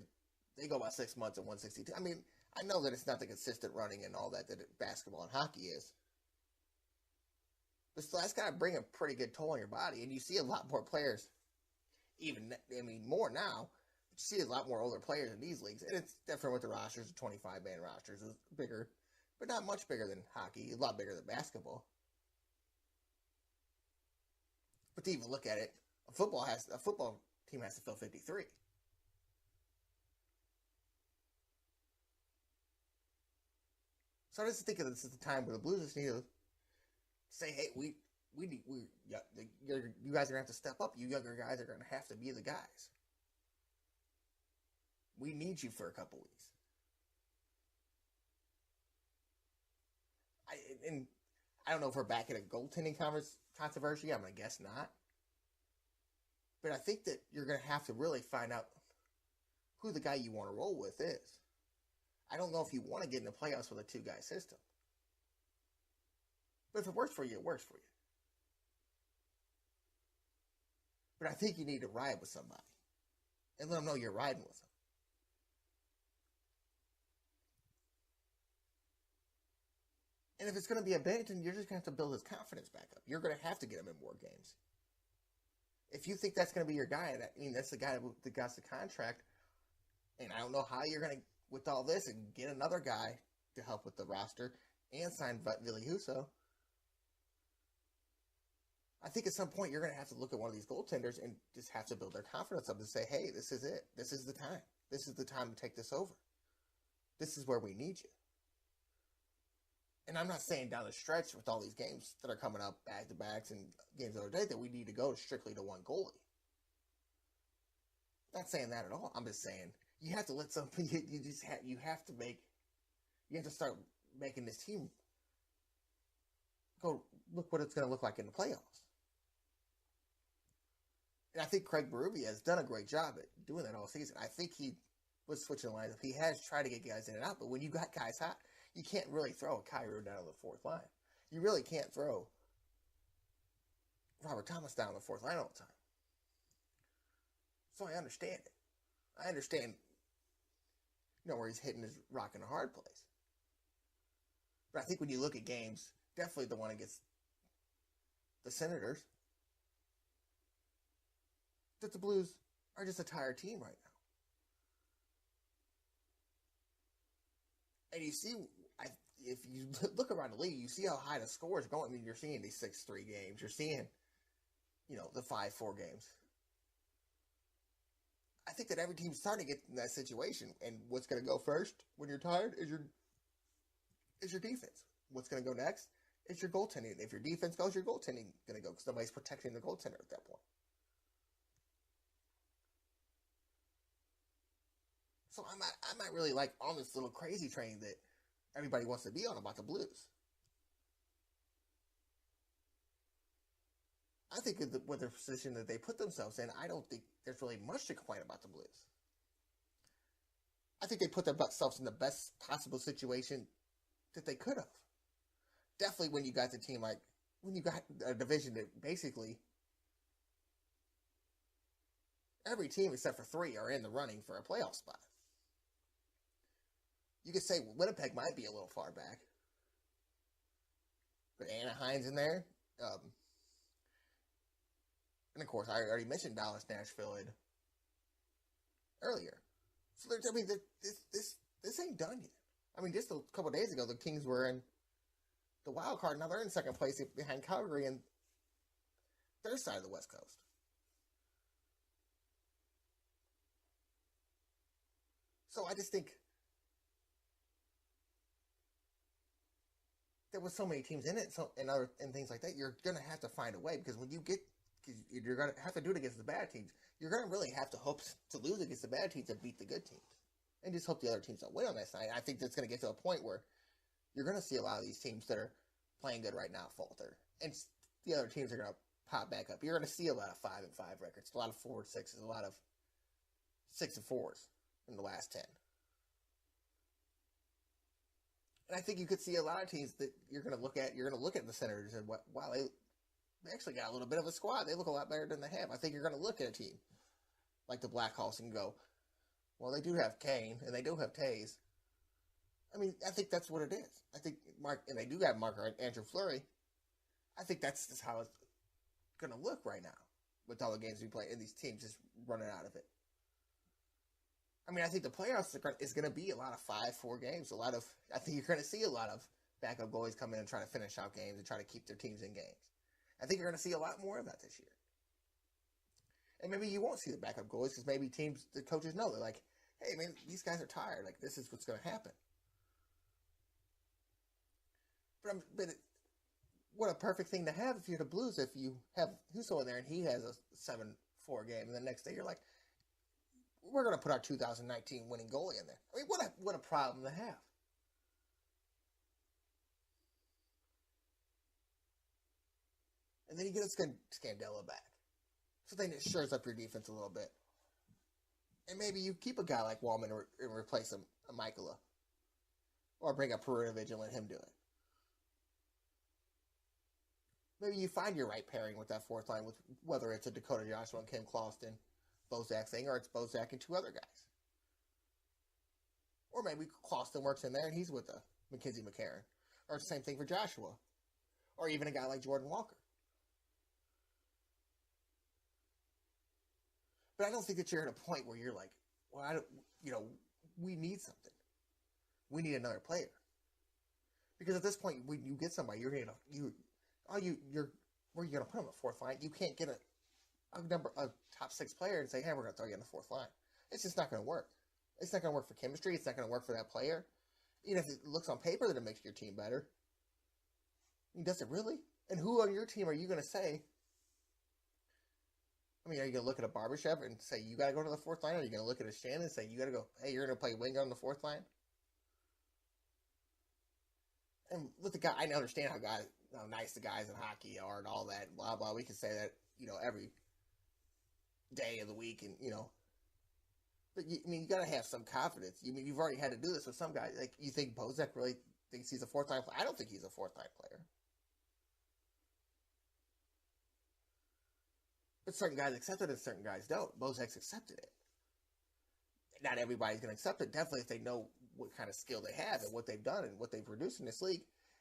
they go about 6 months at 162. I mean, I know that it's not the consistent running and all that basketball and hockey is. But still, that's got to bring a pretty good toll on your body. And you see a lot more players, more now. But you see a lot more older players in these leagues. And it's different with the rosters. The 25-man rosters is bigger, but not much bigger than hockey. A lot bigger than basketball. But to even look at it, a football team has to fill 53. So I just think this is the time where the Blues just need to say, hey, you guys are going to have to step up. You younger guys are going to have to be the guys. We need you for a couple weeks. I don't know if we're back at a goaltending controversy. I'm going to guess not. But I think that you're going to have to really find out who the guy you want to roll with is. I don't know if you want to get in the playoffs with a two-guy system. But if it works for you, it works for you. But I think you need to ride with somebody. And let them know you're riding with them. And if it's going to be a bench, then you're just going to have to build his confidence back up. You're going to have to get him in more games. If you think that's going to be your guy, that's the guy that got the contract, and I don't know how you're going to, with all this, and get another guy to help with the roster and sign Ville Husso. I think at some point you're going to have to look at one of these goaltenders and just have to build their confidence up and say, hey, this is it. This is the time. This is the time to take this over. This is where we need you. And I'm not saying down the stretch with all these games that are coming up back-to-backs and games the other day that we need to go strictly to one goalie. Not saying that at all. I'm just saying you have to let something. You have to start making this team go look what it's going to look like in the playoffs. And I think Craig Berube has done a great job at doing that all season. I think he was switching lines up. He has tried to get guys in and out, but when you got guys hot, you can't really throw a Cairo down the fourth line. You really can't throw Robert Thomas down the fourth line all the time. So I understand it. I understand, where he's hitting his rock in a hard place. But I think when you look at games, definitely the one against the Senators, that the Blues are just a tired team right now. And you see, if you look around the league, you see how high the scores are going. I mean, you're seeing these 6-3 games. You're seeing the 5-4 games. I think that every team's starting to get in that situation, and what's going to go first when you're tired is your defense. What's going to go next is your goaltending. If your defense goes, your goaltending going to go because nobody's protecting the goaltender at that point. So I'm not really like on this little crazy train that everybody wants to be on about the Blues. I think with the position that they put themselves in, I don't think there's really much to complain about the Blues. I think they put themselves in the best possible situation that they could have. Definitely when you got the team when you got a division that basically every team except for 3 are in the running for a playoff spot. You could say Winnipeg might be a little far back, but Anaheim's in there. And of course, I already mentioned Dallas, Nashville earlier. So this ain't done yet. I mean, just a couple of days ago, the Kings were in the wild card. Now they're in second place behind Calgary and their side of the West Coast. So I just think there was so many teams in it, and things like that. You're gonna have to find a way because you're gonna have to do it against the bad teams. You're gonna really have to hope to lose against the bad teams and beat the good teams, and just hope the other teams don't win on that side. I think that's gonna get to a point where you're gonna see a lot of these teams that are playing good right now falter, and the other teams are gonna pop back up. You're gonna see a lot of 5-5 records, a lot of 4-6s, a lot of 6-4s in the last 10. And I think you could see a lot of teams that you're going to look at the Senators and wow, they actually got a little bit of a squad. They look a lot better than they have. I think you're going to look at a team like the Blackhawks and go, well, they do have Kane and they do have Taves. I mean, I think that's what it is. I think and they do have Andrew Fleury. I think that's just how it's going to look right now with all the games we play and these teams just running out of it. I mean, I think the playoffs is going to be a lot of 5-4 games. I think you're going to see a lot of backup goalies come in and try to finish out games and try to keep their teams in games. I think you're going to see a lot more of that this year. And maybe you won't see the backup goalies because maybe the coaches know. They're like, hey, man, these guys are tired. Like, this is what's going to happen. But what a perfect thing to have if you're the Blues, if you have Husso in there and he has a 7-4 game, and the next day you're like, we're going to put our 2019 winning goalie in there. I mean, what a problem to have. And then you get a Scandella back. So then it shores up your defense a little bit. And maybe you keep a guy like Wallman and replace a Mikula. Or bring up Perunovic and let him do it. Maybe you find your right pairing with that fourth line, with whether it's a Dakota Joshua and Kim Clauston Bozak thing, or it's Bozak and 2 other guys. Or maybe Clauston works in there and he's with Mackenzie McCarron. Or it's the same thing for Joshua. Or even a guy like Jordan Walker. But I don't think that you're at a point where you're like, well, we need something. We need another player. Because at this point, when you get somebody, where are you going to put him at fourth line? You can't get a top 6 player and say, hey, we're going to throw you in the fourth line. It's just not going to work. It's not going to work for chemistry. It's not going to work for that player. Even if it looks on paper that it makes your team better. I mean, does it really? And who on your team are you going to say? I mean, are you going to look at a Barbashev and say, you got to go to the fourth line? Or are you going to look at a Shannon and say, you got to go, hey, you're going to play winger on the fourth line? And with the guy, I understand how nice the guys in hockey are and all that, blah, blah. We can say that, every day of the week, and but you got to have some confidence. You've already had to do this with some guys. Like, you think Bozak really thinks he's a fourth line player? I don't think he's a fourth line player. But certain guys accept it and certain guys don't. Bozak's accepted it. Not everybody's going to accept it. Definitely if they know what kind of skill they have and what they've done and what they've produced in this league.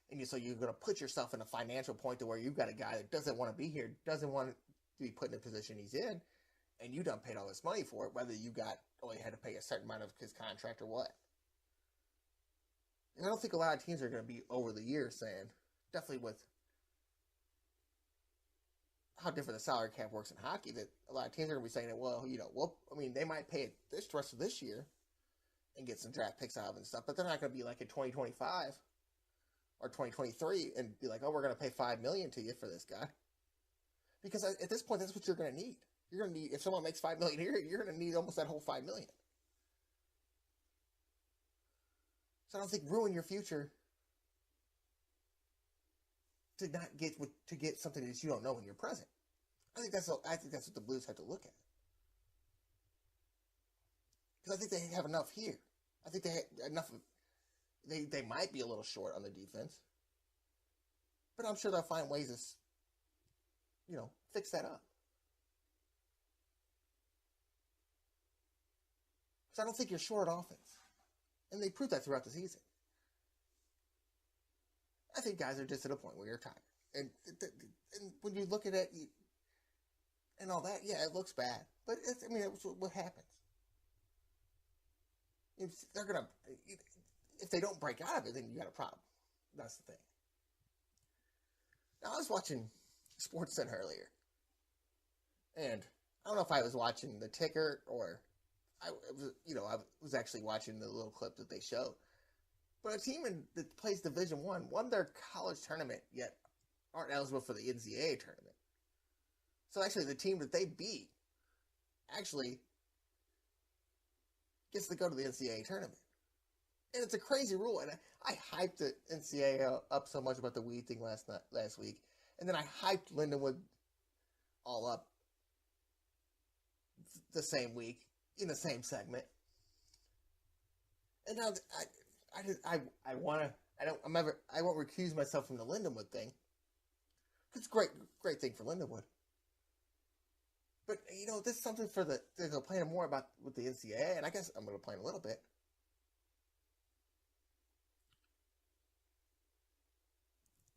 And so you're going to put yourself in a financial point to where you've got a guy that doesn't want to be here, doesn't want to be put in the position he's in, and you done paid all this money for it, whether you only had to pay a certain amount of his contract or what. And I don't think a lot of teams are going to be over the years saying, definitely with how different the salary cap works in hockey, that a lot of teams are going to be saying that, well, they might pay it this rest of this year and get some draft picks out of it and stuff, but they're not going to be like in 2025 or 2023 and be like, oh, we're going to pay $5 million to you for this guy. Because at this point, that's what you're going to need. You're going to need, if someone makes $5 million here, you're going to need almost that whole $5 million. So I don't think ruin your future to not get something that you don't know in your present. I think that's what the Blues have to look at. Because I think they have enough here. I think they have enough. They might be a little short on the defense, but I'm sure they'll find ways to, fix that up. Because I don't think you're short offense, and they proved that throughout the season. I think guys are just at a point where you're tired, and when you look at it and all that, yeah, it looks bad, but it's what happens. If they don't break out of it, then you got a problem. That's the thing. Now, I was watching SportsCenter earlier, and I don't know if I was watching the ticker or I was actually watching the little clip that they showed. But a team that plays Division I won their college tournament, yet aren't eligible for the NCAA tournament. So actually, the team that they beat actually gets to go to the NCAA tournament. And it's a crazy rule. And I hyped the NCAA up so much about the weed thing last week. And then I hyped Lindenwood all up the same week in the same segment. And now I won't recuse myself from the Lindenwood thing. It's a great thing for Lindenwood. But, this is something they're complaining more about with the NCAA, and I guess I'm going to complain a little bit.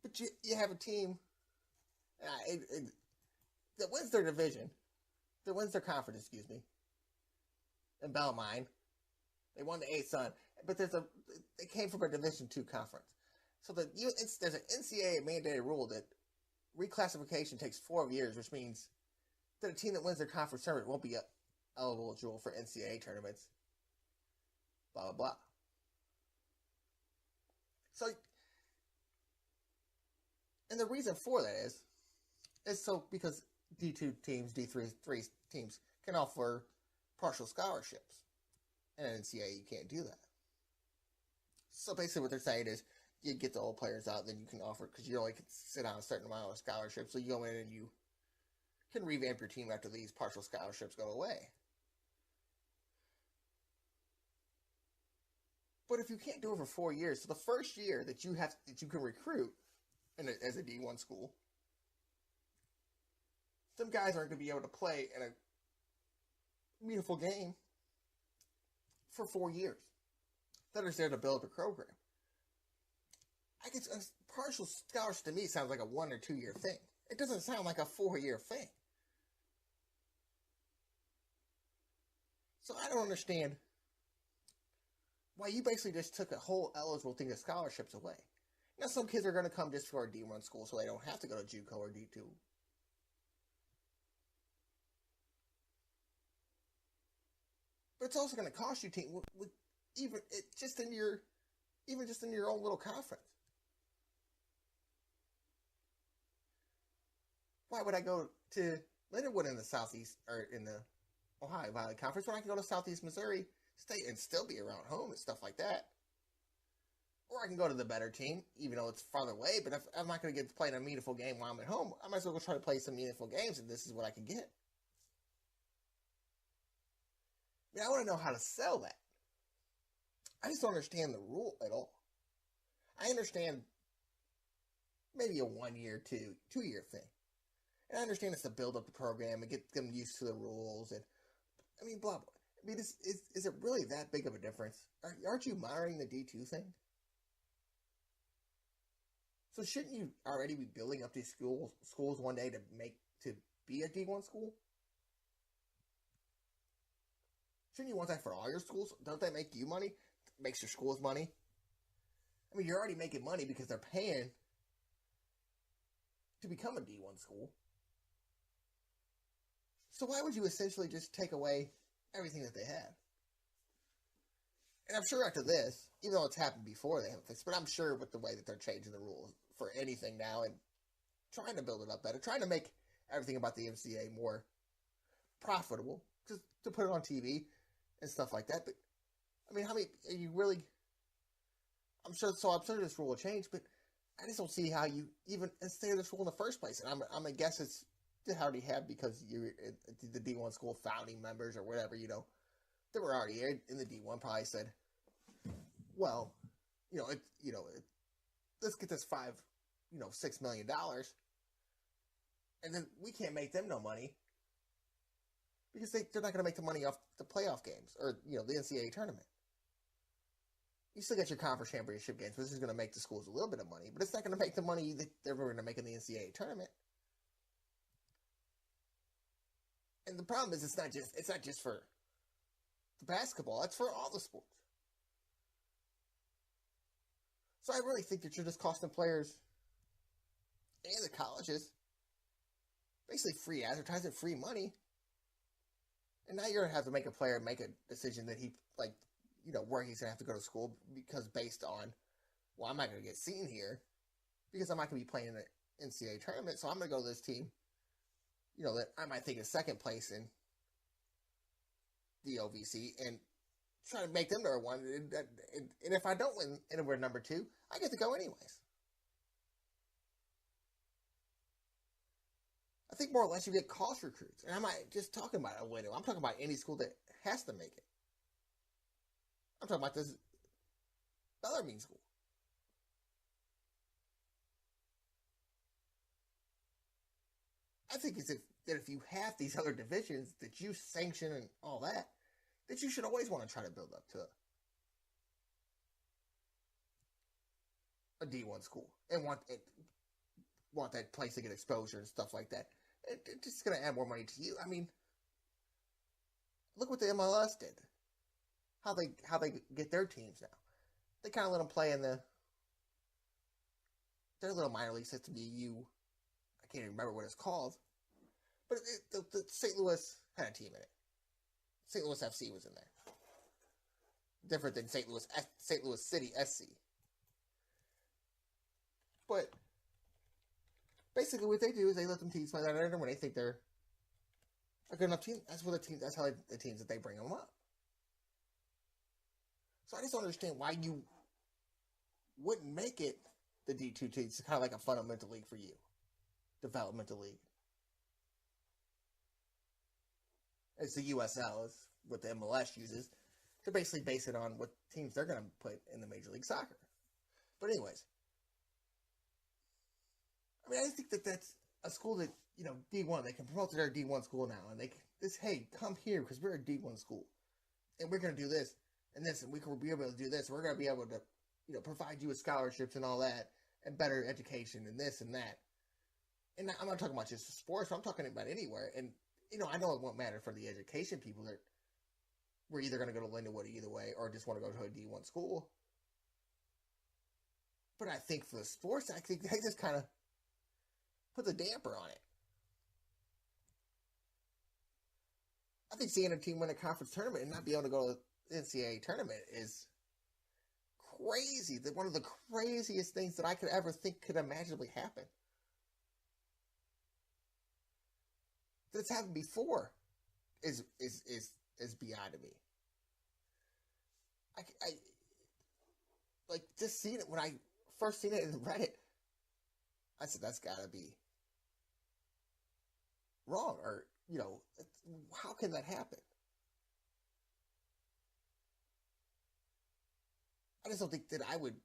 But you have a team that wins their division, that wins their conference, in Bellarmine. They won the ASUN, but they came from a Division II conference. So there's an NCAA mandated rule that reclassification takes 4 years, which means that a team that wins their conference tournament won't be eligible for NCAA tournaments. Blah, blah, blah. So, and the reason for that is so because D2 teams, D3 teams can offer partial scholarships. And in NCAA, you can't do that. So basically what they're saying is you get the old players out, then you can offer, because you only can sit on a certain amount of scholarships, so you go in and you can revamp your team after these partial scholarships go away. But if you can't do it for 4 years, so the first year that you can recruit as a D1 school, some guys aren't going to be able to play in a meaningful game for 4 years. That is there to build up a program. I guess a partial scholarship to me sounds like a 1 or 2 year thing. It doesn't sound like a 4-year thing. So I don't understand why you basically just took a whole eligible thing of scholarships away. Now some kids are going to come just for a D1 school so they don't have to go to JUCO or D2. But it's also going to cost you just in your own little conference. Why would I go to Lindenwood in the Southeast or in the Ohio Valley Conference when I can go to Southeast Missouri State and still be around home and stuff like that? Or I can go to the better team, even though it's farther away. But if I'm not going to get to play in a meaningful game while I'm at home, I might as well go try to play some meaningful games, and this is what I can get. I want to know how to sell that. I just don't understand the rule at all. I understand maybe a 1 year, 2 year thing. And I understand it's to build up the program and get them used to the rules. And blah, blah. Is it really that big of a difference? Aren't you monitoring the D2 thing? So shouldn't you already be building up these schools one day to be a D1 school? Shouldn't you want that for all your schools? Don't they make you money? Makes your schools money? You're already making money because they're paying to become a D1 school. So why would you essentially just take away everything that they have? And I'm sure after this, even though it's happened before they haven't fixed, but I'm sure with the way that they're changing the rules for anything now and trying to build it up better, trying to make everything about the MCA more profitable, just to put it on TV and stuff like that. But I mean, how many are you really? I'm sure this rule will change, but I just don't see how you even stay this rule in the first place. And I'm gonna guess it's they already have because you're the D1 school founding members or whatever, that were already in the D1 probably said, well, let's get this $6 million, and then we can't make them no money because they're not going to make the money off the playoff games or the NCAA tournament. You still get your conference championship games, which is going to make the schools a little bit of money, but it's not going to make the money that they're going to make in the NCAA tournament. And the problem is, it's not just for the basketball; it's for all the sports. So I really think that you're just costing players and the colleges basically free advertising, free money. And now you're going to have to make a player make a decision that where he's going to have to go to school because based on, well, I'm not going to get seen here because I'm not going to be playing in an NCAA tournament, so I'm going to go to this team, that I might think is second place in the OVC and try to make them number one. And if I don't win and we're number two, I get to go anyways. I think more or less you get cost recruits. And I'm not just talking about a window. I'm talking about any school that has to make it. I'm talking about this Bellarmine school. I think that if you have these other divisions that you sanction and all that you should always want to try to build up to a D1 school and want that place to get exposure and stuff like that. It's just going to add more money to you. I mean, look what the MLS did. How they get their teams now. They kind of let them play in their little minor league system. I can't even remember what it's called. But the St. Louis had a team in it. St. Louis FC was in there. Different than St. Louis City SC. But basically what they do is they let them teams play that under when they think they're a good enough team. That's how the teams that they bring them up. So I just don't understand why you wouldn't make it the D2 team. It's kind of like a fundamental league for you. Developmental league. It's the USL is what the MLS uses to basically base it on what teams they're going to put in the Major League Soccer. But anyways, I mean, I think that's a school that, D1, they can promote to their D1 school now, and hey, come here because we're a D1 school, and we're going to do this and this, and we can be able to do this. We're going to be able to, provide you with scholarships and all that, and better education and this and that. And I'm not talking about just sports, but I'm talking about anywhere. And I know it won't matter for the education people that we're either going to go to Lindenwood either way or just want to go to a D1 school. But I think for the sports, I think they just kind of put the damper on it. I think seeing a team win a conference tournament and not be able to go to the NCAA tournament is crazy. One of the craziest things that I could ever think could imaginably happen. That's happened before is beyond me. I like just seeing it when I first seen it in Reddit. I said that's gotta be wrong, or how can that happen? I just don't think that I would,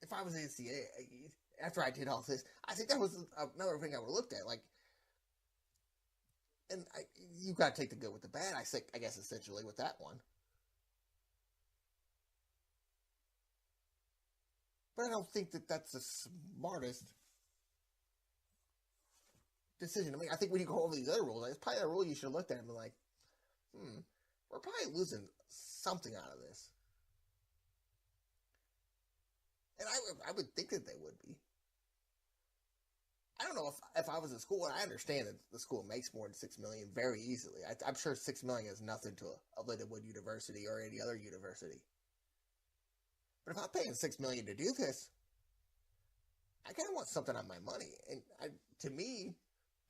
if I was in NCAA after I did all this. I think that was another thing I would have looked at, and you got to take the good with the bad. I guess essentially with that one, but I don't think that that's the smartest decision. I mean, I think when you go over these other rules, it's probably a rule you should have looked at and been like, we're probably losing something out of this. And I would think that they would be. I don't know if I was in school, and I understand that the school makes more than $6 million very easily. I'm sure $6 million is nothing to a Lindenwood University or any other university. But if I'm paying $6 million to do this, I kind of want something on my money. And to me,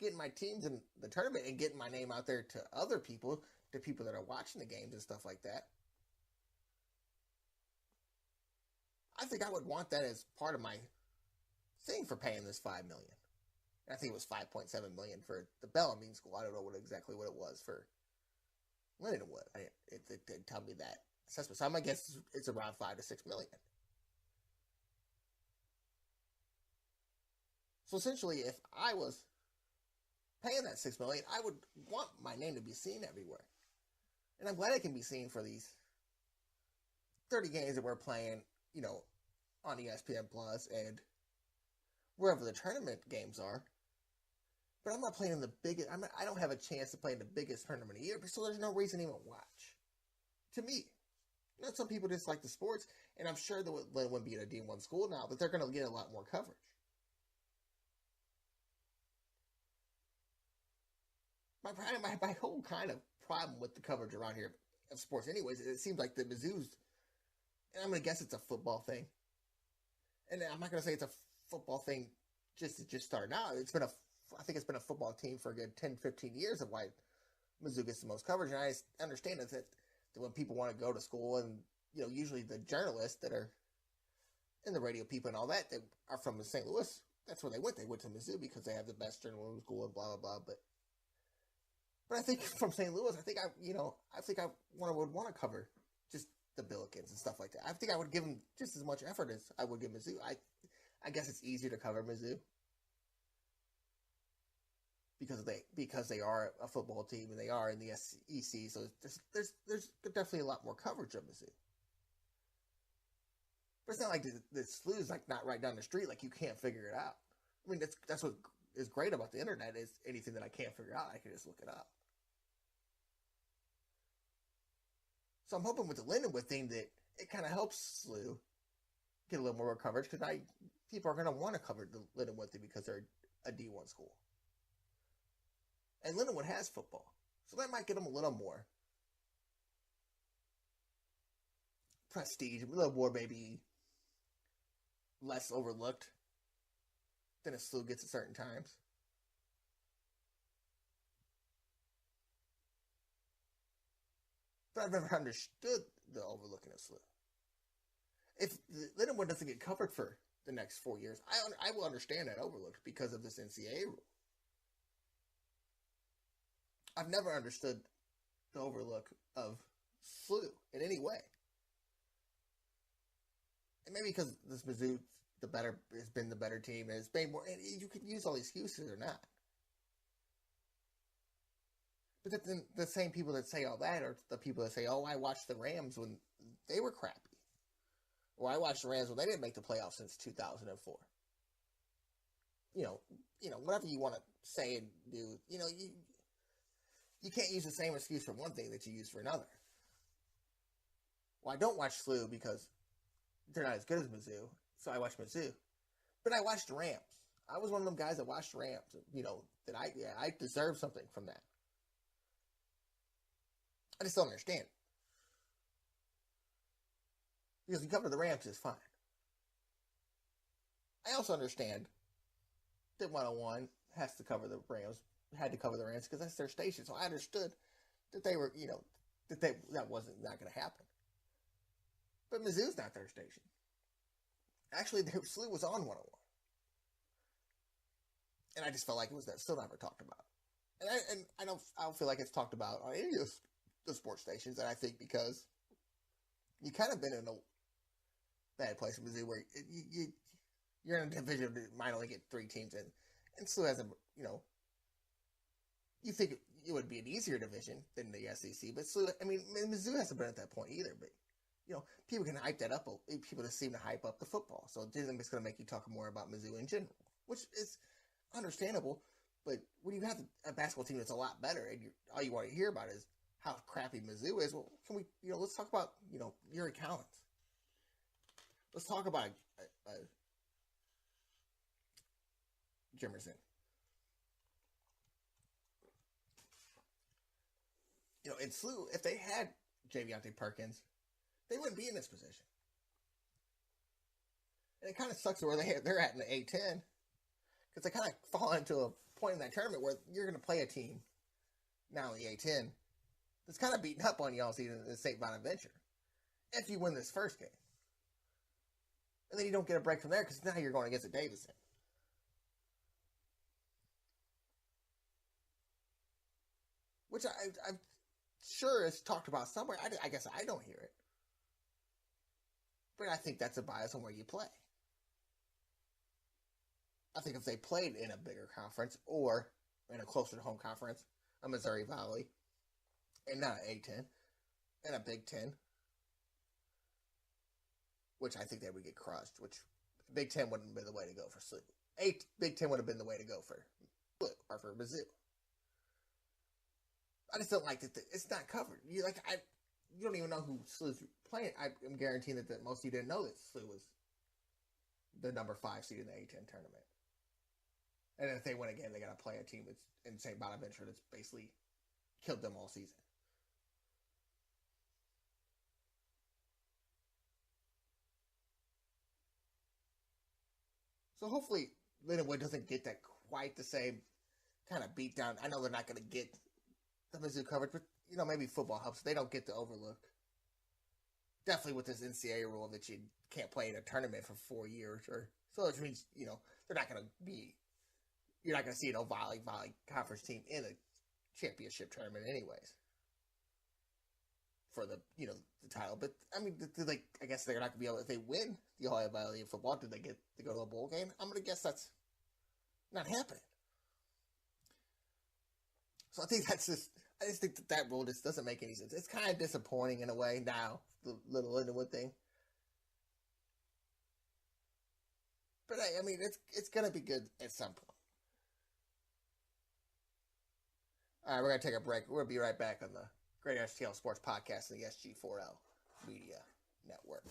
getting my teams in the tournament and getting my name out there to other people, to people that are watching the games and stuff like that, I think I would want that as part of my thing for paying this $5 million. I think it was $5.7 million for the Bellarmine School. I don't know exactly what it was for Lindenwood. It didn't tell me that assessment. So I'm gonna guess it's around $5 to $6 million. So essentially, if I was paying that $6 million, I would want my name to be seen everywhere. And I'm glad it can be seen for these 30 games that we're playing, on ESPN Plus and wherever the tournament games are. But I'm not playing in the biggest. I don't have a chance to play in the biggest tournament of the year, so there's no reason to even watch. To me, some people just like the sports, and I'm sure that Lindenwood being a D1 school now, that they're going to get a lot more coverage. My whole kind of problem with the coverage around here of sports, anyways, it seems like the Mizzou's, and I'm going to guess it's a football thing. And I'm not going to say it's a football thing just started out. I think it's been a football team for a good 10, 15 years of why Mizzou gets the most coverage. And I understand that when people want to go to school and, usually the journalists that are in the radio people and all that are from St. Louis, that's where they went. They went to Mizzou because they have the best journalism school and blah, blah, blah. But I think from St. Louis, I think I would want to cover just the Billikens and stuff like that. I think I would give them just as much effort as I would give Mizzou. I guess it's easier to cover Mizzou because they are a football team and they are in the SEC. So there's definitely a lot more coverage of Mizzou. But it's not like the SLU is like not right down the street. Like you can't figure it out. I mean, that's what is great about the internet is anything that I can't figure out, I can just look it up. So I'm hoping with the Lindenwood thing that it kind of helps SLU get a little more coverage because people are going to want to cover the Lindenwood thing because they're a D1 school. And Lindenwood has football. So that might get them a little more prestige, a little more maybe less overlooked than a SLU gets at certain times. But I've never understood the overlooking of SLU. If Lindenwood doesn't get covered for the next 4 years, I will understand that overlooked because of this NCAA rule. I've never understood the overlook of SLU in any way. And maybe because this Mizzou has been the better team, and it's been more. And you can use all these excuses or not. But then the same people that say all that are the people that say, "Oh, I watched the Rams when they were crappy," or "I watched the Rams when they didn't make the playoffs since 2004." Whatever you want to say and do, you can't use the same excuse for one thing that you use for another. Well, I don't watch SLU because they're not as good as Mizzou, so I watch Mizzou. But I watched the Rams. I was one of them guys that watched the Rams. That I deserve something from that. I just don't understand. Because you cover the Rams is fine. I also understand that 101 has to cover the Rams, had to cover the Rams because that's their station. So I understood that they were, that wasn't not going to happen. But Mizzou's not their station. Actually, their SLU was on 101. And I just felt like it was still never talked about. And I don't feel like it's talked about on any of the sports stations. And I think because you kind of been in a bad place in Mizzou where you're in a division that might only get 3 teams in. And SLU hasn't, you think it would be an easier division than the SEC. But SLU, Mizzou hasn't been at that point either. But, people can hype that up. People just seem to hype up the football. So it's going to make you talk more about Mizzou in general, which is understandable. But when you have a basketball team that's a lot better and all you want to hear about is how crappy Mizzou is, well, can we, let's talk about, Yuri Collins. Let's talk about a Jimerson. You know, in SLU, if they had Javiante Perkins, they wouldn't be in this position. And it kind of sucks where they're at in the A10, because they kind of fall into a point in that tournament where you're going to play a team now in the A10 that's kind of beating up on you all season in the St. Bonaventure if you win this first game. And then you don't get a break from there because now you're going against a Davidson. Which I'm sure is talked about somewhere. I guess I don't hear it. But I think that's a bias on where you play. I think if they played in a bigger conference or in a closer to home conference, a Missouri Valley, and not an A10, and a Big Ten, which I think they would get crushed, which Big Ten wouldn't have been the way to go for SLU. Big Ten would have been the way to go for SLU or for Mizzou. I just don't like that it's not covered. You don't even know who SLU's playing. I'm guaranteeing that most of you didn't know that SLU was the number 5 seed in the A10 tournament. And if they win again, they got to play a team that's in St. Bonaventure that's basically killed them all season. So hopefully Lindenwood doesn't get that quite the same kind of beat down. I know they're not going to get the Mizzou coverage, but maybe football helps. They don't get the overlook. Definitely with this NCAA rule that you can't play in a tournament for 4 years, which means they're not going to be. You're not going to see an Valley Conference team in a championship tournament, anyways. For the title, but I mean, I guess they're not going to be able. If they win the Ohio Valley in football, do they get to go to a bowl game? I'm going to guess that's not happening. So I think that's just. I just think that rule just doesn't make any sense. It's kind of disappointing in a way now, the little Lindenwood thing. But I mean, it's going to be good at some point. All right, we're going to take a break. We're going to be right back on the Great STL Sports Podcast and the SG4L Media Network.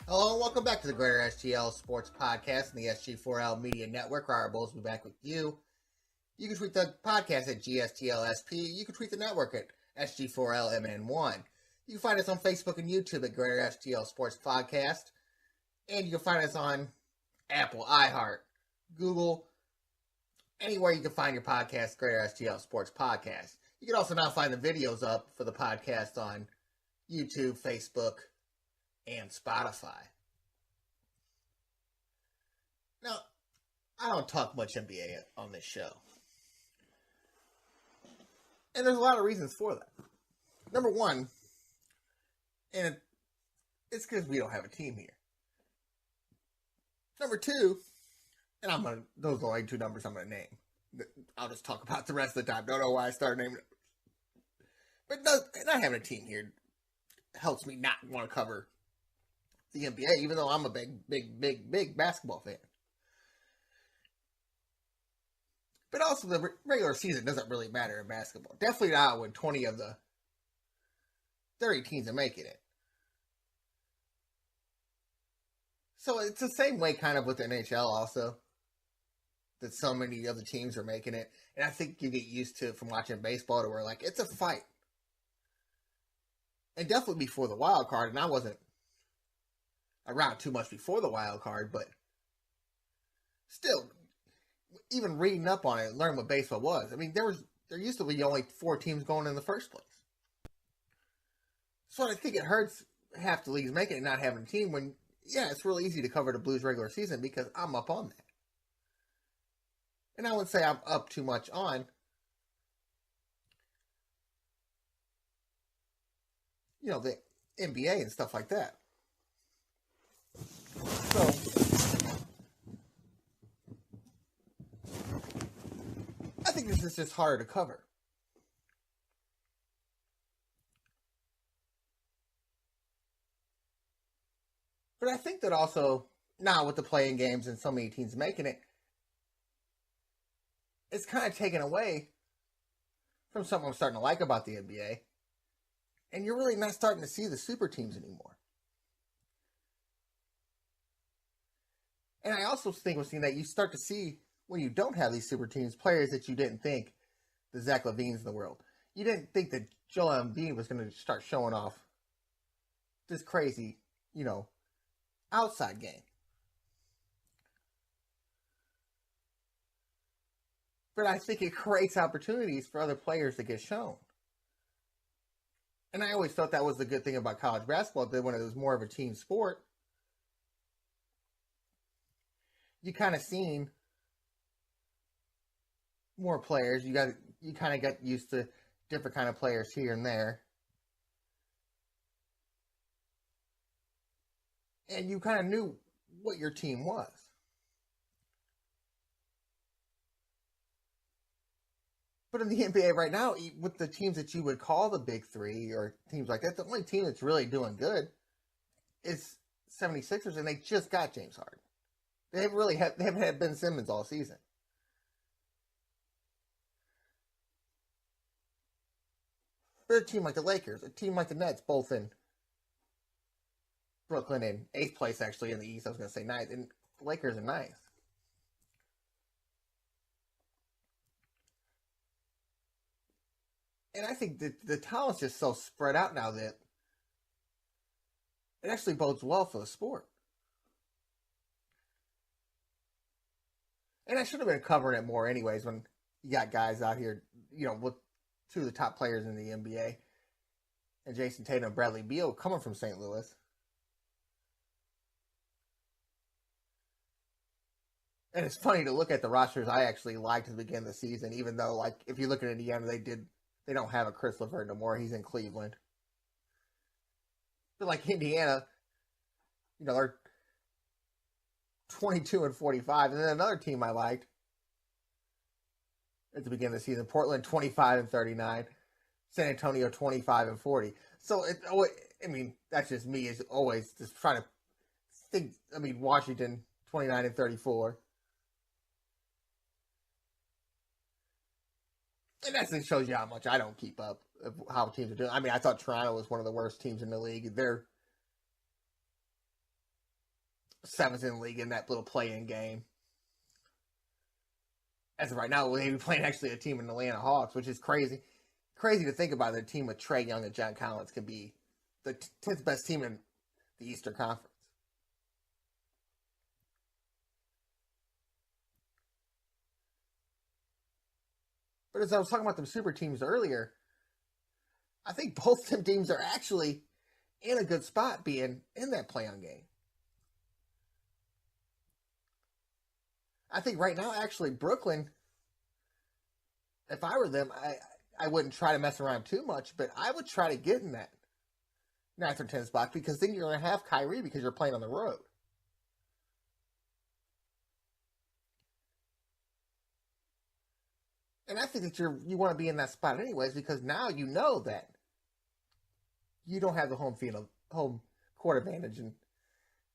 Hello and welcome back to the Greater STL Sports Podcast and the SG4L Media Network. Our Bulls will be back with you. You can tweet the podcast at GSTLSP. You can tweet the network at SG4LMN1. You can find us on Facebook and YouTube at Greater STL Sports Podcast. And you can find us on Apple, iHeart, Google, anywhere you can find your podcast, Greater STL Sports Podcast. You can also now find the videos up for the podcast on YouTube, Facebook, and Spotify. Now, I don't talk much NBA on this show. And there's a lot of reasons for that. Number one, and it's because we don't have a team here. Number two, and those are the only two numbers I'm going to name. I'll just talk about the rest of the time. Don't know why I started naming it. But not having a team here helps me not want to cover the NBA, even though I'm a big basketball fan. But also, the regular season doesn't really matter in basketball. Definitely not when 20 of the 30 teams are making it. So it's the same way kind of with the NHL also, that so many other teams are making it. And I think you get used to it from watching baseball to where, like, it's a fight. And definitely before the wild card, and I wasn't around too much before the wild card, but still, even reading up on it and learning what baseball was, I mean, there used to be only 4 teams going in the first place. So I think it hurts half the leagues making it not having a team when, yeah, it's really easy to cover the Blues regular season because I'm up on that. And I wouldn't say I'm up too much on the NBA and stuff like that. So I think this is just harder to cover. But I think that also, now with the playing games and so many teams making it, it's kind of taken away from something I'm starting to like about the NBA. And you're really not starting to see the super teams anymore. And I also think that you start to see, when you don't have these super teams, players that you didn't think, the Zach LaVines of the world. You didn't think that Joel Embiid was going to start showing off this crazy, outside game. But I think it creates opportunities for other players to get shown. And I always thought that was the good thing about college basketball, that when it was more of a team sport, you kind of seen more players. You kind of got used to different kind of players here and there. And you kind of knew what your team was. But in the NBA right now, with the teams that you would call the big three or teams like that, the only team that's really doing good is 76ers, and they just got James Harden. They haven't had Ben Simmons all season. But a team like the Lakers, a team like the Nets, both in Brooklyn in 8th place actually in the East. I was going to say 9th, and the Lakers in 9th. And I think that the talent's just so spread out now that it actually bodes well for the sport. And I should have been covering it more anyways when you got guys out here, with two of the top players in the NBA, and Jason Tatum and Bradley Beal coming from St. Louis. And it's funny to look at the rosters I actually liked at the beginning of the season, even though, if you look at Indiana, they don't have a Chris LeVert no more. He's in Cleveland. But Indiana, they're 22-45. And then another team I liked at the beginning of the season, Portland 25-39, San Antonio 25-40. So that's just me, is always just trying to think. Washington 29-34. And that shows you how much I don't keep up of how teams are doing. I thought Toronto was one of the worst teams in the league. They're 7th in the league in that little play-in game. As of right now, they'll be playing actually a team in the Atlanta Hawks, which is crazy. Crazy to think about, that a team with Trae Young and John Collins can be the 10th best team in the Eastern Conference. But as I was talking about them super teams earlier, I think both them teams are actually in a good spot being in that play-on game. I think right now, actually, Brooklyn, if I were them, I wouldn't try to mess around too much, but I would try to get in that 9th or 10th spot, because then you're going to have Kyrie because you're playing on the road. And I think that you want to be in that spot anyways, because now you know that you don't have the home court advantage, and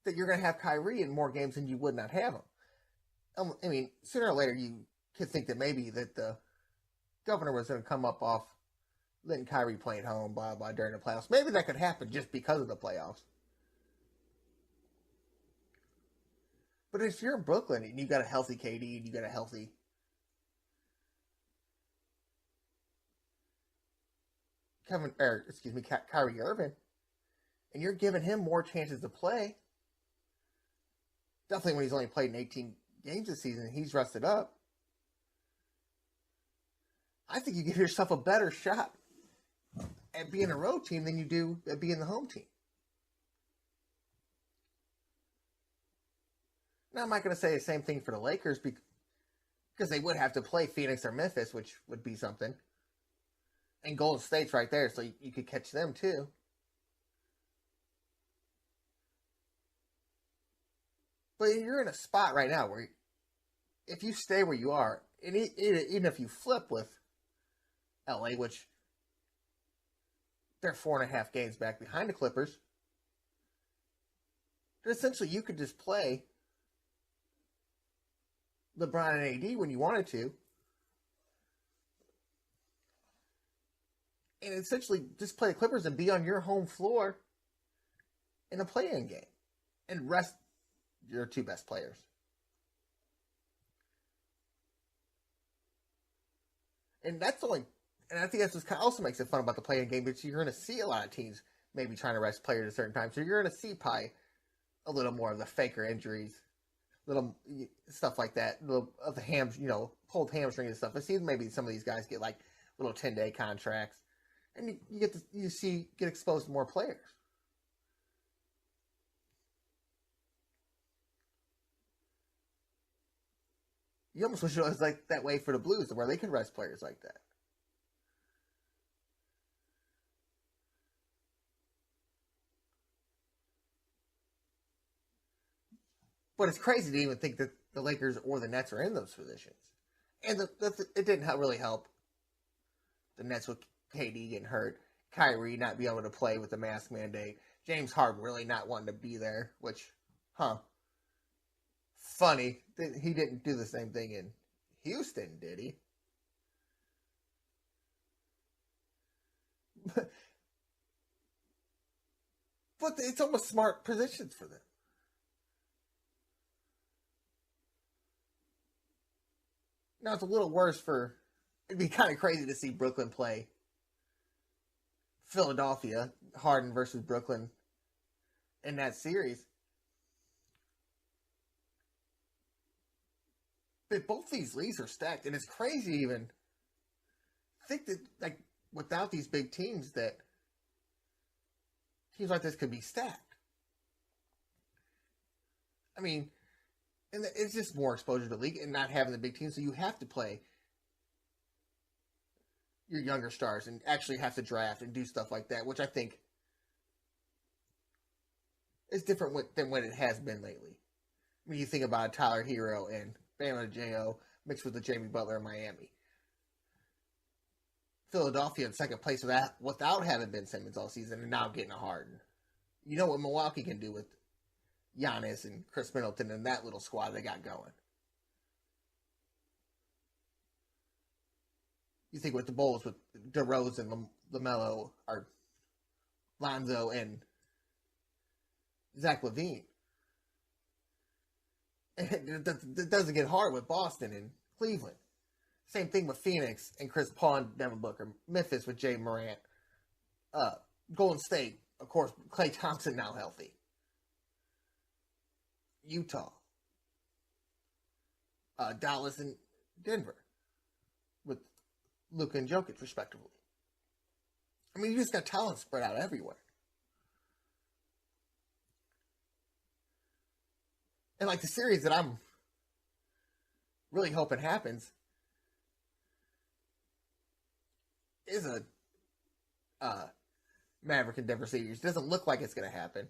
that you're going to have Kyrie in more games than you would not have him. Sooner or later you could think that maybe that the governor was going to come up off letting Kyrie play at home, blah, blah, during the playoffs. Maybe that could happen just because of the playoffs. But if you're in Brooklyn and you got a healthy KD and you got a healthy Kyrie Irving, and you're giving him more chances to play, definitely when he's only played in 18 games this season, he's rested up, I think you give yourself a better shot at being a road team than you do at being the home team. Now, I'm not going to say the same thing for the Lakers, because they would have to play Phoenix or Memphis, which would be something. And Golden State's right there, so you could catch them too. But you're in a spot right now where if you stay where you are, and even if you flip with LA, which they're 4.5 games back behind the Clippers, then essentially you could just play LeBron and AD when you wanted to, and essentially just play the Clippers and be on your home floor in a play-in game and rest your two best players. And that's only, and I think that's what also makes it fun about the play-in game, because you're going to see a lot of teams maybe trying to rest players at certain times. So you're going to see probably a little more of the faker injuries, little stuff like that, little of the hams, pulled hamstring and stuff. I see maybe some of these guys get like little 10-day contracts, and you get exposed to more players. You almost wish it was like that way for the Blues, where they could rest players like that. But it's crazy to even think that the Lakers or the Nets are in those positions. And it didn't really help the Nets with KD getting hurt, Kyrie not being able to play with the mask mandate, James Harden really not wanting to be there, which, funny. He didn't do the same thing in Houston, did he? But it's almost smart positions for them. Now, it's a little worse it'd be kind of crazy to see Brooklyn play Philadelphia, Harden versus Brooklyn in that series. But both these leagues are stacked, and it's crazy to even think that, like, without these big teams, that teams like this could be stacked. I mean, and it's just more exposure to the league and not having the big teams, so you have to play your younger stars and actually have to draft and do stuff like that, which I think is different than what it has been lately. When you think about Tyler Hero and Bama J.O. mixed with the Jamie Butler in Miami. Philadelphia in second place without having Ben Simmons all season, and now getting a Harden. You know what Milwaukee can do with Giannis and Chris Middleton and that little squad they got going. You think with the Bulls with DeRozan, LaMelo, or Lonzo, and Zach LaVine. And it doesn't get hard with Boston and Cleveland. Same thing with Phoenix and Chris Paul and Devin Booker. Memphis with Jay Morant. Golden State, of course, Klay Thompson now healthy. Utah. Dallas and Denver with Luka and Jokic, respectively. I mean, you just got talent spread out everywhere. And like the series that I'm really hoping happens is a Maverick and Denver series. Doesn't look like it's going to happen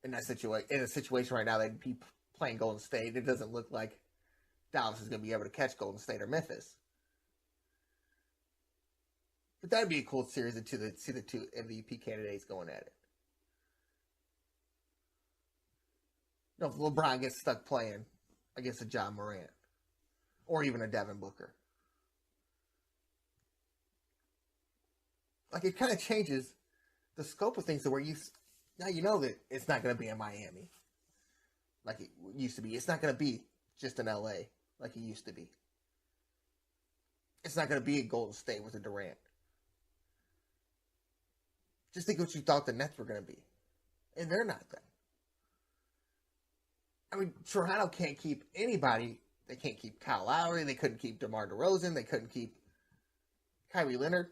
in that situation. In a situation right now, they'd be playing Golden State. It doesn't look like Dallas is going to be able to catch Golden State or Memphis. But that'd be a cool series to see the two MVP candidates going at it. You know, if LeBron gets stuck playing against a John Morant or even a Devin Booker. Like, it kind of changes the scope of things to where now you know that it's not going to be in Miami like it used to be. It's not going to be just in LA like it used to be. It's not going to be a Golden State with a Durant. Just think what you thought the Nets were going to be. And they're not that. I mean, Toronto can't keep anybody. They can't keep Kyle Lowry. They couldn't keep DeMar DeRozan. They couldn't keep Kyrie Leonard.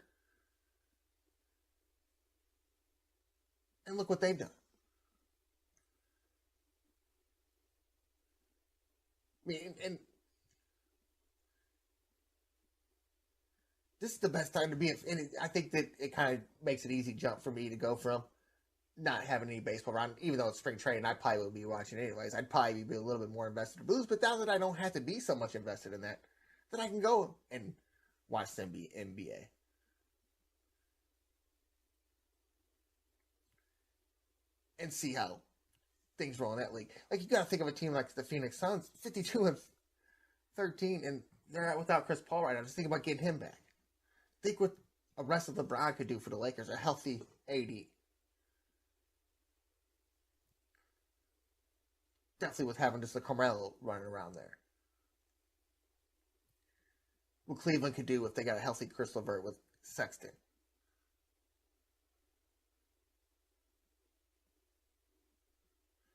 And look what they've done. I mean, and this is the best time to be. And I think that it kind of makes it easy jump for me to go from not having any baseball around, even though it's spring training, I probably would be watching anyways. I'd probably be a little bit more invested in the Blues, but now that I don't have to be so much invested in that, then I can go and watch the NBA. And see how things roll in that league. Like, you got to think of a team like the Phoenix Suns, 52-13, and they're out without Chris Paul right now. Just think about getting him back. Think what a rest of LeBron could do for the Lakers, a healthy AD. Definitely with having just a Carmelo running around there. What Cleveland could do if they got a healthy Chris LeVert with Sexton.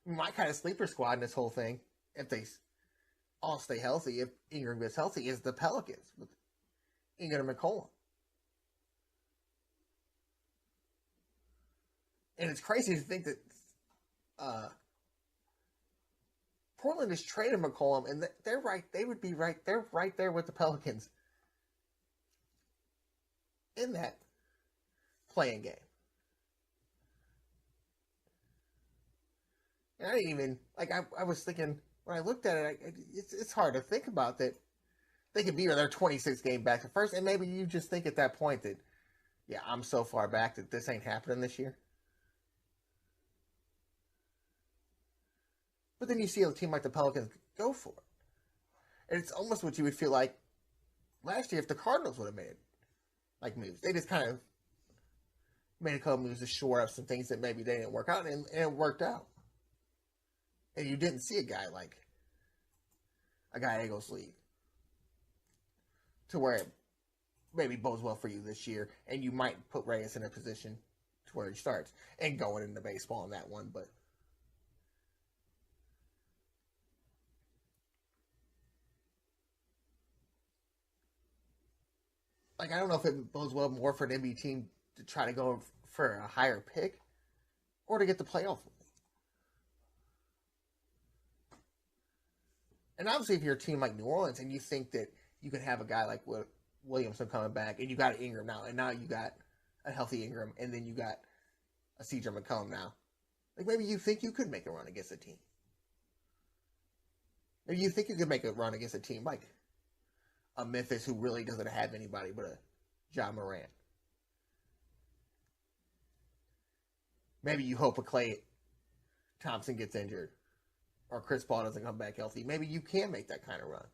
My kind of sleeper squad in this whole thing, if they all stay healthy, if Ingram gets healthy, is the Pelicans with Ingram and McCollum. And it's crazy to think that Portland is trading McCollum, and they're right. They would be right. They're right there with the Pelicans in that playing game. And I didn't even, like, I was thinking, when I looked at it, it's hard to think about that they could be their 26 game back to first, and maybe you just think at that point that, yeah, I'm so far back that this ain't happening this year. But then you see a team like the Pelicans go for it. And it's almost what you would feel like last year if the Cardinals would have made, like, moves. They just kind of made a couple moves to shore up some things that maybe they didn't work out, and it worked out. And you didn't see a guy like a guy Egglesleeve to where it maybe bodes well for you this year, and you might put Reyes in a position to where he starts and going into baseball on that one, but like, I don't know if it bodes well more for an NBA team to try to go for a higher pick or to get the playoff. And obviously, if you're a team like New Orleans and you think that you can have a guy like Williamson coming back, and you got Ingram now, and now you got a healthy Ingram, and then you got a CJ McCollum now, like, maybe you think you could make a run against a team. Maybe you think you could make a run against a team like a Memphis who really doesn't have anybody but a John Morant. Maybe you hope a Klay Thompson gets injured or Chris Paul doesn't come back healthy. Maybe you can make that kind of run.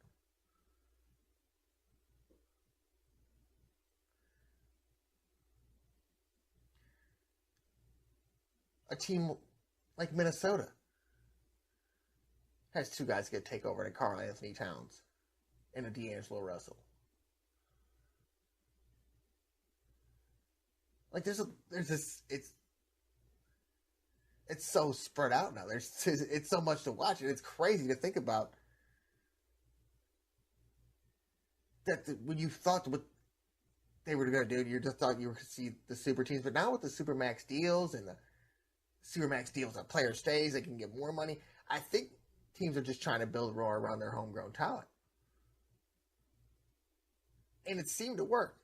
A team like Minnesota has two guys that take over to Karl Anthony Towns and a D'Angelo Russell. Like, there's this, it's so spread out now. It's so much to watch, and it's crazy to think about that when you thought what they were going to do, you just thought you were going to see the super teams. But now with the Supermax deals and the Supermax deals that player stays, they can get more money. I think teams are just trying to build a roar around their homegrown talent. And it seemed to work.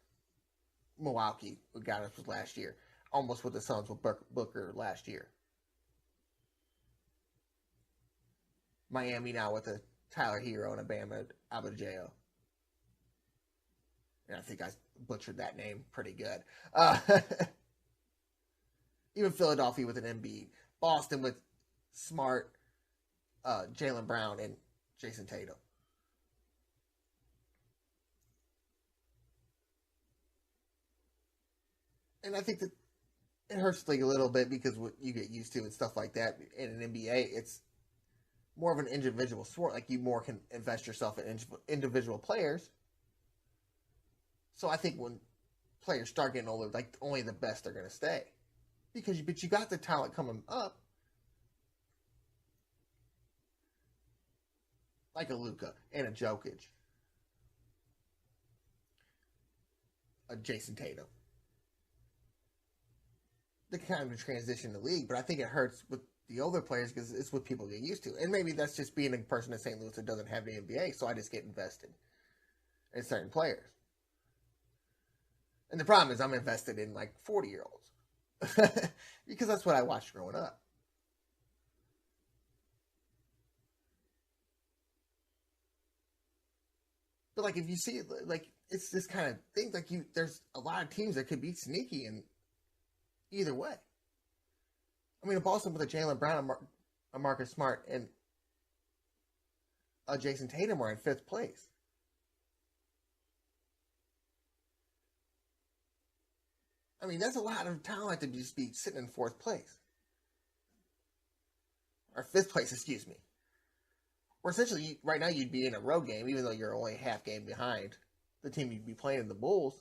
Milwaukee got us last year. Almost with the Suns with Booker last year. Miami now with a Tyler Hero and a Bam Adebayo. And I think I butchered that name pretty good. Even Philadelphia with an Embiid. Boston with Smart, Jaylen Brown, and Jason Tatum. And I think that it hurts the league a little bit because what you get used to and stuff like that in an NBA, it's more of an individual sport. Like, you more can invest yourself in individual players. So I think when players start getting older, like, only the best are going to stay. But you got the talent coming up. Like a Luka and a Jokic. A Jason Tatum. They kind of transition the league, but I think it hurts with the older players because it's what people get used to. And maybe that's just being a person in St. Louis that doesn't have the NBA, so I just get invested in certain players. And the problem is I'm invested in, like, 40-year-olds. because that's what I watched growing up. But like if you see it, like it's this kind of thing. Like there's a lot of teams that could be sneaky in either way. I mean, Boston with a Jaylen Brown, a Marcus Smart, and a Jason Tatum were in 5th place. I mean, that's a lot of talent to just be sitting in 4th place. Or 5th place, excuse me. Or essentially, right now you'd be in a road game, even though you're only a half game behind the team you'd be playing in the Bulls.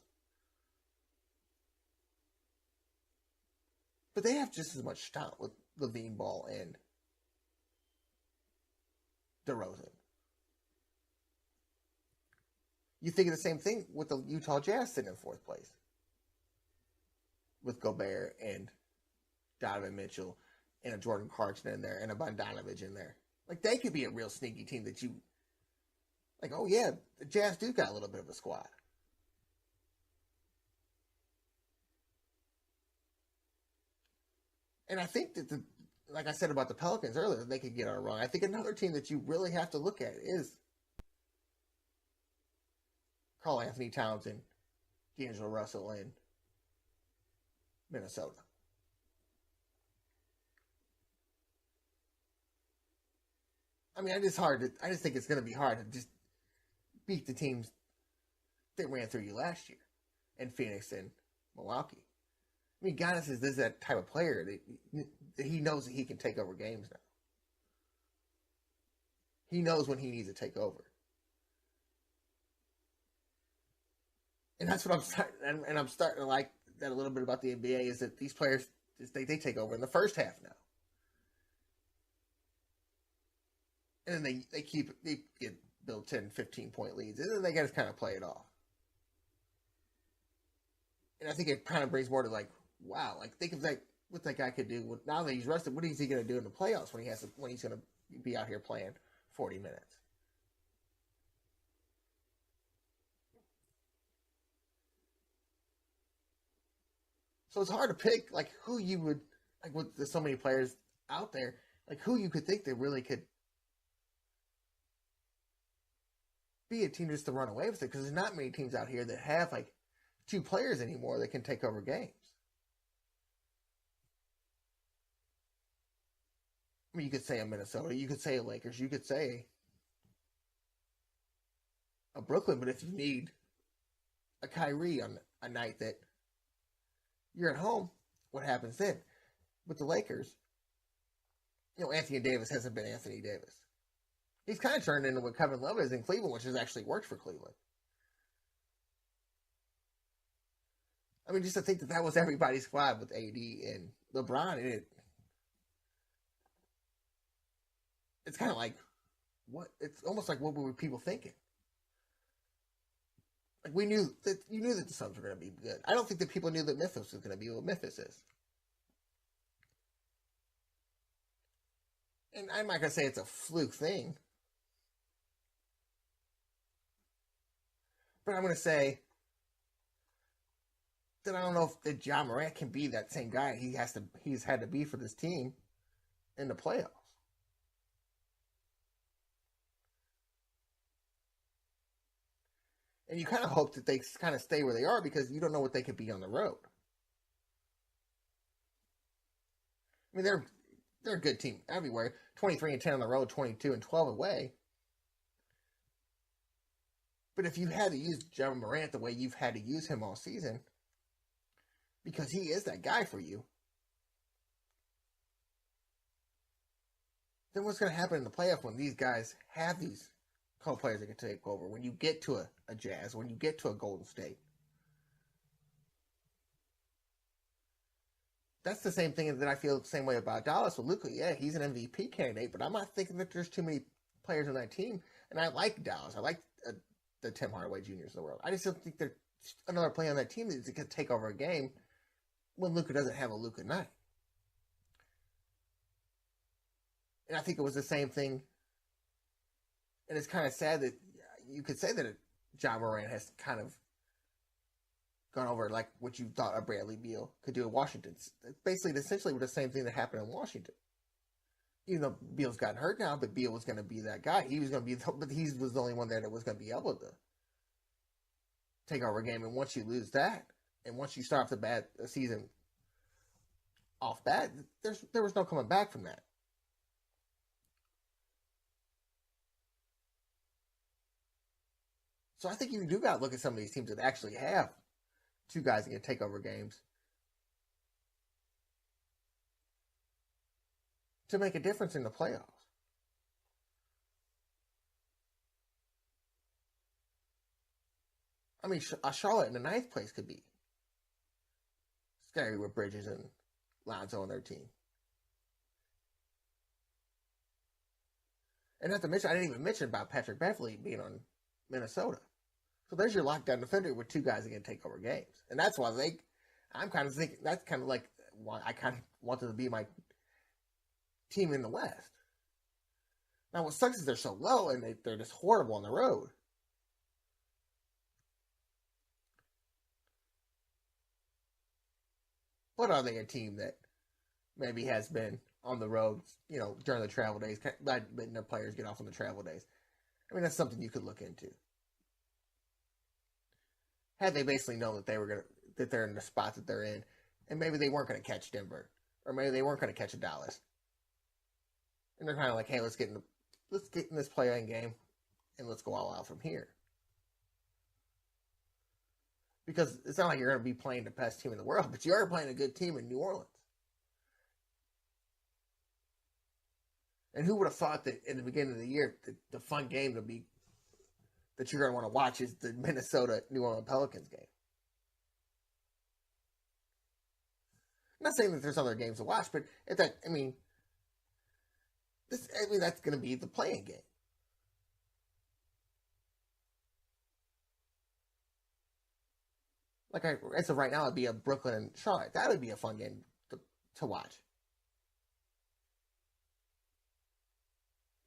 But they have just as much talent with Levine, Ball, and DeRozan. You think of the same thing with the Utah Jazz sitting in 4th place. With Gobert and Donovan Mitchell and a Jordan Clarkson in there and a Bogdanovich in there. Like, they could be a real sneaky team that you... Like, oh yeah, the Jazz do got a little bit of a squad. And I think that, like I said about the Pelicans earlier, they could get on a run. I think another team that you really have to look at is Karl Anthony Towns and D'Angelo Russell in Minnesota. I mean, I just think it's going to be hard to just beat the teams that ran through you last year in Phoenix and Milwaukee. I mean, Giannis is that type of player that he knows that he can take over games now. He knows when he needs to take over. And that's what I'm starting to like that a little bit about the NBA is that these players, they take over in the first half now. And then they get built 10, 15-point leads, and then they got to kind of play it off. And I think it kind of brings more to like, wow, like think of that what that guy could do. Now that he's rested, what is he going to do in the playoffs when he's going to be out here playing 40 minutes? So it's hard to pick like who you would like with there's so many players out there, like who you could think that really could be a team just to run away with it because there's not many teams out here that have like 2 players anymore that can take over games. I mean, you could say a Minnesota, you could say a Lakers, you could say a Brooklyn, but if you need a Kyrie on a night that you're at home, what happens then? With the Lakers, Anthony Davis hasn't been Anthony Davis. He's kind of turned into what Kevin Love is in Cleveland, which has actually worked for Cleveland. I mean, just to think that was everybody's squad with AD and LeBron in it. It's kind of like, what? It's almost like what were people thinking? Like you knew that the Suns were going to be good. I don't think that people knew that Memphis was going to be what Memphis is. And I'm not going to say it's a fluke thing. But I'm going to say that I don't know if Ja Morant can be that same guy he's had to be for this team in the playoffs. And you kind of hope that they kind of stay where they are because you don't know what they could be on the road. I mean, they're a good team everywhere. 23-10 on the road, 22-12 away. But if you had to use Ja Morant the way you've had to use him all season, because he is that guy for you, then what's going to happen in the playoff when these guys have these co-players that can take over? When you get to a Jazz, when you get to a Golden State, that's the same thing that I feel the same way about Dallas with Luka. Yeah, he's an MVP candidate, but I'm not thinking that there's too many players on that team. And I like Dallas. I like the Tim Hardaway Juniors in the world. I just don't think there's another player on that team that can take over a game when Luka doesn't have a Luka night. And I think it was the same thing. And it's kind of sad that you could say that Ja Morant has kind of gone over like what you thought a Bradley Beal could do in Washington. It's basically, essentially, the same thing that happened in Washington. Even though Beal's gotten hurt now, but Beal was going to be that guy. He was going to be, but he was the only one there that was going to be able to take over a game. And once you lose that, and once you start off the season off bad, there was no coming back from that. So I think you do got to look at some of these teams that actually have two guys that can take over games to make a difference in the playoffs. I mean, Charlotte in the 9th place could be scary with Bridges and Lonzo on their team. And not to mention, I didn't even mention about Patrick Beverley being on Minnesota. So there's your lockdown defender with two guys that can take over games. And that's why I'm kind of thinking, that's kind of like why I kind of wanted to be my team in the West. Now what sucks is they're so low and they're just horrible on the road. But are they a team that maybe has been on the road, during the travel days, letting their players get off on the travel days? I mean, that's something you could look into. Had they basically known that they're in the spot that they're in, and maybe they weren't going to catch Denver, or maybe they weren't going to catch a Dallas, and they're kind of like, hey, let's get in this play-in game, and let's go all out from here. Because it's not like you're going to be playing the best team in the world, but you are playing a good team in New Orleans. And who would have thought that in the beginning of the year, the fun game that you're going to want to watch is the Minnesota-New Orleans Pelicans game? I'm not saying that there's other games to watch, but that's going to be the play-in game. Like as of right now, it'd be a Brooklyn and Charlotte. That would be a fun game to watch.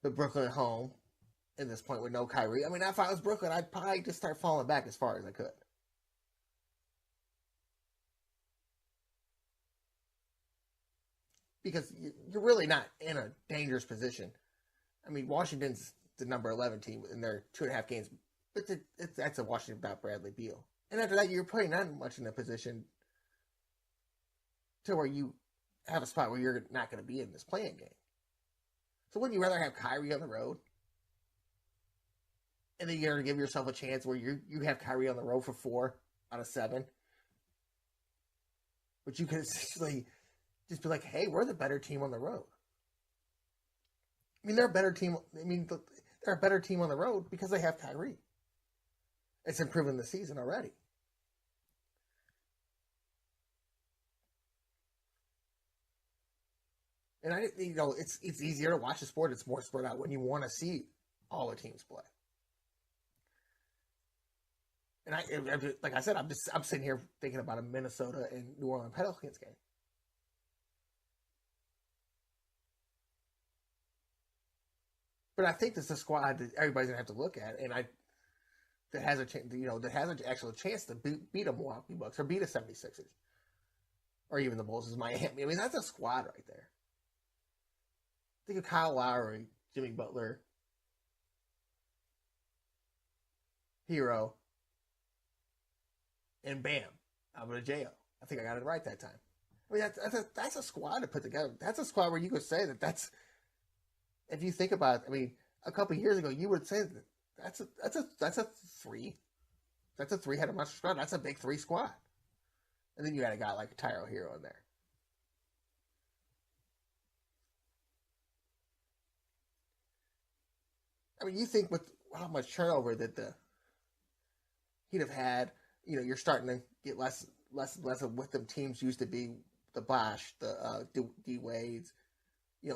But Brooklyn at home, at this point with no Kyrie. I mean, if I was Brooklyn, I'd probably just start falling back as far as I could. Because you're really not in a dangerous position. I mean, Washington's the number 11 team in their 2.5 games. But that's a Washington without Bradley Beal. And after that, you're probably not much in a position to where you have a spot where you're not going to be in this play-in game. So wouldn't you rather have Kyrie on the road? And then you're going to give yourself a chance where you have Kyrie on the road for 4 out of 7. But you can essentially just be like, hey, we're the better team on the road. I mean, they're a better team. They're a better team on the road because they have Kyrie. It's improving the season already. And it's easier to watch the sport. It's more spread out when you want to see all the teams play. And like I said, I'm sitting here thinking about a Minnesota and New Orleans Pelicans game. But I think that's a squad that everybody's gonna have to look at, and that has a chance, that has an actual chance to beat a Milwaukee Bucks or beat a 76ers, or even the Bulls is Miami. I mean, that's a squad right there. Think of Kyle Lowry, Jimmy Butler, Hero, and Bam, Alvin Ajayo. I think I got it right that time. I mean, that's a squad to put together. That's a squad where you could say that's. If you think about it, I mean, a couple of years ago, you would say that that's a 3. That's a 3-headed monster squad. That's a big 3 squad. And then you had a guy like Tyro Hero in there. I mean, you think with how much turnover that he'd have had, you're starting to get less of what them teams used to be. The Bosh, the D Wades,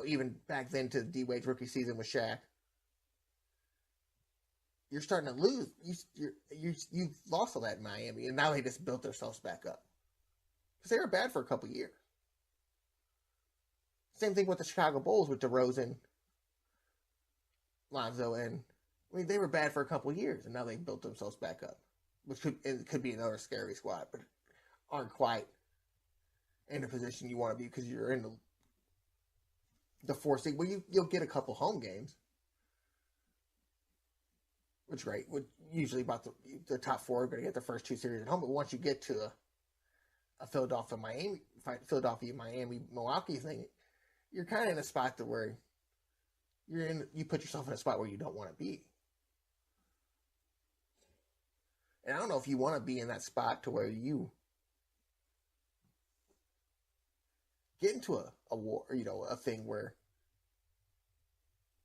even back then to D Wade's rookie season with Shaq. You're starting to lose. You've lost all that in Miami, and now they just built themselves back up because they were bad for a couple years. Same thing with the Chicago Bulls with DeRozan, Lonzo, and they were bad for a couple years, and now they built themselves back up. it could be another scary squad, but aren't quite in the position you want to be because you're in the 4 seed. Well, you'll get a couple home games, which is great. Usually about the top 4 are going to get the first 2 series at home, but once you get to a Philadelphia, Miami, Milwaukee thing, you're kind of in a spot to where you put yourself in a spot where you don't want to be. And I don't know if you want to be in that spot to where you get into a war, a thing where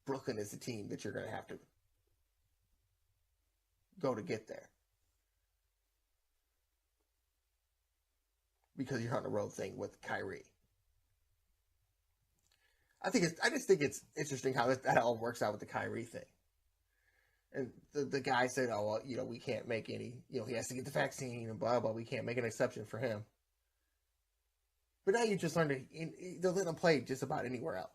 Brooklyn is the team that you're going to have to go to get there. Because you're on the road thing with Kyrie. I just think it's interesting how that all works out with the Kyrie thing. And the guy said, oh, well, we can't make any, he has to get the vaccine and blah, blah, we can't make an exception for him. But now you just learned they'll let him play just about anywhere else.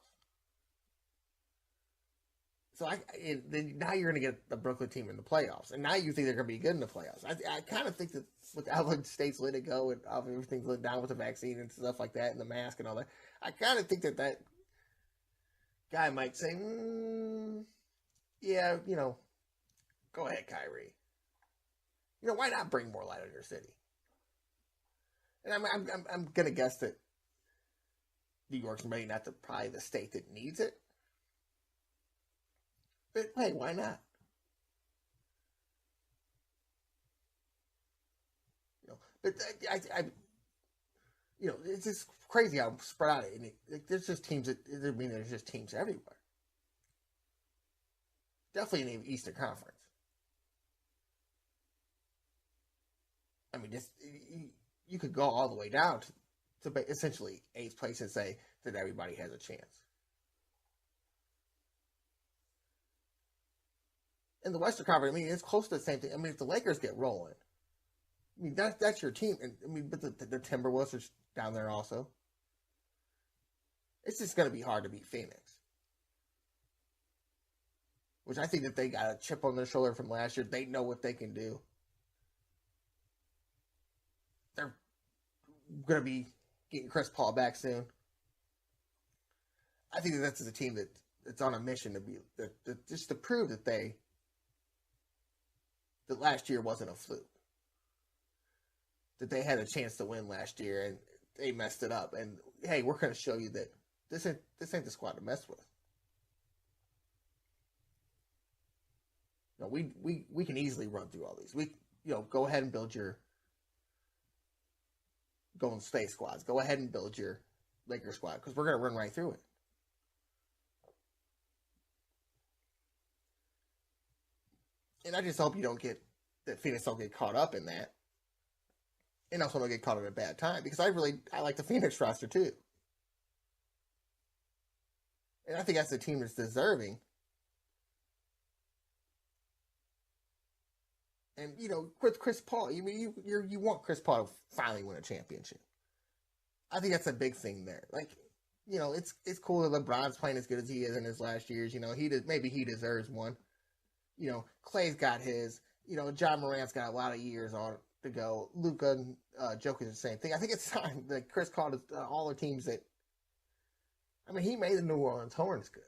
So now you're going to get the Brooklyn team in the playoffs. And now you think they're going to be good in the playoffs. I kind of think that with how the states let it go and how everything's let down with the vaccine and stuff like that and the mask and all that, I kind of think that guy might say, yeah, go ahead, Kyrie. Why not bring more light on your city? And I'm gonna guess that New York's maybe not probably the state that needs it. But hey, why not? But it's just crazy how spread out it. And there's just teams there's just teams everywhere. Definitely in the Eastern Conference. I mean, you could go all the way down to essentially 8th place and say that everybody has a chance. In the Western Conference, I mean, it's close to the same thing. I mean, if the Lakers get rolling, I mean, that's your team. And I mean, but the Timberwolves are down there also. It's just going to be hard to beat Phoenix. Which I think that they got a chip on their shoulder from last year. They know what they can do. They're going to be getting Chris Paul back soon. I think that's a team that's on a mission to be just to prove that that last year wasn't a fluke. That they had a chance to win last year and they messed it up. And hey, we're going to show you that this ain't the squad to mess with. We can easily run through all these. Go ahead and build your Golden State squads. Go ahead and build your Lakers squad because we're going to run right through it. And I just hope that Phoenix don't get caught up in that. And also don't get caught at a bad time because I like the Phoenix roster too. And I think that's the team that's deserving. And with Chris Paul, you want Chris Paul to finally win a championship. I think that's a big thing there. Like, it's cool that LeBron's playing as good as he is in his last years. Maybe he deserves one. Clay's got his. John Morant's got a lot of years on to go. Luka and Jokic the same thing. I think it's time that Chris called all the teams that. I mean, he made the New Orleans Hornets good.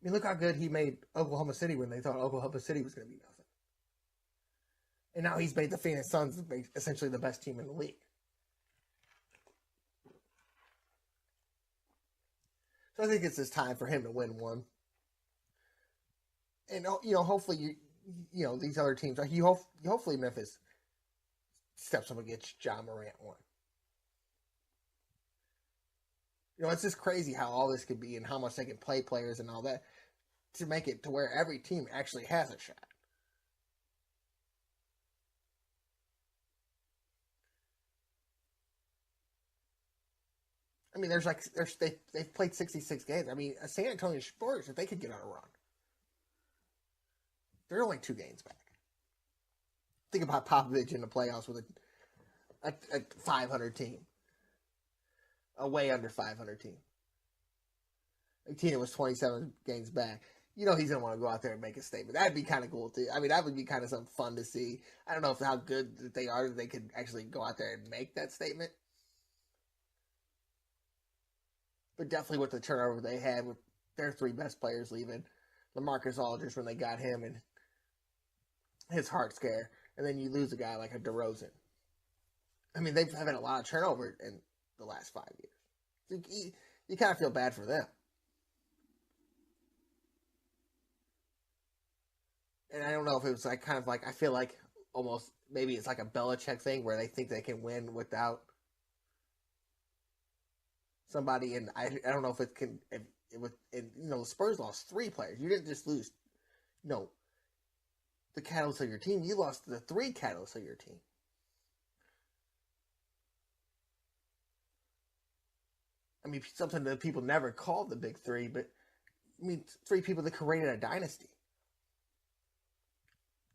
I mean, look how good he made Oklahoma City when they thought Oklahoma City was going to be nothing. And now he's made the Phoenix Suns essentially the best team in the league. So I think it's just time for him to win one. And, hopefully, these other teams, hopefully Memphis steps up against John Morant one. It's just crazy how all this could be and how much they can play players and all that to make it to where every team actually has a shot. I mean, they've played 66 games. I mean, San Antonio Spurs, if they could get on a run, they're only 2 games back. Think about Popovich in the playoffs with a 500 team. A way under 500 team. Tina was 27 games back. he's gonna want to go out there and make a statement. That'd be kind of cool too. I mean, that would be kind of something fun to see. I don't know how good that they are that they could actually go out there and make that statement. But definitely with the turnover they had with their 3 best players leaving, LaMarcus Aldridge when they got him and his heart scare, and then you lose a guy like a DeRozan. I mean, they've had a lot of turnover in the last 5 years. So you kind of feel bad for them. And I don't know if it was like kind of like, I feel like almost maybe it's like a Belichick thing where they think they can win without somebody. And I don't know if it can, if it was, and, the Spurs lost 3 players. You didn't just lose, the catalyst of your team. You lost the 3 catalysts of your team. I mean, something that people never called the big 3, but I mean, 3 people that created a dynasty.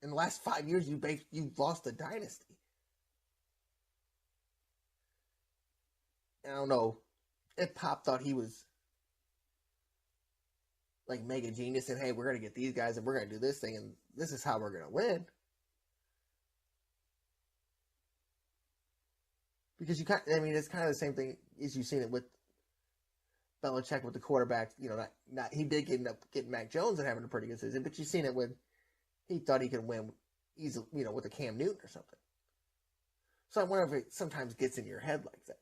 In the last 5 years, you've lost a dynasty. And I don't know if Pop thought he was like mega genius and, hey, we're going to get these guys and we're going to do this thing and this is how we're going to win. Because it's kind of the same thing as you've seen it with Belichick with the quarterback. He did end up getting Mac Jones and having a pretty good season, but you've seen it with, he thought he could win easily, with a Cam Newton or something. So I wonder if it sometimes gets in your head like that.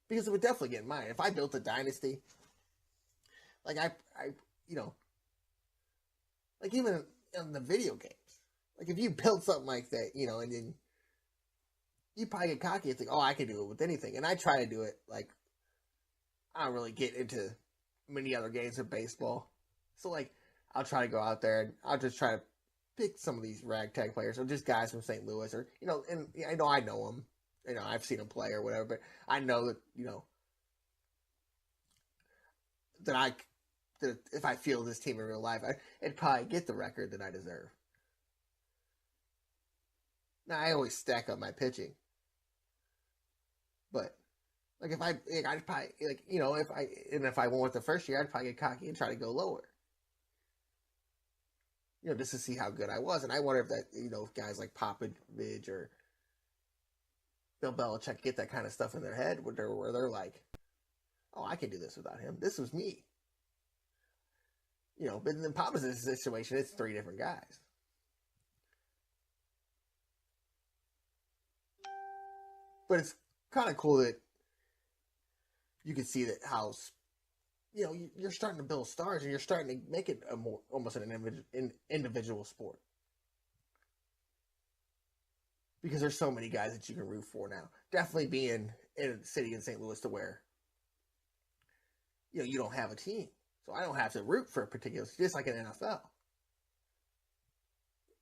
Because it would definitely get in mine. If I built a dynasty, like like even in the video games, like if you build something like that, and then you probably get cocky and think, oh, I can do it with anything. And I try to do it, like, I don't really get into many other games of baseball. So, like, I'll try to go out there and I'll just try to pick some of these ragtag players or just guys from St. Louis or, and I know them. I've seen them play or whatever, but I know that, that if I feel this team in real life, I'd probably get the record that I deserve. Now, I always stack up my pitching. But, like, I'd probably, like, if I went with the first year, I'd probably get cocky and try to go lower. Just to see how good I was. And I wonder if that, guys like Popovich or Bill Belichick get that kind of stuff in their head where they're like, oh, I can do this without him. This was me. But in Popovich's situation, it's 3 different guys. But it's kind of cool that you can see that how, you're starting to build stars and you're starting to make it almost an individual sport. Because there's so many guys that you can root for now. Definitely being in a city in St. Louis to where, you don't have a team. So I don't have to root for a particular, just like in NFL.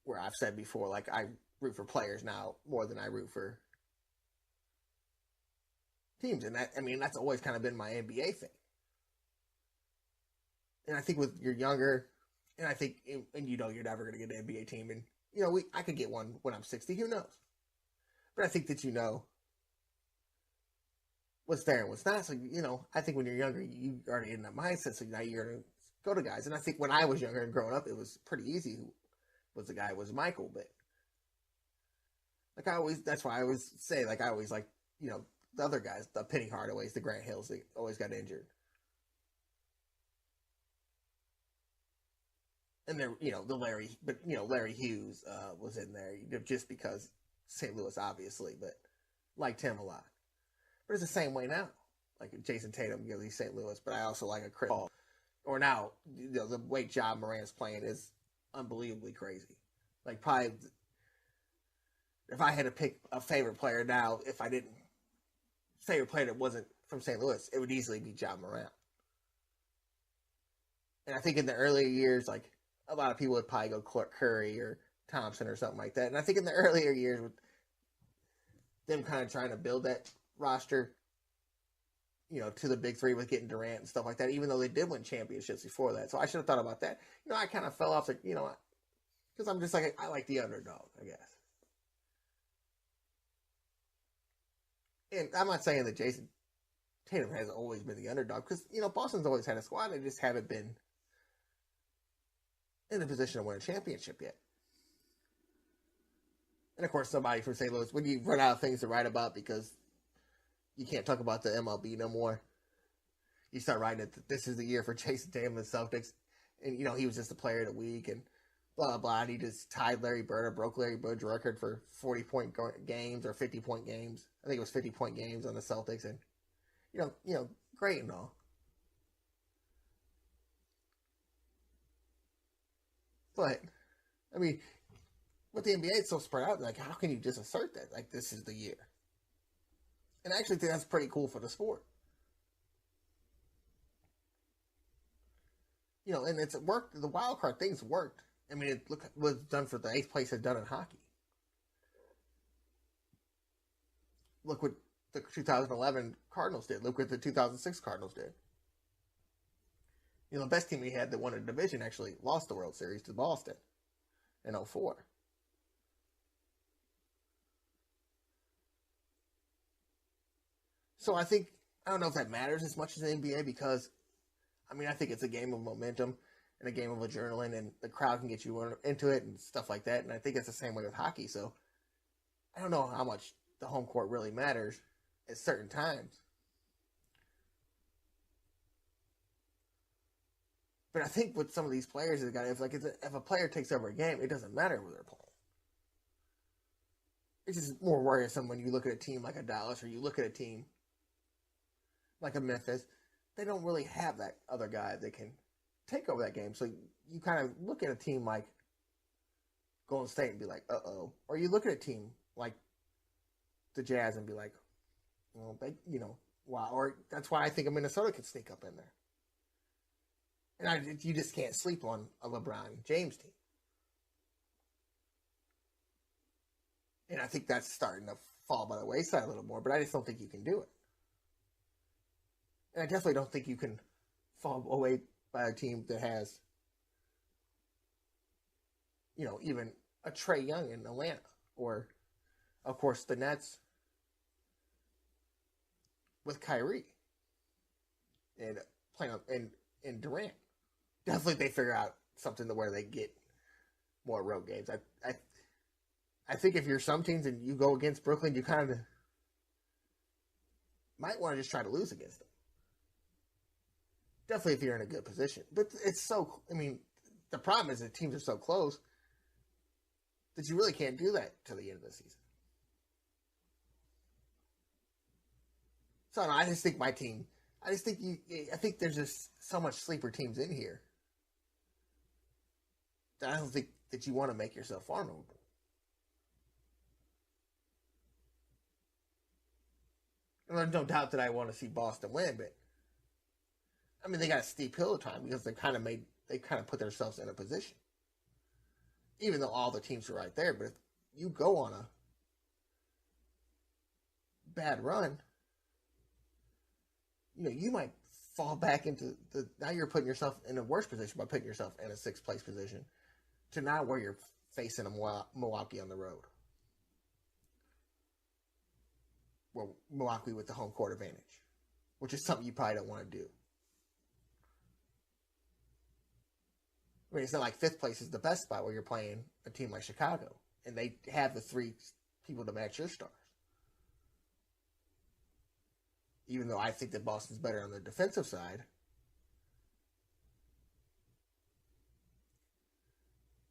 Where I've said before, like, I root for players now more than I root for teams. And that's always kind of been my NBA thing. And I think with you're younger, and I think, and you're never going to get an NBA team. And, I could get one when I'm 60, who knows? But I think that what's there and what's not. So, I think when you're younger, you already in that mindset. So now you're going to go to guys. And I think when I was younger and growing up, it was pretty easy who was the guy was Michael. But, like, that's why I always say, like, I always like, the other guys, the Penny Hardaways, the Grant Hills, they always got injured. And then, the Larry Hughes was in there just because St. Louis, obviously, but liked him a lot. But it's the same way now. Like Jason Tatum, he's St. Louis, but I also like a Chris Paul. Or now, the way Ja Morant's playing is unbelievably crazy. Like, probably, if I had to pick a favorite player now, favorite player that wasn't from St. Louis, it would easily be Ja Morant. And I think in the earlier years, like, a lot of people would probably go Clark Curry or Thompson or something like that. And I think in the earlier years, with them kind of trying to build that roster, to the big 3 with getting Durant and stuff like that, even though they did win championships before that. So I should have thought about that. I kind of fell off, like, because I'm just like, I like the underdog, I guess. And I'm not saying that Jason Tatum has always been the underdog because, Boston's always had a squad. They just haven't been in a position to win a championship yet. And of course, somebody from St. Louis, when you run out of things to write about because you can't talk about the MLB no more, you start writing that this is the year for Jason Tatum and the Celtics. And, he was just the player of the week and blah, blah, blah. And he just tied Larry Bird or broke Larry Bird's record for 40-point games or 50-point games. I think it was 50-point games on the Celtics. And, great and all. But, I mean, with the NBA, it's so spread out. Like, how can you just assert that? Like, this is the year. And I actually think that's pretty cool for the sport. And it's worked. The wild card things worked. I mean, look what was done for the 8th place has done in hockey. Look what the 2011 Cardinals did. Look what the 2006 Cardinals did. The best team we had that won a division actually lost the World Series to Boston in 2004. So I don't know if that matters as much as the NBA because, I think it's a game of momentum and a game of adrenaline and the crowd can get you into it and stuff like that. And I think it's the same way with hockey. So I don't know how much the home court really matters at certain times. But I think with some of these players, if a player takes over a game, it doesn't matter who they're playing. It's just more worrisome when you look at a team like a Dallas or you look at a team like a Memphis. They don't really have that other guy that can take over that game. So you kind of look at a team like Golden State and be like, uh-oh. Or you look at a team like the Jazz and be like, well, wow. Or that's why I think Minnesota could sneak up in there. And you just can't sleep on a LeBron James team. And I think that's starting to fall by the wayside a little more, but I just don't think you can do it. And I definitely don't think you can fall away by a team that has, even a Trae Young in Atlanta. Or, of course, the Nets with Kyrie and playing and Durant. Definitely they figure out something to where they get more road games. I think if you're some teams and you go against Brooklyn, you kind of might want to just try to lose against them. Definitely if you're in a good position. But it's the problem is that teams are so close that you really can't do that till the end of the season. So I just think my team, I think there's just so much sleeper teams in here that I don't think that you want to make yourself vulnerable. And there's no doubt that I want to see Boston win, but they got a steep hill of time because they kind of put themselves in a position. Even though all the teams are right there, but if you go on a bad run, you might fall back into now you're putting yourself in a worse position by putting yourself in a 6th place position to now where you're facing a Milwaukee on the road. Well, Milwaukee with the home court advantage, which is something you probably don't want to do. It's not like 5th place is the best spot where you're playing a team like Chicago, and they have the 3 people to match your stars. Even though I think that Boston's better on the defensive side,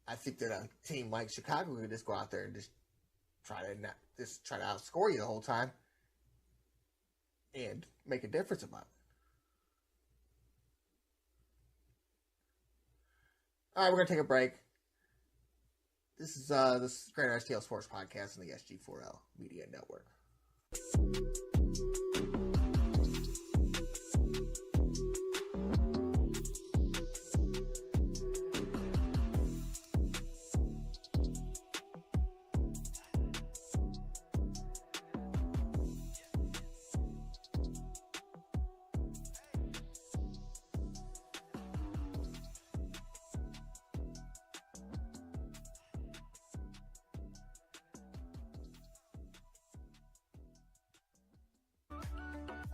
I think that a team like Chicago could just go out there and just try to outscore you the whole time and make a difference about it. All right, we're going to take a break. This is Greater STL Sports Podcast on the SG4L Media Network.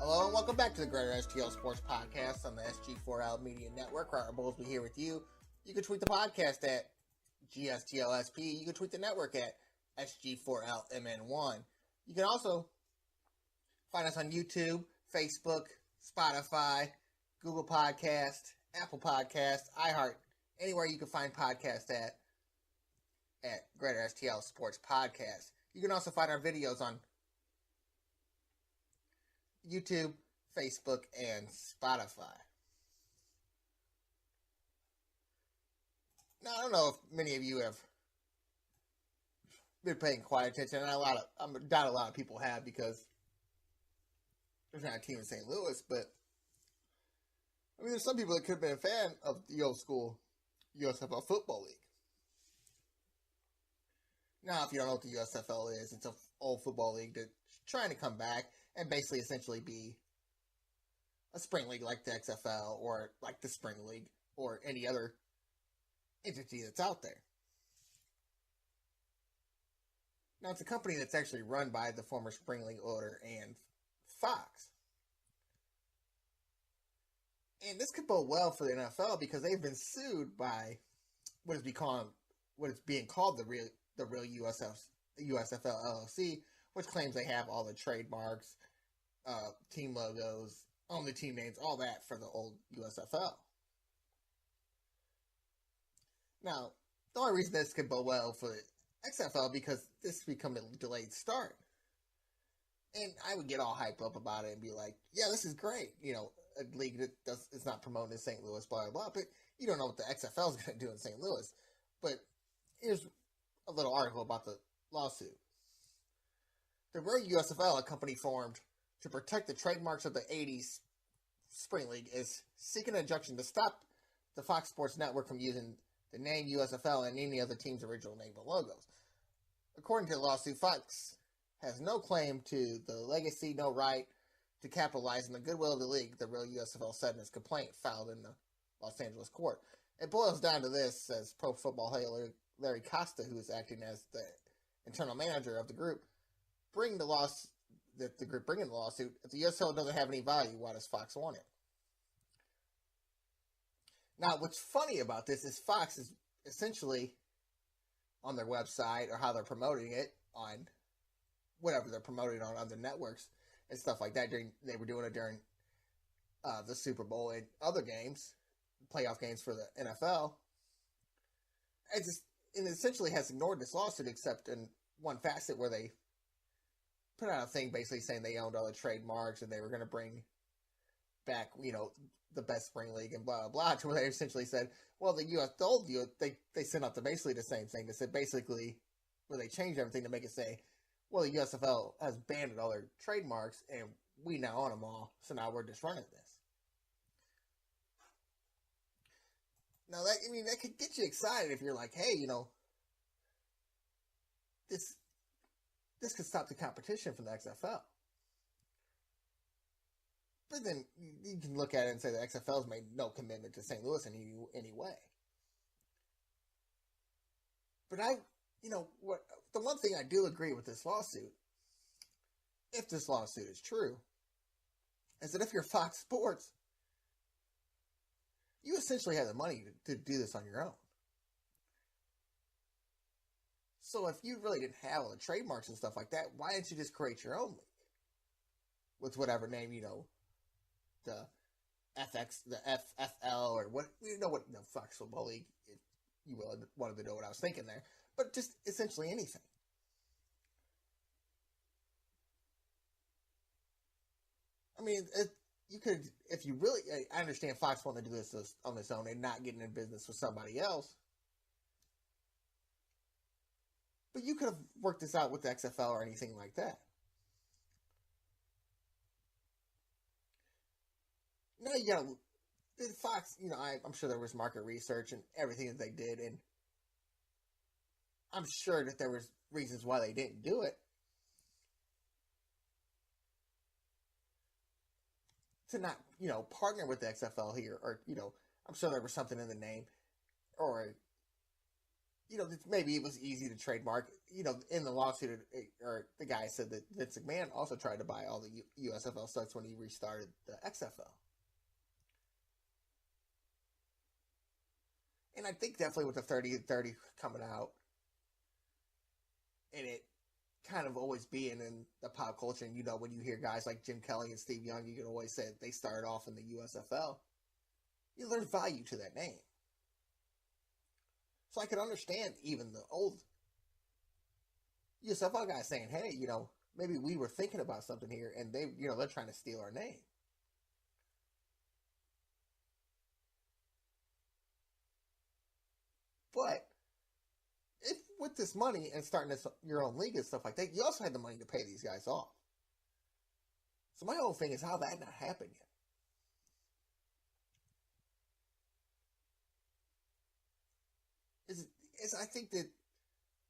Hello and welcome back to the Greater STL Sports Podcast on the SG4L Media Network. Robert Bowlesby here with you. You can tweet the podcast at GSTLSP. You can tweet the network at SG4LMN1. You can also find us on YouTube, Facebook, Spotify, Google Podcast, Apple Podcast, iHeart, anywhere you can find podcasts at Greater STL Sports Podcast. You can also find our videos on YouTube, Facebook, and Spotify. Now, I don't know if many of you have been paying quiet attention, and I doubt a lot of people have because there's not a team in St. Louis, but I mean, there's some people that could have been a fan of the old school USFL Football League. Now, if you don't know what the USFL is, it's an old football league that's trying to come back and basically essentially be a spring league like the XFL or like the Spring League or any other entity that's out there. Now, it's a company that's actually run by the former Spring League owner and Fox. And this could bode well for the NFL because they've been sued by what is being called the real USFL LLC, which claims they have all the trademarks, team logos, own the team names, all that for the old USFL. Now, the only reason this could bode well for the XFL because this become a delayed start. And I would get all hyped up about it and be like, yeah, this is great. You know, a league that is not promoted in St. Louis, blah, blah, blah. But you don't know what the XFL is going to do in St. Louis. But here's a little article about the lawsuit. The Real USFL, a company formed to protect the trademarks of the 80s Spring League, is seeking an injunction to stop the Fox Sports Network from using the name USFL and any other team's original name and logos. According to the lawsuit, Fox has no claim to the legacy, no right to capitalize on the goodwill of the league, the Real USFL said in its complaint filed in the Los Angeles court. It boils down to this, says Pro Football Halo Larry Costa, who is acting as the internal manager of the group, bringing the lawsuit. If the USFL doesn't have any value, why does Fox want it? Now, what's funny about this is Fox is essentially on their website or how they're promoting it on whatever they're promoting on other networks and stuff like that. They were doing it during the Super Bowl and other games, playoff games for the NFL. It essentially has ignored this lawsuit except in one facet where they put out a thing basically saying they owned all the trademarks and they were going to bring back, the best spring league and blah, blah, blah, to where they essentially said, well, they sent out basically the same thing. They said basically, where they changed everything to make it say, well, the USFL has banned all their trademarks and we now own them all, so now we're just running this. Now, that could get you excited if you're like, hey, this could stop the competition from the XFL. But then you can look at it and say the XFL has made no commitment to St. Louis in any way. But the one thing I do agree with this lawsuit, if this lawsuit is true, is that if you're Fox Sports, you essentially have the money to do this on your own. So if you really didn't have all the trademarks and stuff like that, why didn't you just create your own league? With whatever name, the FX, the FFL, or what, what the Fox Football League, if you wanted to know what I was thinking there. But just essentially anything. I mean, you could, if you really, I understand Fox wanted to do this on its own and not getting in business with somebody else. But you could have worked this out with the XFL or anything like that. Now you got Fox, I'm sure there was market research and everything that they did, and I'm sure that there was reasons why they didn't do it. To not, partner with the XFL here, or, I'm sure there was something in the name, or, maybe it was easy to trademark. In the lawsuit, or the guy said that Vince McMahon also tried to buy all the USFL stocks when he restarted the XFL. And I think definitely with the 30-30 coming out, and it kind of always being in the pop culture, and when you hear guys like Jim Kelly and Steve Young, you can always say they started off in the USFL. There's value to that name. So I could understand even the old USFL guys saying, hey, maybe we were thinking about something here, and they're trying to steal our name. But if with this money and starting your own league and stuff like that, you also had the money to pay these guys off. So my whole thing is, how that not happened yet? Is I think that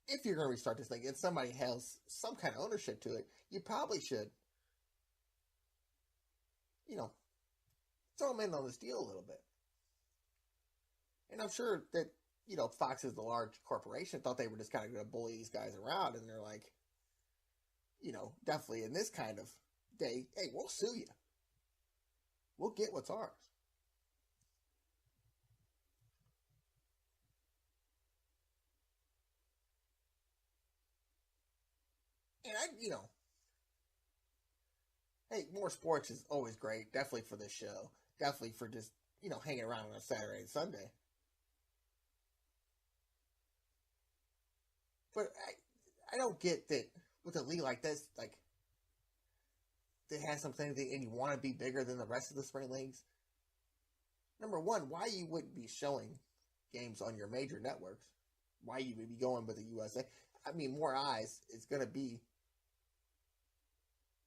if you're going to restart this thing and somebody has some kind of ownership to it, you probably should, throw them in on this deal a little bit. And I'm sure that, Fox is the large corporation, thought they were just kind of going to bully these guys around, and they're like, definitely in this kind of day, hey, we'll sue you. We'll get what's ours. And hey, more sports is always great, definitely for this show, definitely for just, hanging around on a Saturday and Sunday. But I don't get that with a league like this, like, that has something that, and you want to be bigger than the rest of the spring leagues. Number one, why you wouldn't be showing games on your major networks? Why you would be going with the USA? I mean, more eyes is going to be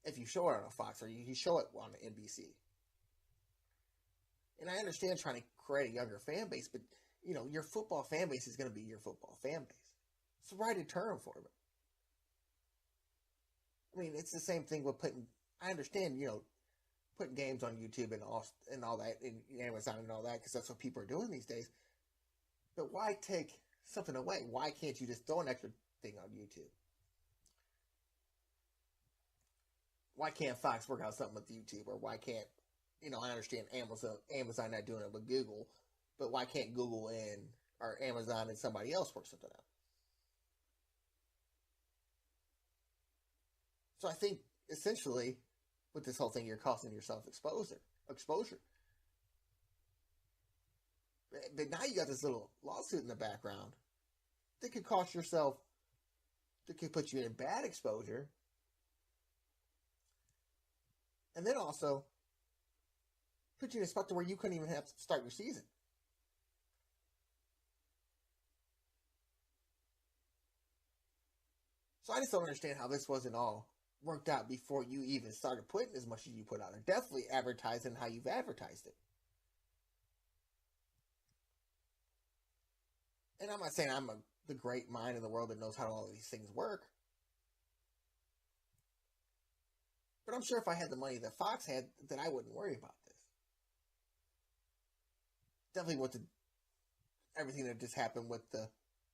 if you show it on a Fox or you show it on NBC. And I understand trying to create a younger fan base, but your football fan base is going to be your football fan base. It's the right term for it. I mean, it's the same thing with I understand, putting games on YouTube and all that, and Amazon and all that, because that's what people are doing these days. But why take something away? Why can't you just throw an extra thing on YouTube? Why can't Fox work out something with YouTube? Or why can't, I understand Amazon not doing it with Google, but why can't Google or Amazon and somebody else work something out? So I think, essentially, with this whole thing, you're costing yourself exposure. But now you got this little lawsuit in the background that could cost yourself, that could put you in bad exposure, and then also put you in a spot to where you couldn't even have to start your season. So I just don't understand how this wasn't all worked out before you even started putting as much as you put out. Or definitely advertising how you've advertised it. And I'm not saying I'm the great mind in the world that knows how all these things work. But I'm sure if I had the money that Fox had, that I wouldn't worry about this. Definitely with everything that just happened with the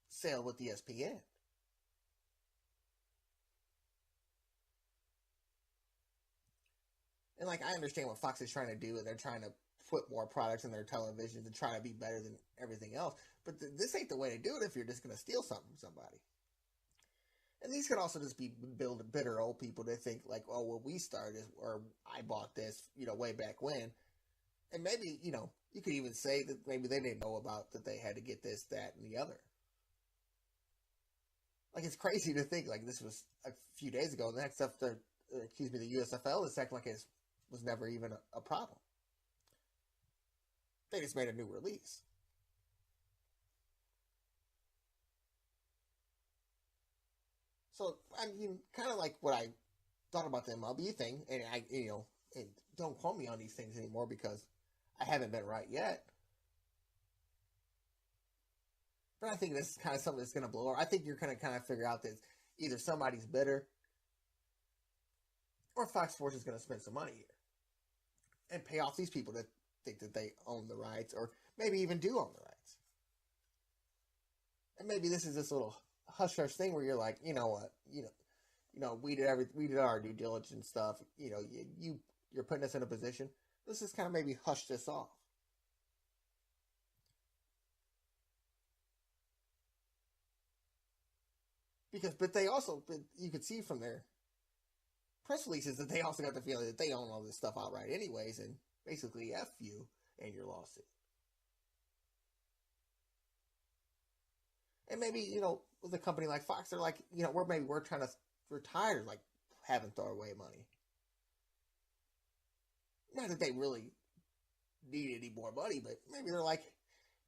sale with ESPN. And I understand what Fox is trying to do, and they're trying to put more products in their televisions and try to be better than everything else. But this ain't the way to do it if you're just going to steal something from somebody. And these could also just be bitter old people that think oh, well, we started, or I bought this, way back when. And maybe, you could even say that maybe they didn't know about that they had to get this, that, and the other. It's crazy to think this was a few days ago, and the next stuff, the USFL is acting like it was never even a problem. They just made a new release. So, I mean, kind of like what I thought about the MLB thing, and and don't quote me on these things anymore because I haven't been right yet. But I think this is kind of something that's going to blow over. I think you're going to kind of figure out that either somebody's bitter or Fox Sports is going to spend some money here and pay off these people that think that they own the rights, or maybe even do own the rights. And maybe this is this little hush hush thing where you're like, you know what, we did our due diligence stuff. You're putting us in a position. Let's just kind of maybe hush this off. But you could see from their press releases that they also got the feeling that they own all this stuff outright anyways, and basically F you and your lawsuit. And maybe, with a company like Fox, they're like, we're trying to retire, like, having throwaway money. Not that they really need any more money, but maybe they're like,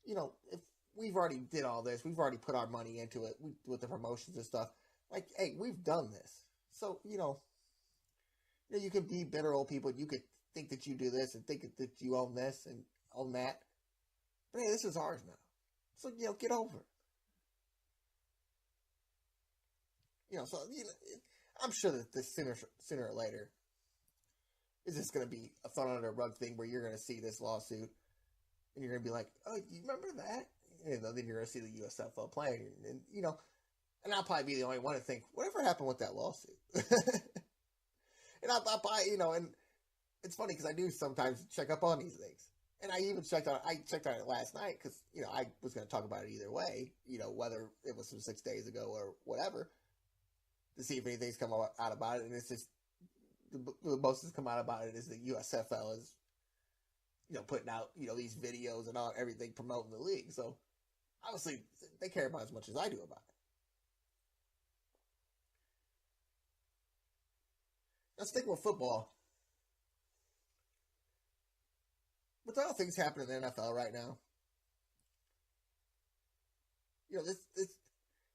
if we've already did all this, we've already put our money into it with the promotions and stuff. Like, hey, we've done this. So, you can be bitter old people. You could think that you do this and think that you own this and own that. But hey, this is ours now. So, get over it. I'm sure that this sooner or later is just going to be a thrown under a rug thing where you're going to see this lawsuit and you're going to be like, oh, you remember that? Then you're going to see the USFL playing, and I'll probably be the only one to think, whatever happened with that lawsuit? And I'll probably, and it's funny because I do sometimes check up on these things. And I even checked on it last night because, I was going to talk about it either way, whether it was from 6 days ago or whatever, to see if anything's come out about it. And it's just, the most that's come out about it is the USFL is, putting out, these videos and everything promoting the league. So, obviously, they care about it as much as I do about it. Let's stick with football. With all things happening in the NFL right now, this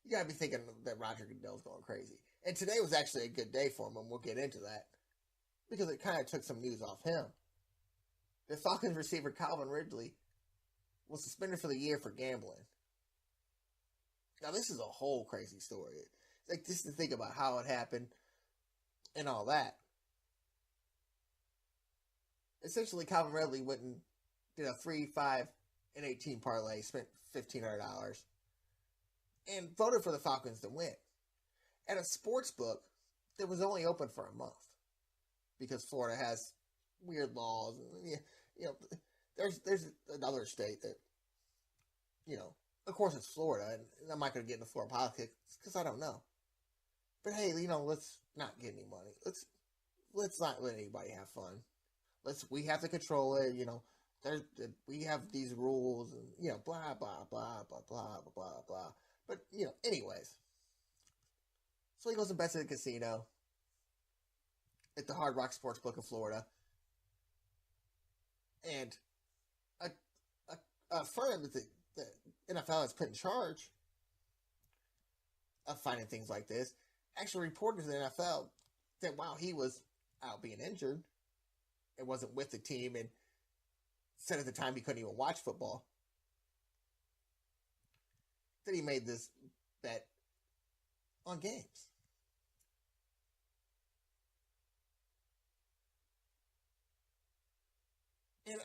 you gotta be thinking that Roger Goodell's going crazy. And today was actually a good day for him, and we'll get into that because it kind of took some news off him. The Falcons receiver Calvin Ridley was suspended for the year for gambling. Now, this is a whole crazy story. Like, just to think about how it happened and all that. Essentially, Calvin Ridley went and did a 3, 5, and 18 parlay, spent $1,500, and voted for the Falcons to win. At a sports book that was only open for a month because Florida has weird laws. And, there's another state that, of course it's Florida, and I'm not going to get into Florida politics because I don't know. But hey, let's not get any money. Let's not let anybody have fun. We have to control it. We have these rules, and blah blah blah blah blah blah blah. But anyways, so he goes and bets at a casino at the Hard Rock Sportsbook in Florida, and a firm that the NFL has put in charge of finding things like this actually reported to the NFL that while he was out being injured and wasn't with the team, and said at the time he couldn't even watch football, that he made this bet on games. And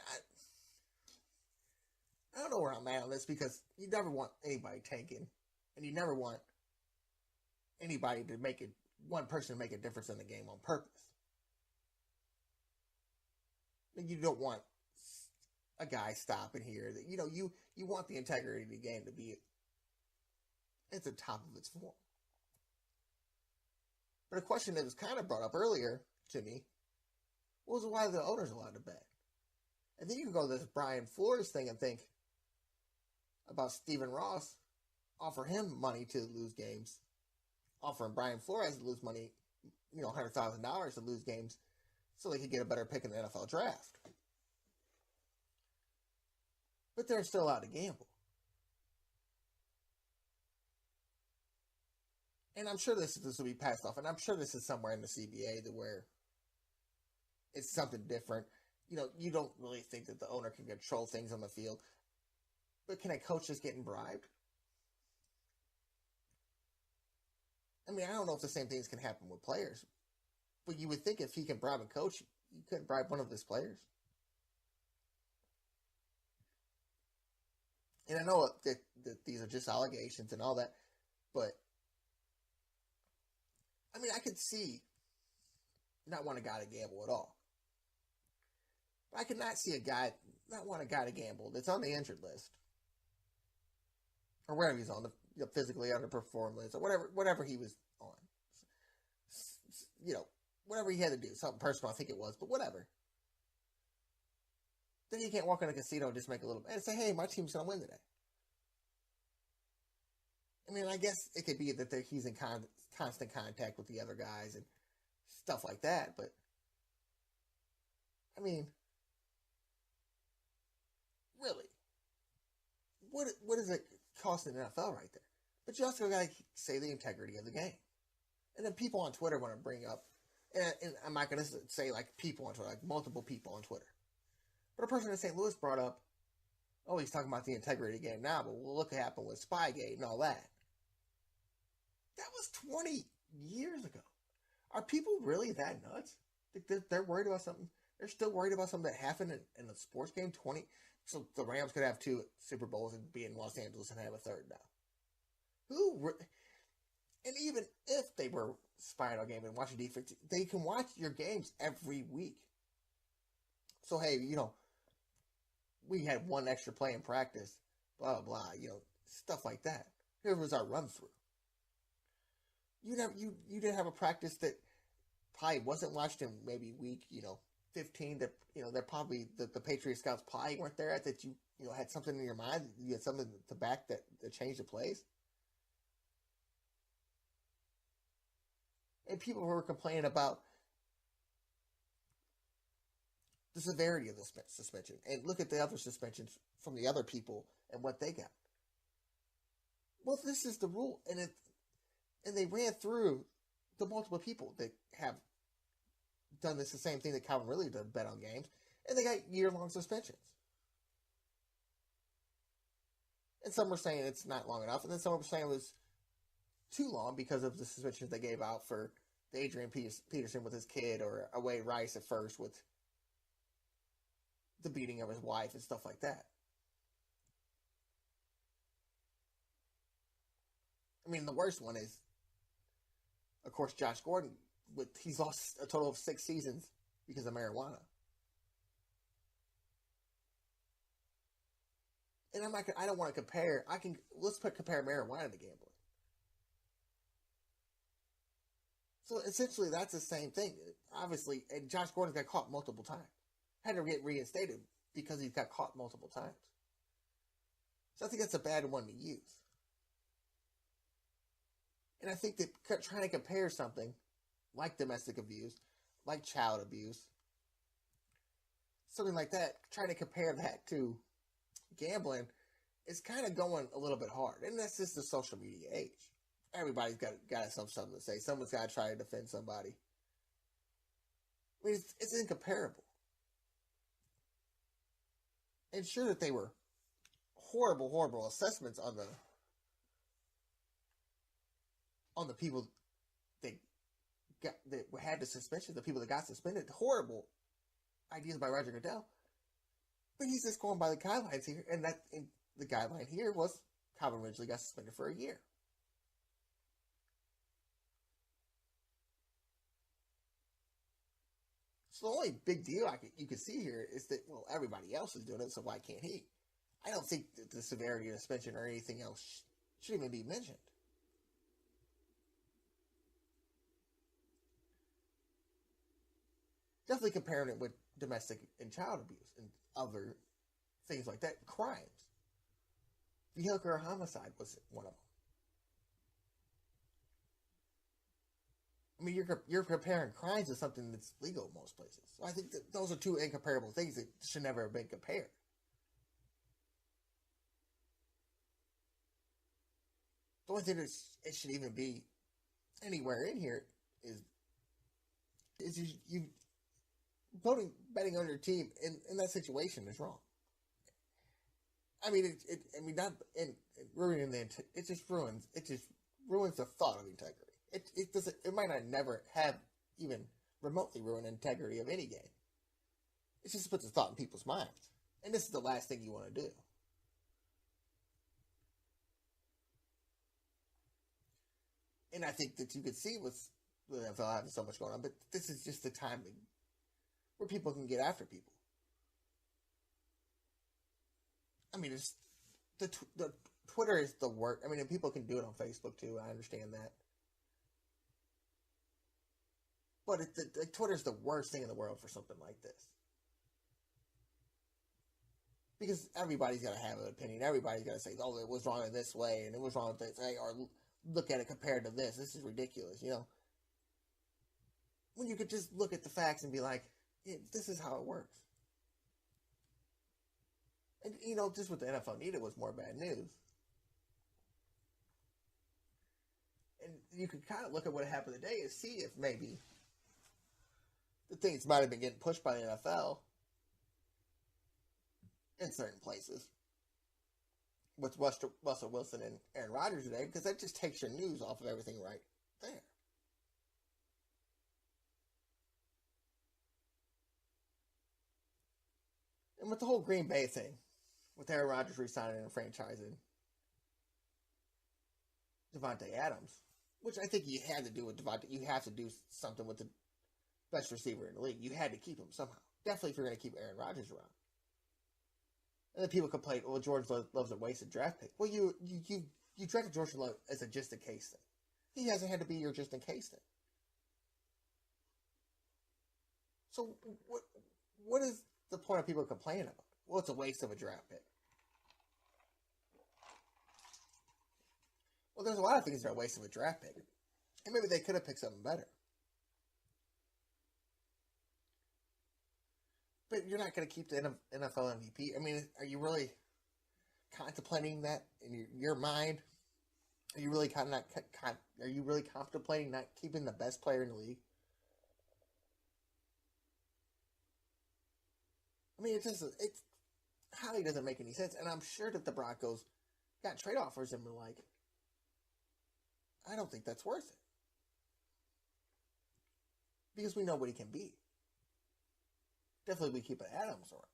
I don't know where I'm at on this because you never want anybody taken, and you never want anybody to one person to make a difference in the game on purpose. You don't want a guy stopping here that, you want the integrity of the game to be at the top of its form. But a question that was kind of brought up earlier to me was why the owner's allowed to bet. And then you can go to this Brian Flores thing and think about Stephen Ross, offer him money to lose games, offering Brian Flores to lose money, $100,000 to lose games so they could get a better pick in the NFL draft. But they're still allowed to gamble. And I'm sure this will be passed off, and I'm sure this is somewhere in the CBA that where it's something different. You don't really think that the owner can control things on the field. But can a coach just get bribed? I mean, I don't know if the same things can happen with players. But you would think if he can bribe a coach, you couldn't bribe one of his players. And I know that these are just allegations and all that, but I mean, I could see not want a guy to gamble at all. But I could not see a guy not want a guy to gamble that's on the injured list, or wherever he's on, the physically underperformed list, or whatever he was on. Whatever he had to do, something personal, I think it was, but whatever. Then he can't walk in a casino and just make a little and say, "Hey, my team's gonna win today." I mean, I guess it could be that he's in constant contact with the other guys and stuff like that, but I mean, really, what is it costing the NFL right there? But you also got to say the integrity of the game. And then people on Twitter want to bring up, and I'm not going to say like people on Twitter, like multiple people on Twitter. But a person in St. Louis brought up, oh, he's talking about the integrity of the game now, but look what happened with Spygate and all that. That was 20 years ago. Are people really that nuts? They're worried about something. They're still worried about something that happened in a sports game 20. So the Rams could have 2 Super Bowls and be in Los Angeles and have a third now. And even if they were spying on game and watching defense, they can watch your games every week. So hey, we had 1 extra play in practice, blah blah, stuff like that. Here was our run through. You didn't have a practice that probably wasn't watched in maybe week 15. That they're probably the Patriot scouts probably weren't there at that. You had something in your mind. You had something to back that changed the plays. And people were complaining about the severity of the suspension. And look at the other suspensions from the other people and what they got. Well, this is the rule, and they ran through the multiple people that have done the same thing that Calvin Ridley did, bet on games, and they got year-long suspensions. And some were saying it's not long enough, and then some were saying it was too long because of the suspensions they gave out for the Adrian Peterson with his kid, or Away Rice at first with the beating of his wife and stuff like that. I mean, the worst one is, of course, Josh Gordon. He's lost a total of 6 seasons because of marijuana. And I don't want to compare. Let's compare marijuana to gambling. So essentially, that's the same thing. Obviously, and Josh Gordon got caught multiple times. Had to get reinstated because he got caught multiple times. So I think that's a bad one to use. And I think that trying to compare something like domestic abuse, like child abuse, something like that, trying to compare that to gambling is kind of going a little bit hard. And that's just the social media age. Everybody's got something to say. Someone's got to try to defend somebody. I mean, it's incomparable. And sure that they were horrible, horrible assessments on the people that had the suspension, the people that got suspended. Horrible ideas by Roger Goodell. But he's just going by the guidelines here, and the guideline here was Calvin Ridley got suspended for a year. So the only big deal you can see here is that, well, everybody else is doing it, so why can't he? I don't think that the severity of suspension or anything else should even be mentioned. Definitely comparing it with domestic and child abuse and other things like that. Crimes. Vehicular homicide was one of them. I mean, you're comparing crimes to something that's legal in most places. So I think that those are 2 incomparable things that should never have been compared. The only thing that it should even be anywhere in here is you betting on your team in that situation is wrong. I mean, it just ruins the thought of integrity. It doesn't. It might not never have even remotely ruined integrity of any game. It just puts a thought in people's minds, and this is the last thing you want to do. And I think that you could see with the NFL having so much going on, but this is just the time where people can get after people. I mean, it's the Twitter is the worst. I mean, and people can do it on Facebook too. I understand that, but Twitter's the worst thing in the world for something like this, because everybody's got to have an opinion. Everybody's got to say, "Oh, it was wrong in this way, and it was wrong with this," or look at it compared to this. This is ridiculous, When you could just look at the facts and be like, "This is how it works." And, just what the NFL needed was more bad news. And you could kind of look at what happened today and see if maybe the things might have been getting pushed by the NFL in certain places with Russell Wilson and Aaron Rodgers today, because that just takes your news off of everything right there. And with the whole Green Bay thing, with Aaron Rodgers resigning and franchising Devontae Adams, which I think you had to do with Devontae. You have to do something with the best receiver in the league. You had to keep him somehow. Definitely if you're going to keep Aaron Rodgers around. And then people complain, well, Jordan Love's a wasted draft pick. Well, you drafted Jordan Love as a just-in-case thing. He hasn't had to be your just-in-case thing. So what is the point of people complaining about? Well, it's a waste of a draft pick. Well, there's a lot of things that are a waste of a draft pick. And maybe they could have picked something better. But you're not going to keep the NFL MVP. I mean, are you really contemplating that in your mind? Are you really contemplating not keeping the best player in the league? I mean, it highly doesn't make any sense. And I'm sure that the Broncos got trade offers and were like, I don't think that's worth it. Because we know what he can be. Definitely we keep Adams around.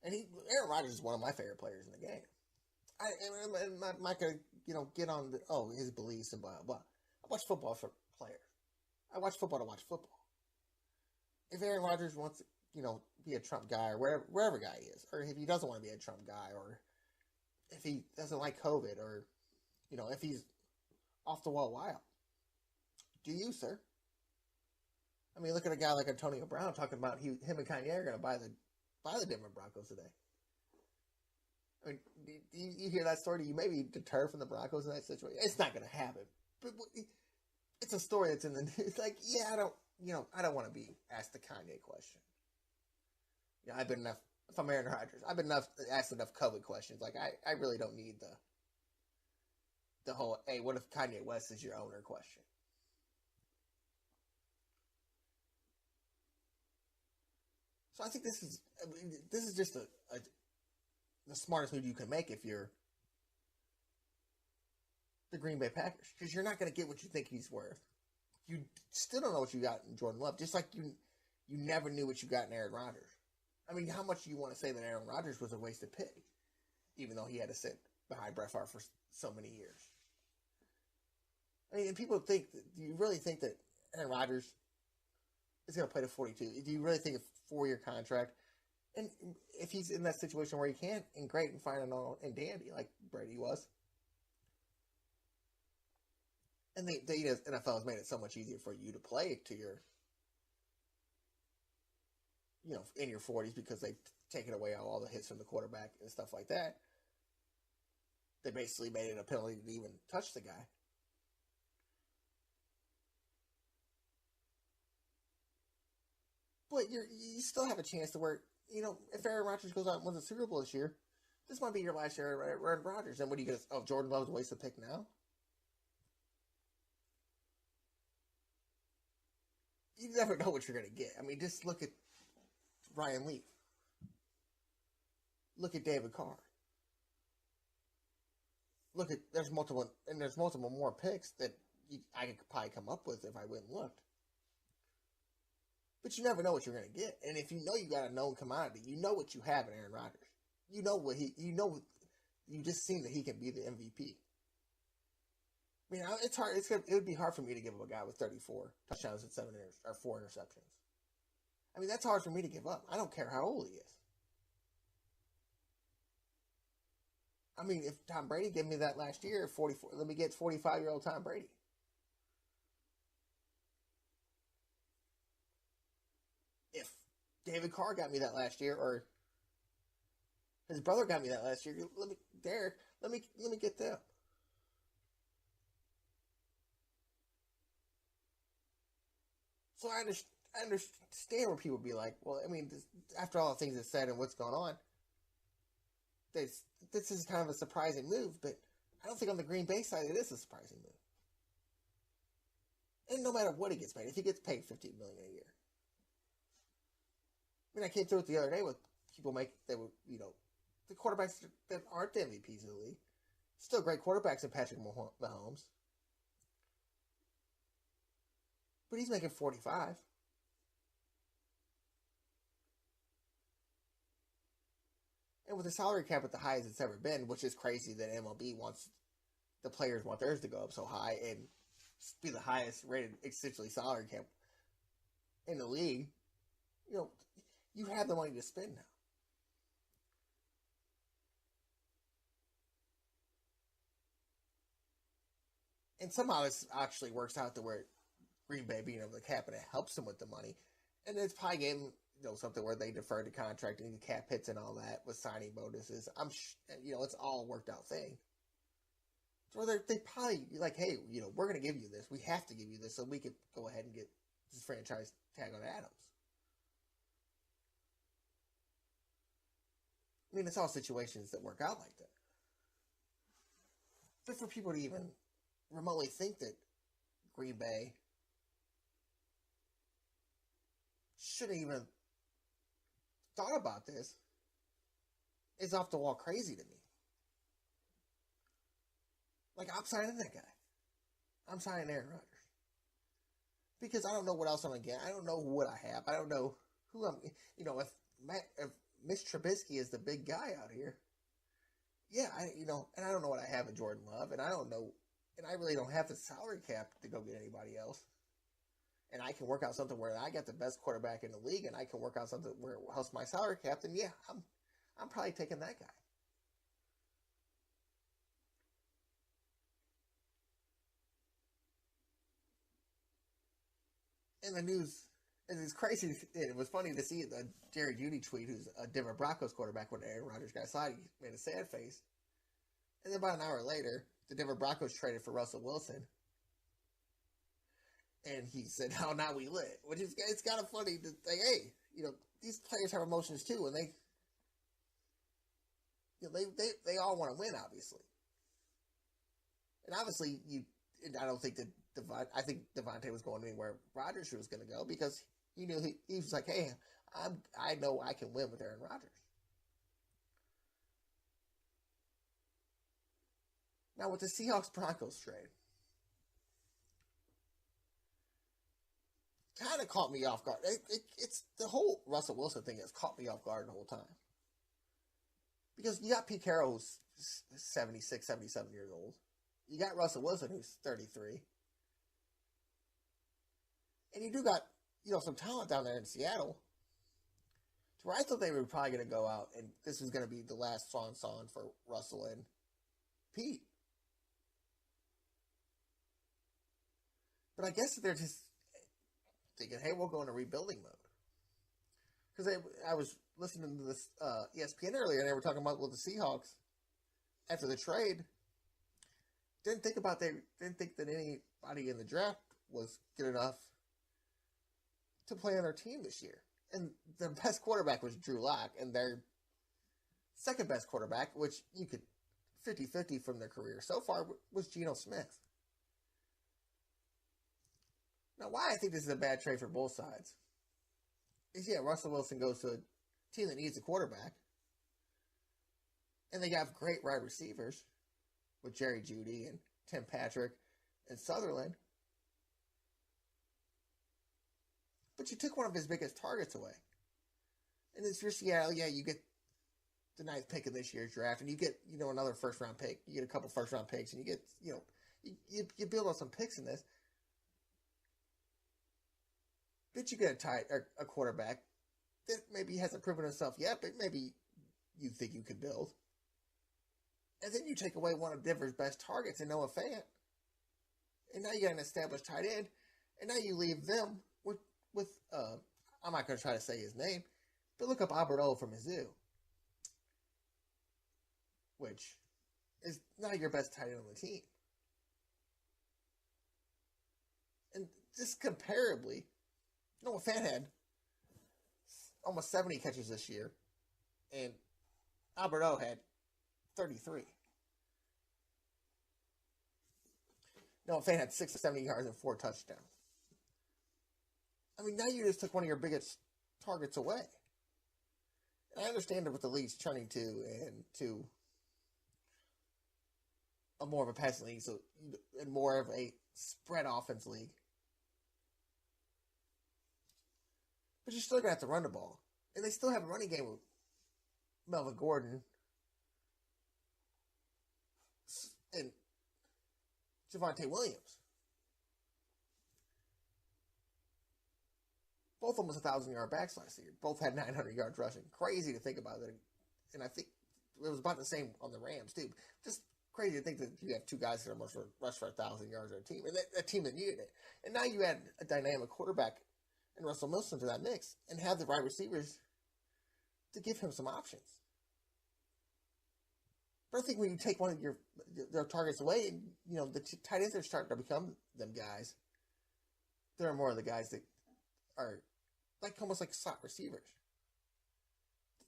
And Aaron Rodgers is one of my favorite players in the game. I'm not going to, get on his beliefs and blah, blah. I watch football for players. I watch football to watch football. If Aaron Rodgers wants to, be a Trump guy or wherever guy he is, or if he doesn't want to be a Trump guy, or if he doesn't like COVID, or, if he's off the wall wild, do you, sir? I mean, look at a guy like Antonio Brown talking about him and Kanye are going to buy the Denver Broncos today. I mean, you hear that story? You may be deterred from the Broncos in that situation. It's not going to happen. But it's a story that's in the news. Like, I don't want to be asked the Kanye question. I've been enough. If I'm Aaron Rodgers, I've been asked enough COVID questions. Like, I really don't need the whole, hey, what if Kanye West is your owner question. So I think this is just the smartest move you can make if you're the Green Bay Packers, because you're not going to get what you think he's worth. You still don't know what you got in Jordan Love, just like you never knew what you got in Aaron Rodgers. I mean, how much do you want to say that Aaron Rodgers was a wasted pick, even though he had to sit behind Brett Favre for so many years? I mean, and people think, do you really think that Aaron Rodgers is going to play to 42? Do you really think a 4-year contract? And if he's in that situation where he can't, and great and fine and all and dandy, like Brady was. And the NFL has made it so much easier for you to play to your, in your 40s, because they've taken away all the hits from the quarterback and stuff like that. They basically made it a penalty to even touch the guy. But you still have a chance to where, if Aaron Rodgers goes out and wins a Super Bowl this year, this might be your last year at Aaron Rodgers. And what do you get? Oh, Jordan Love's a waste of pick now? You never know what you're going to get. I mean, just look at Ryan Leaf. Look at David Carr. There's multiple more picks that I could probably come up with if I went and looked. But you never know what you're going to get. And if you know you got a known commodity, you know what you have in Aaron Rodgers. You just seen that he can be the MVP. I mean, it's hard. It would be hard for me to give up a guy with 34 touchdowns and 4 interceptions. I mean, that's hard for me to give up. I don't care how old he is. I mean, if Tom Brady gave me that last year, 44, let me get 45-year-old Tom Brady. If David Carr got me that last year, or his brother got me that last year, let me get them. So I understand where people be like, well, I mean, after all the things that's said and what's going on, this is kind of a surprising move, but I don't think on the Green Bay side it is a surprising move. And no matter what he gets paid, if he gets paid $15 million a year, I mean, I came through it the other day with people the quarterbacks that aren't the MVPs of the league, still great quarterbacks in Patrick Mahomes, but he's making 45. And with the salary cap at the highest it's ever been, which is crazy that MLB the players want theirs to go up so high and be the highest rated, essentially, salary cap in the league, you have the money to spend now. And somehow this actually works out to where Green Bay being able to cap it helps them with the money. And it's probably getting something where they defer the contract and the cap hits and all that with signing bonuses. It's all a worked out thing. So they probably like, hey, we're going to give you this. We have to give you this so we could go ahead and get this franchise tag on Adams. I mean, it's all situations that work out like that. But for people to even remotely think that Green Bay shouldn't even thought about this is off the wall crazy to me. Like, I'm signing that guy. I'm signing Aaron Rodgers. Because I don't know what else I'm going to get. I don't know what I have. I don't know who I'm... if Mitch Trubisky is the big guy out here, yeah, and I don't know what I have in Jordan Love, and I don't know, and I really don't have the salary cap to go get anybody else. And I can work out something where I got the best quarterback in the league, and I can work out something where it helps my salary cap, then yeah, I'm probably taking that guy. And the news, and it's crazy, it was funny to see the Jerry Jeudy tweet, who's a Denver Broncos quarterback, when Aaron Rodgers got signed, he made a sad face. And then about an hour later, the Denver Broncos traded for Russell Wilson. And he said, "Oh, now we lit," which is, it's kind of funny to say, hey, these players have emotions too, and they all want to win, obviously. And obviously, I don't think that I think Devontae was going anywhere Rodgers was going to go, because he knew he was like, hey, I know I can win with Aaron Rodgers. Now with the Seahawks-Broncos trade, kind of caught me off guard. It's the whole Russell Wilson thing has caught me off guard the whole time. Because you got Pete Carroll, who's 76, 77 years old. You got Russell Wilson, who's 33. And you do got, some talent down there in Seattle. To where I thought they were probably going to go out, and this was going to be the last song for Russell and Pete. But I guess they're just thinking, hey, we'll go into rebuilding mode. Because I was listening to this ESPN earlier, and they were talking about the Seahawks after the trade. Didn't think that anybody in the draft was good enough to play on their team this year. And their best quarterback was Drew Lock, and their second best quarterback, which you could 50-50 from their career so far, was Geno Smith. Now, why I think this is a bad trade for both sides is, Russell Wilson goes to a team that needs a quarterback, and they got great wide receivers with Jerry Jeudy and Tim Patrick and Sutherland. But you took one of his biggest targets away. And if you're Seattle, you get the ninth pick in this year's draft, and you get, another first-round pick. You get a couple first-round picks, and you get, You build on some picks in this. But you get a quarterback that maybe hasn't proven himself yet, but maybe you think you could build. And then you take away one of Denver's best targets in Noah Fant. And now you got an established tight end. And now you leave them with I'm not going to try to say his name, but look up Albert O from Mizzou, which is not your best tight end on the team. And just comparably, Noah Fant had almost 70 catches this year, and Albert O had 33. Noah Fant had 670 yards and 4 touchdowns. I mean, now you just took one of your biggest targets away. And I understand what the league's turning to a more of a passing league, and more of a spread offense league. But you're still going to have to run the ball. And they still have a running game with Melvin Gordon and Javonte Williams. Both almost 1,000-yard backs last year. Both had 900 yards rushing. Crazy to think about it. And I think it was about the same on the Rams, too. Just crazy to think that you have two guys that almost rush for 1,000 yards on a team. And that team that needed it. And now you add a dynamic quarterback and Russell Wilson to that mix and have the right receivers to give him some options. But I think when you take one of their targets away, and the tight ends are starting to become them guys. They're more of the guys that are almost like slot receivers.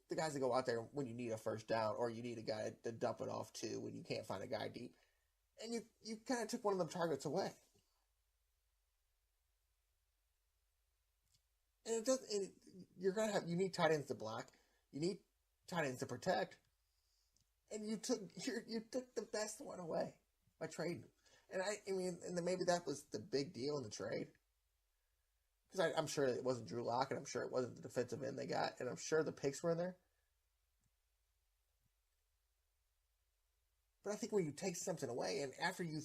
The guys that go out there when you need a first down, or you need a guy to dump it off to when you can't find a guy deep. And you kind of took one of them targets away. And it doesn't. You need tight ends to block. You need tight ends to protect. And you took the best one away by trading him. And maybe that was the big deal in the trade. Because I'm sure it wasn't Drew Lock, and I'm sure it wasn't the defensive end they got, and I'm sure the picks were in there. But I think when you take something away, and after you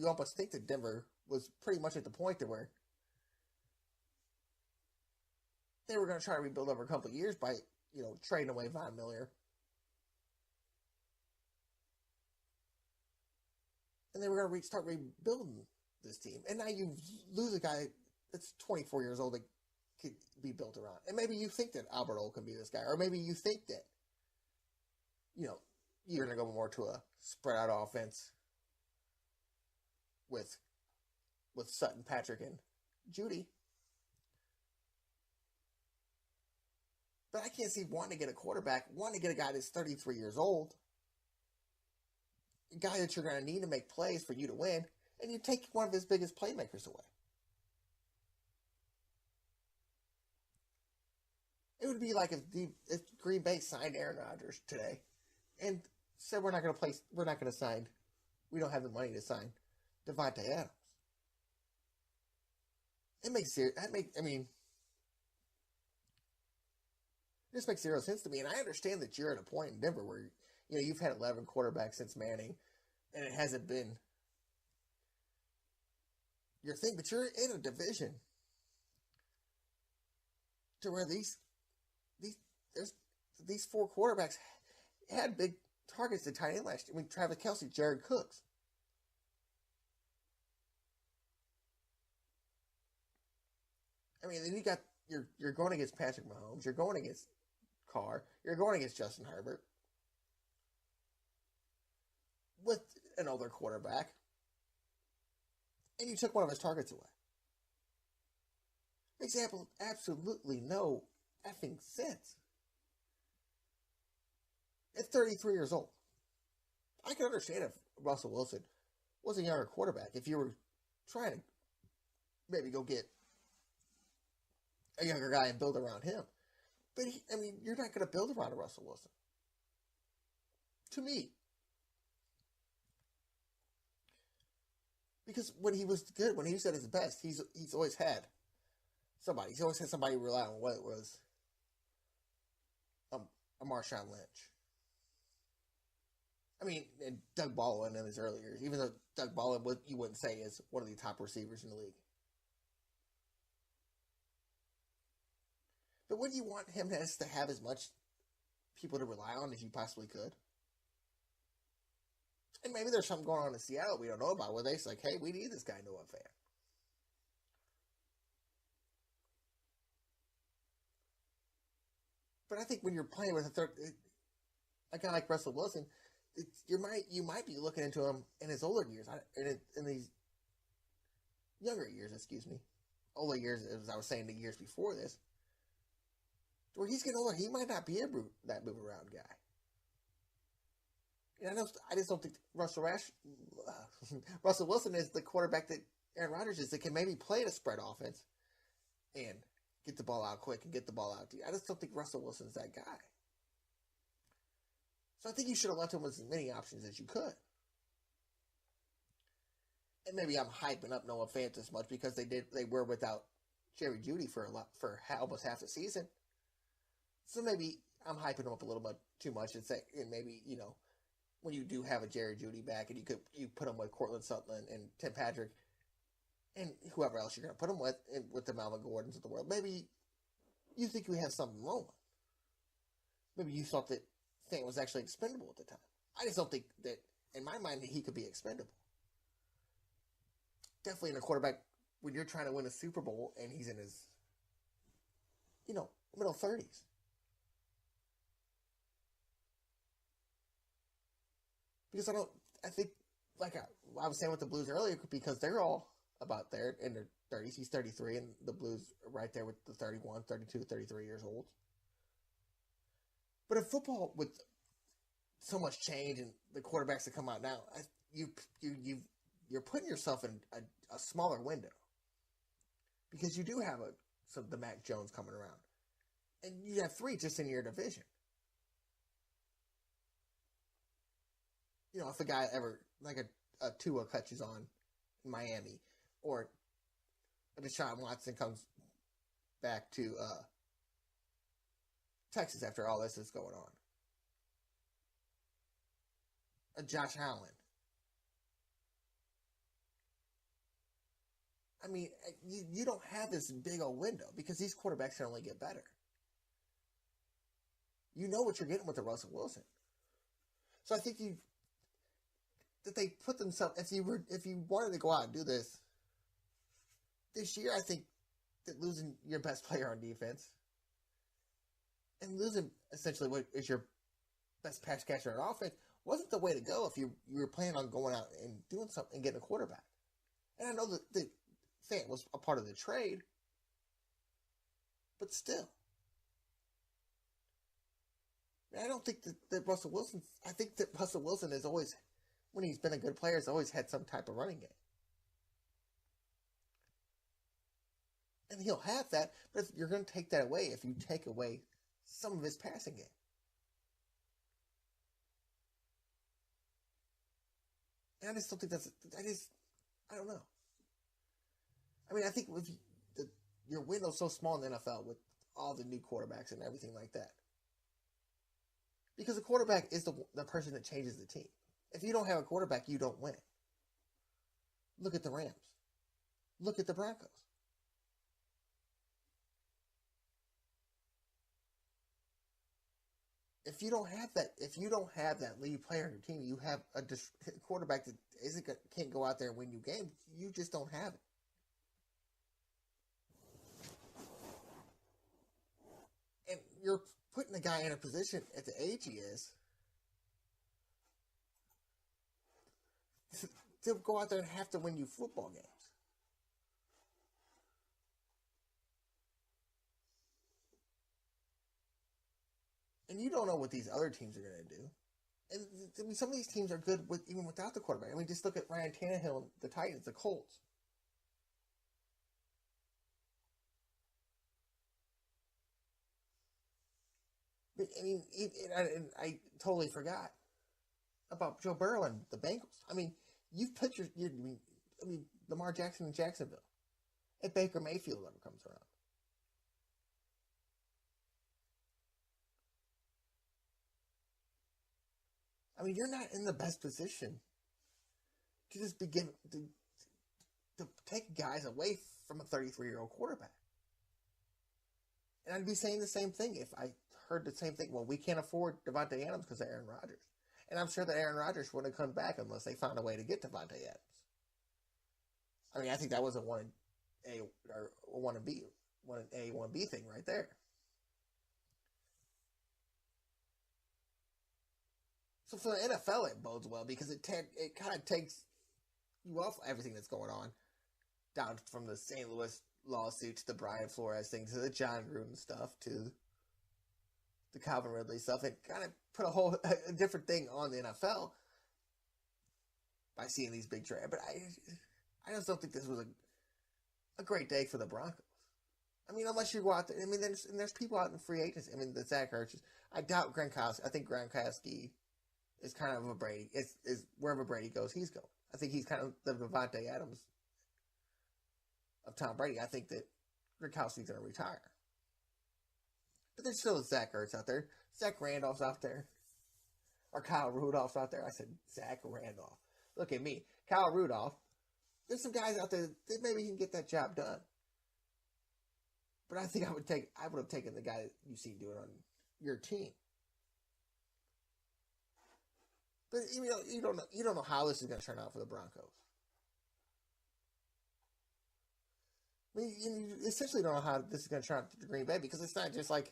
almost think that Denver was pretty much at the point to where they were going to try to rebuild over a couple of years by, trading away Von Miller. And they were going to start rebuilding this team. And now you lose a guy that's 24 years old that could be built around. And maybe you think that Albert O can be this guy. Or maybe you think that, you're going to go more to a spread out offense with Sutton, Patrick, and Judy. But I can't see wanting to get a quarterback, wanting to get a guy that's 33 years old, a guy that you're going to need to make plays for you to win, and you take one of his biggest playmakers away. It would be like if Green Bay signed Aaron Rodgers today and said we don't have the money to sign Devontae Adams. This makes zero sense to me, and I understand that you're at a point in Denver where you've had 11 quarterbacks since Manning, and it hasn't been your thing. But you're in a division to where these four quarterbacks had big targets to tight end last year. Travis Kelce, Jared Cooks. Then you got you're going against Patrick Mahomes, you're going against Carr, you're going against Justin Herbert with an older quarterback, and you took one of his targets away. Makes absolutely no effing sense. At 33 years old, I can understand if Russell Wilson was a younger quarterback, if you were trying to maybe go get a younger guy and build around him. But, you're not going to build around a Russell Wilson. To me. Because when he was good, when he was at his best, he's always had somebody. He's always had somebody rely on, whether it was a Marshawn Lynch, I mean, and Doug Baldwin in his early years, even though Doug Baldwin, you wouldn't say is one of the top receivers in the league. But would you want him to have as much people to rely on as you possibly could? And maybe there's something going on in Seattle we don't know about where they're like, hey, we need this guy Noah Fant. But I think when you're playing with a guy like Russell Wilson, you might be looking into him in his older years, in these younger years, older years, as I was saying, the years before this, where he's getting older, he might not be that move around guy. And I just don't think Russell Wilson is the quarterback that Aaron Rodgers is, that can maybe play the spread offense and get the ball out quick and get the ball out to you. I just don't think Russell Wilson's that guy. So I think you should have left him with as many options as you could. And maybe I'm hyping up Noah Fant as much because they were without Jerry Jeudy for almost half the season. So maybe I'm hyping him up a little bit too much and maybe, when you do have a Jerry Jeudy back and you put him with Cortland Sutton and Tim Patrick and whoever else you're going to put him with the Melvin Gordons of the world, maybe you think you have something wrong. Maybe you thought that Fant was actually expendable at the time. I just don't think that, in my mind, that he could be expendable. Definitely in a quarterback, when you're trying to win a Super Bowl and he's in his, middle 30s. Because I think, like I was saying with the Blues earlier, because they're all about there in their 30s. He's 33, and the Blues are right there with the 31, 32, 33 years old. But in football, with so much change and the quarterbacks that come out now, you're putting yourself in a smaller window. Because you do have the Mac Jones coming around. And you have 3 just in your division. If a guy ever, like a Tua catches on in Miami, or a Deshaun Watson comes back to Texas after all this is going on, a Josh Allen. I mean, you don't have this big old window because these quarterbacks can only get better. You know what you're getting with the Russell Wilson. So I think that they put themselves, if you wanted to go out and do this year, I think that losing your best player on defense and losing essentially what is your best pass catcher on offense wasn't the way to go if you were planning on going out and doing something and getting a quarterback. And I know that Fant was a part of the trade, but still. I don't think that Russell Wilson, I think that Russell Wilson has always, when he's been a good player, has always had some type of running game. And he'll have that, but you're going to take that away if you take away some of his passing game. And I just don't think I don't know. I mean, I think with your window's so small in the NFL with all the new quarterbacks and everything like that. Because the quarterback is the person that changes the team. If you don't have a quarterback, you don't win. Look at the Rams. Look at the Broncos. If you don't have that lead player on your team, you have a quarterback that can't go out there and win you games. You just don't have it. And you're putting the guy in a position at the age he is to go out there and have to win you football games. And you don't know what these other teams are going to do. And I mean, some of these teams are good even without the quarterback. I mean, just look at Ryan Tannehill and the Titans, the Colts. I mean, I totally forgot about Joe Burrow and the Bengals. I mean, you've put Lamar Jackson in Jacksonville. If Baker Mayfield ever comes around. I mean, you're not in the best position to just begin to take guys away from a 33-year-old quarterback. And I'd be saying the same thing if I heard the same thing. Well, we can't afford Devontae Adams because of Aaron Rodgers. And I'm sure that Aaron Rodgers wouldn't come back unless they found a way to get Devontae Adams. I mean, I think that was a 1A or 1B, 1A, 1B thing right there. So for the NFL, it bodes well because it kind of takes you off everything that's going on, down from the St. Louis lawsuit to the Brian Flores thing to the John Gruden stuff to the Calvin Ridley stuff. It kind of put a different thing on the NFL by seeing these big trades. But I just don't think this was a great day for the Broncos. I mean, unless you go out there. I mean, there's people out in free agency. I mean, the Zach Ertz. I doubt Gronkowski. I think Gronkowski is kind of a Brady. Is wherever Brady goes, he's going. I think he's kind of the Devontae Adams of Tom Brady. I think that Gronkowski's going to retire. But there's still Zach Ertz out there. Zach Randolph's out there. Or Kyle Rudolph's out there. I said Zach Randolph. Look at me. Kyle Rudolph. There's some guys out there that maybe can get that job done. But I think I would have taken the guy that you see doing on your team. But you don't know how this is going to turn out for the Broncos. I mean, you essentially don't know how this is going to turn out for Green Bay because it's not just like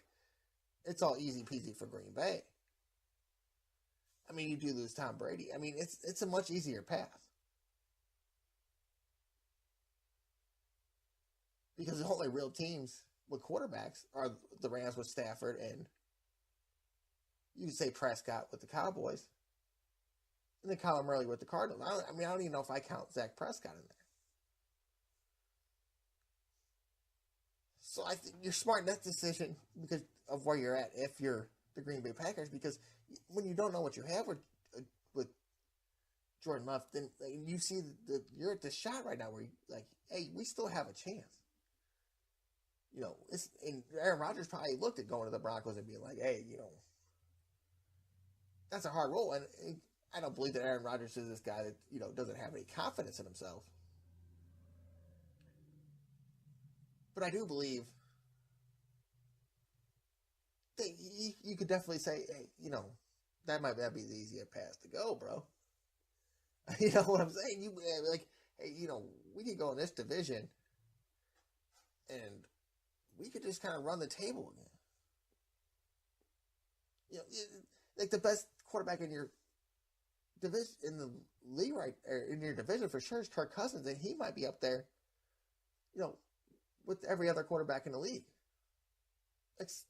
it's all easy peasy for Green Bay. I mean, you do lose Tom Brady. I mean, it's a much easier path. Because the only real teams with quarterbacks are the Rams with Stafford and you could say Prescott with the Cowboys. And then Kyler Murray with the Cardinals. I don't even know if I count Zach Prescott in there. So I think you're smart in that decision because of where you're at if you're the Green Bay Packers. Because when you don't know what you have with Jordan Love, then you see you're at the shot right now where hey, we still have a chance. And Aaron Rodgers probably looked at going to the Broncos and being like, hey, that's a hard role. And I don't believe that Aaron Rodgers is this guy that, doesn't have any confidence in himself. But I do believe that you could definitely say, hey, that might not be the easiest path to go, bro. You know what I'm saying? Hey, we could go in this division and we could just kind of run the table again. Like the best quarterback in your division, in the league, right, or in your division for sure is Kirk Cousins, and he might be up there, with every other quarterback in the league,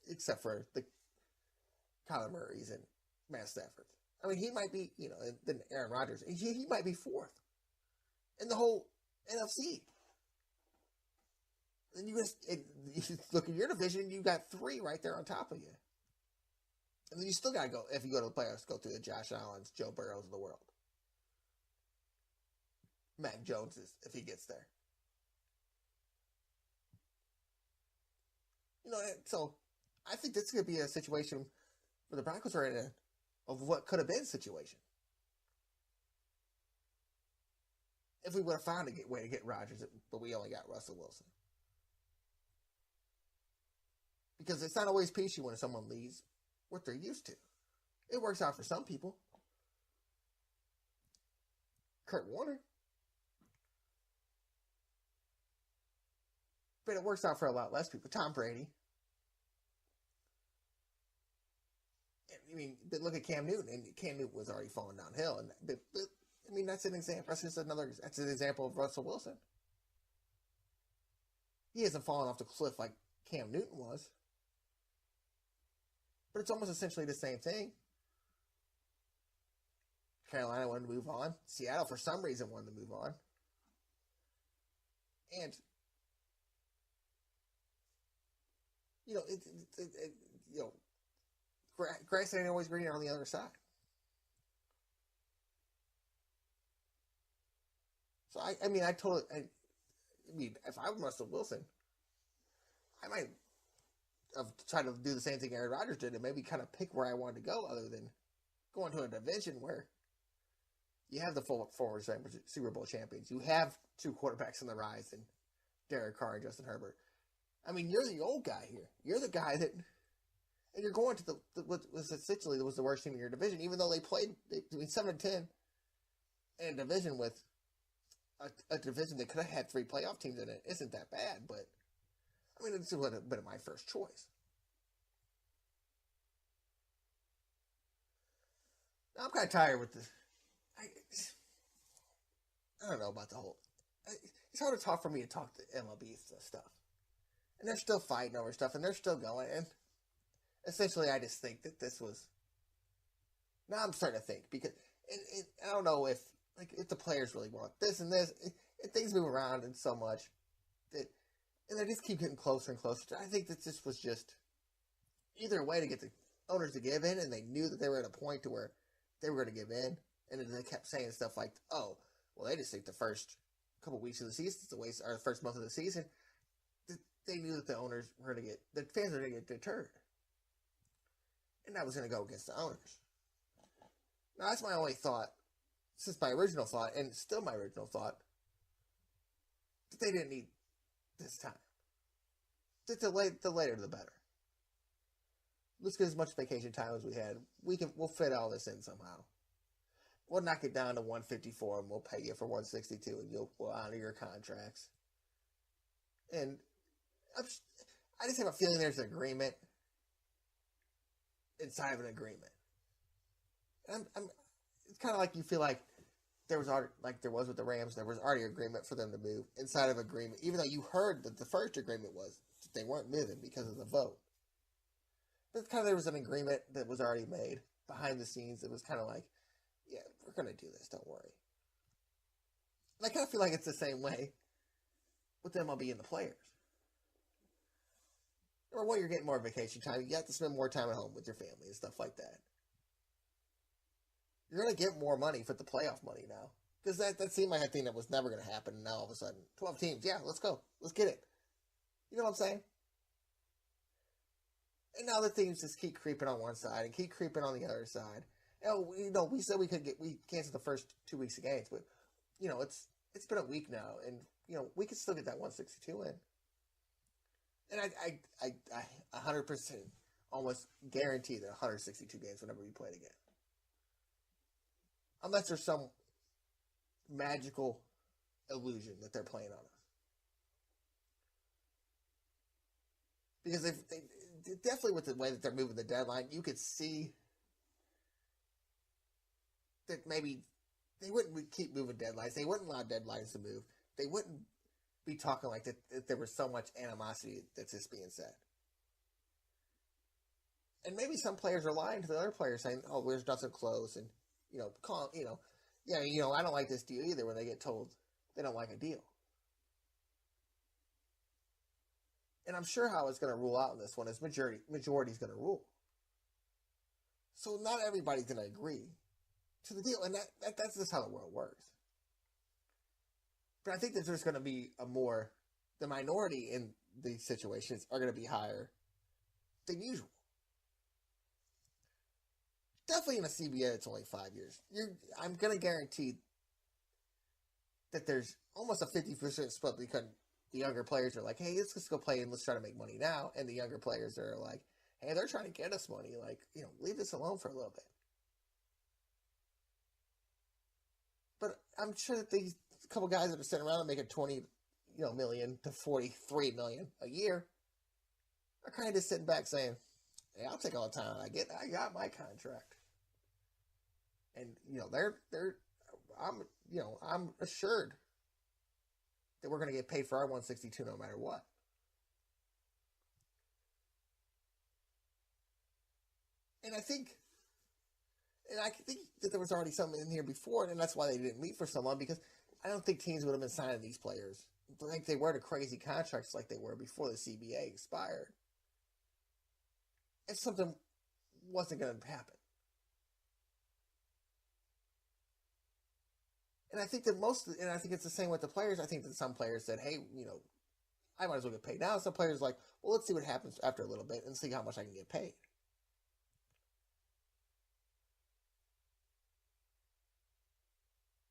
except for the Kyler Murrays and Matt Stafford. I mean, he might be, and then Aaron Rodgers. He might be fourth in the whole NFC. And you look at your division, you got three right there on top of you. And then you still got to go, if you go to the playoffs, go through the Josh Allens, Joe Burrows of the world. Mac Jones is, if he gets there. So I think this could be a situation where the Broncos are in of what could have been a situation. If we would have found a way to get Rodgers, but we only got Russell Wilson. Because it's not always peachy when someone leaves what they're used to. It works out for some people. Kurt Warner. But it works out for a lot less people. Tom Brady. I mean, look at Cam Newton, and Cam Newton was already falling downhill. And that's an example. That's an example of Russell Wilson. He hasn't fallen off the cliff like Cam Newton was. But it's almost essentially the same thing. Carolina wanted to move on. Seattle, for some reason, wanted to move on. And, grass ain't always greener on the other side. So, if I was Russell Wilson, I might have tried to do the same thing Aaron Rodgers did and maybe kind of pick where I wanted to go other than going to a division where you have the former Super Bowl champions. You have two quarterbacks on the rise, and Derek Carr and Justin Herbert. I mean, you're the old guy here. You're the guy that, and you're going to what was essentially was the worst team in your division, even though they played 7-10 in a division with a division that could have had 3 playoff teams in it. Isn't that bad? But I mean, it's a little bit of my first choice. Now, I'm kind of tired with this. I don't know about the whole. It's hard to talk for me to talk to MLB stuff, and they're still fighting over stuff, and they're still going. And essentially, I just think that this was. Now I'm starting to think because I don't know if the players really want this and this, and things move around and so much that, and they just keep getting closer and closer. I think that this was just either a way to get the owners to give in, and they knew that they were at a point to where they were going to give in, and then they kept saying stuff like, "Oh, well, they just think the first couple weeks of the season, or the first month of the season, they knew that the owners were going to get, the fans were going to get deterred, and that was going to go against the owners." Now, that's my only thought, since my original thought, and it's still my original thought, that they didn't need this time. That the later the better. Let's get as much vacation time as we had. We'll fit all this in somehow. We'll knock it down to 154, and we'll pay you for 162, and we'll honor your contracts. And I just have a feeling there's an agreement inside of an agreement. And it's kind of like you feel like there was already, like there was with the Rams, there was already an agreement for them to move inside of agreement, even though you heard that the first agreement was that they weren't moving because of the vote. But it's kind of there was an agreement that was already made behind the scenes. It was kind of like, yeah, we're going to do this, don't worry. And I kind of feel like it's the same way with the MLB and the players. Or when you're getting more vacation time, you have to spend more time at home with your family and stuff like that. You're going to get more money for the playoff money now. Because that seemed like a thing that was never going to happen, and now all of a sudden, 12 teams, yeah, let's go. Let's get it. You know what I'm saying? And now the teams just keep creeping on one side and keep creeping on the other side. We said we canceled the first 2 weeks of games, but, it's been a week now, and, we can still get that 162 in. And I 100% almost guarantee that 162 games will never be played again. Unless there's some magical illusion that they're playing on us. Because they definitely with the way that they're moving the deadline, you could see that maybe they wouldn't keep moving deadlines. They wouldn't allow deadlines to move. They wouldn't be talking like that there was so much animosity that's just being said. And maybe some players are lying to the other players saying, "Oh, there's nothing close," and I don't like this deal either. When they get told they don't like a deal, and I'm sure how it's going to rule out in this one is majority's going to rule. So not everybody's going to agree to the deal, and that's just how the world works. But I think that there's going to be the minority in these situations are going to be higher than usual. Definitely in a CBA, it's only 5 years. I'm going to guarantee that there's almost a 50% split because the younger players are like, "Hey, let's just go play and let's try to make money now." And the younger players are like, "Hey, they're trying to get us money. Like, leave this alone for a little bit." But I'm sure that these couple guys that are sitting around and making 20, million to 43 million a year are kind of just sitting back saying, "Hey, I'll take all the time I get. I got my contract." And, I'm assured that we're going to get paid for our 162 no matter what. And I think that there was already something in here before, and that's why they didn't meet for so long, because I don't think teams would have been signing these players like they were to crazy contracts like they were before the CBA expired if something wasn't going to happen. And I think that I think it's the same with the players. I think that some players said, "Hey, I might as well get paid now." Some players are like, "Well, let's see what happens after a little bit and see how much I can get paid."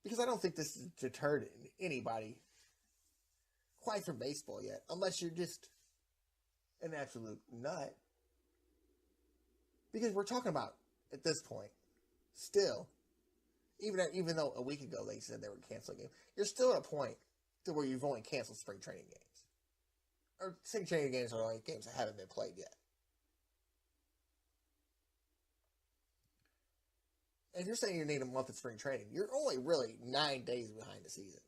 Because I don't think this has deterred anybody quite from baseball yet, unless you're just an absolute nut. Because we're talking about, at this point, still, even though a week ago they said they were canceling games, you're still at a point to where you've only canceled spring training games. Or spring training games are only games that haven't been played yet. And if you're saying you need a month of spring training, you're only really 9 days behind the season.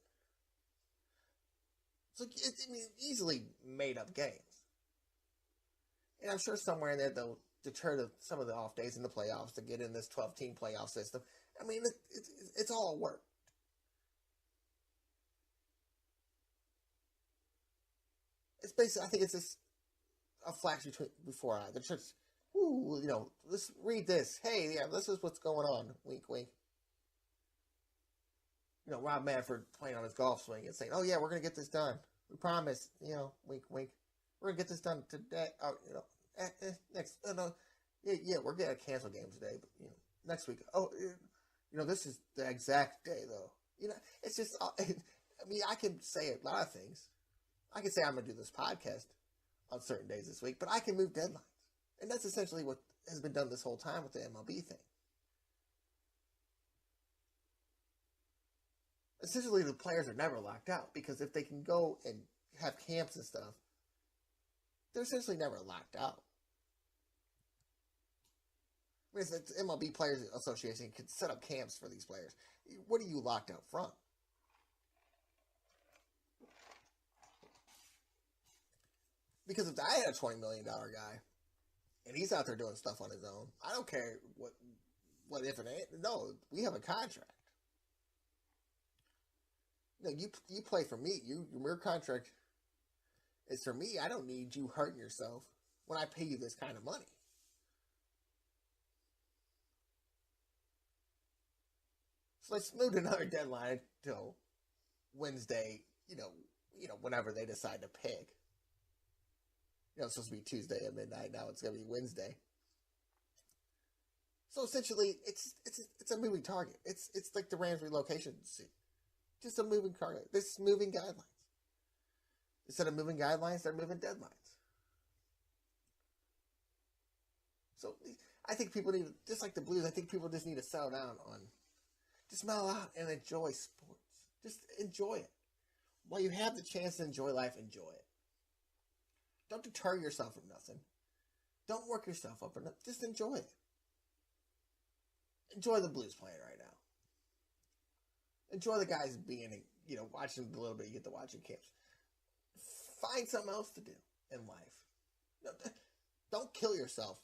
So it's easily made up games. And I'm sure somewhere in there they'll deter some of the off days in the playoffs to get in this 12-team playoff system. I mean, it's all work. It's basically, I think it's just a flash before our eyes. The church, ooh, let's read this. Hey, yeah, this is what's going on. Wink, wink. Rob Manfred playing on his golf swing and saying, oh, yeah, we're going to get this done. We promise, wink, wink. We're going to get this done today. Oh, next, no, yeah, we're going to cancel games today, but, next week. Oh, this is the exact day, though. It's just, I can say a lot of things. I can say I'm going to do this podcast on certain days this week, but I can move deadlines. And that's essentially what has been done this whole time with the MLB thing. Essentially, the players are never locked out, because if they can go and have camps and stuff, they're essentially never locked out. I mean, if the MLB Players Association can set up camps for these players, what are you locked out from? Because if I had a $20 million guy, and he's out there doing stuff on his own, I don't care what if it ain't. No, we have a contract. No, you play for me. Your contract is for me. I don't need you hurting yourself when I pay you this kind of money. So let's move to another deadline till Wednesday. Whenever they decide to pick. It's supposed to be Tuesday at midnight. Now it's going to be Wednesday. So essentially, it's a moving target. It's like the Rams relocation suit. Just a moving target. This is moving guidelines. Instead of moving guidelines, they're moving deadlines. So I think people need, just like the Blues, I think people just need to settle down on, just mellow out and enjoy sports. Just enjoy it. While you have the chance to enjoy life, enjoy it. Don't deter yourself from nothing. Don't work yourself up or nothing. Just enjoy it. Enjoy the Blues playing right now. Enjoy the guys being, watching a little bit you get to watch in camps. Find something else to do in life. Don't kill yourself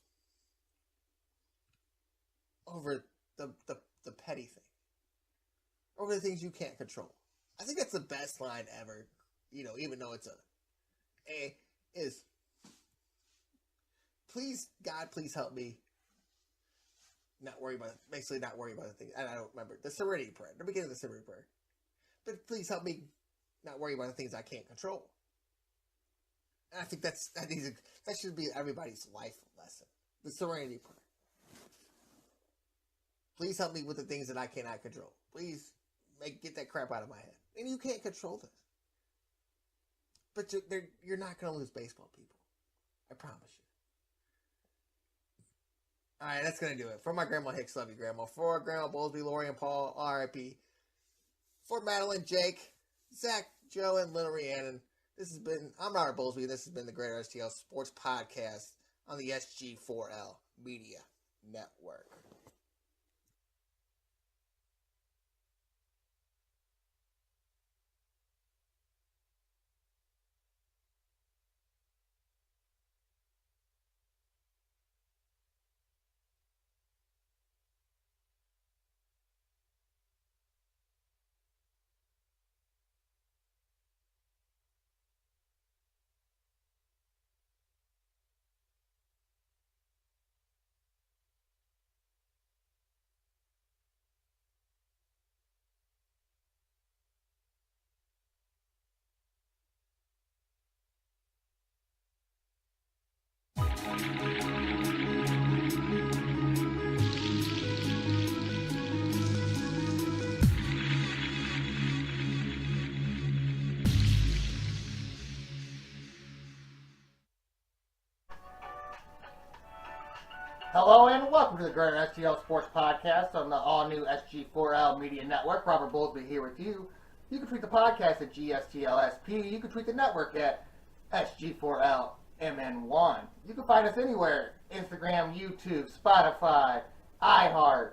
over the petty thing. Over the things you can't control. I think that's the best line ever. Even though it's is please, God, please help me not worry about the things. And I don't remember the Serenity Prayer, the beginning of the Serenity Prayer. But please help me not worry about the things I can't control. And I think that should be everybody's life lesson. The Serenity Prayer. Please help me with the things that I cannot control. Please get that crap out of my head. And you can't control this. But you're not going to lose baseball, people. I promise you. All right, that's going to do it. For my Grandma Hicks, love you, Grandma. For Grandma Bowlesby, Lori, and Paul, R.I.P. For Madeline, Jake, Zach, Joe, and Little Rhiannon, I'm Robert Bowlesby. This has been the Greater STL Sports Podcast on the SG4L Media Network. Hello and welcome to the Greater STL Sports Podcast on the all-new SG4L Media Network. Robert Bowlesby here with you. You can tweet the podcast at GSTLSP. You can tweet the network at SG4LMN1. You can find us anywhere: Instagram, YouTube, Spotify, iHeart,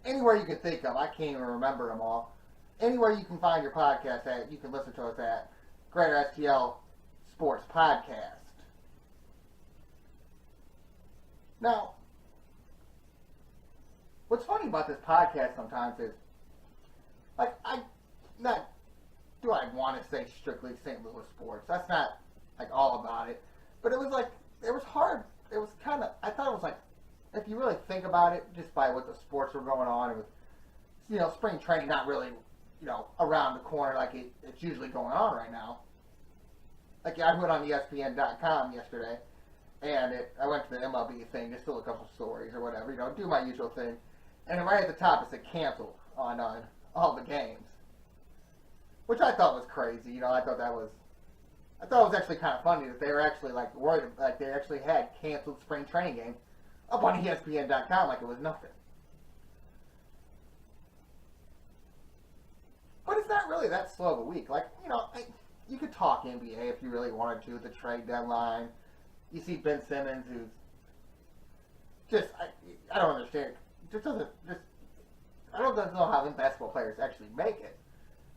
anywhere you can think of. I can't even remember them all. Anywhere you can find your podcast at, you can listen to us at Greater STL Sports Podcast. Now, what's funny about this podcast sometimes is, like, I want to say strictly St. Louis sports. That's not, like, all about it. But it was, like, it was hard. It was kind of, I thought it was, like, if you really think about it, just by what the sports were going on, it was, spring training not really, around the corner like it's usually going on right now. Like, I went on ESPN.com yesterday. And I went to the MLB thing just to look up some stories or whatever, do my usual thing. And right at the top it said canceled on all the games, which I thought was crazy. I thought it was actually kind of funny that they were actually worried, like they actually had canceled spring training games up on ESPN.com like it was nothing. But it's not really that slow of a week. You could talk NBA if you really wanted to, the trade deadline. You see Ben Simmons, who's just, I don't understand. I don't know how them basketball players actually make it.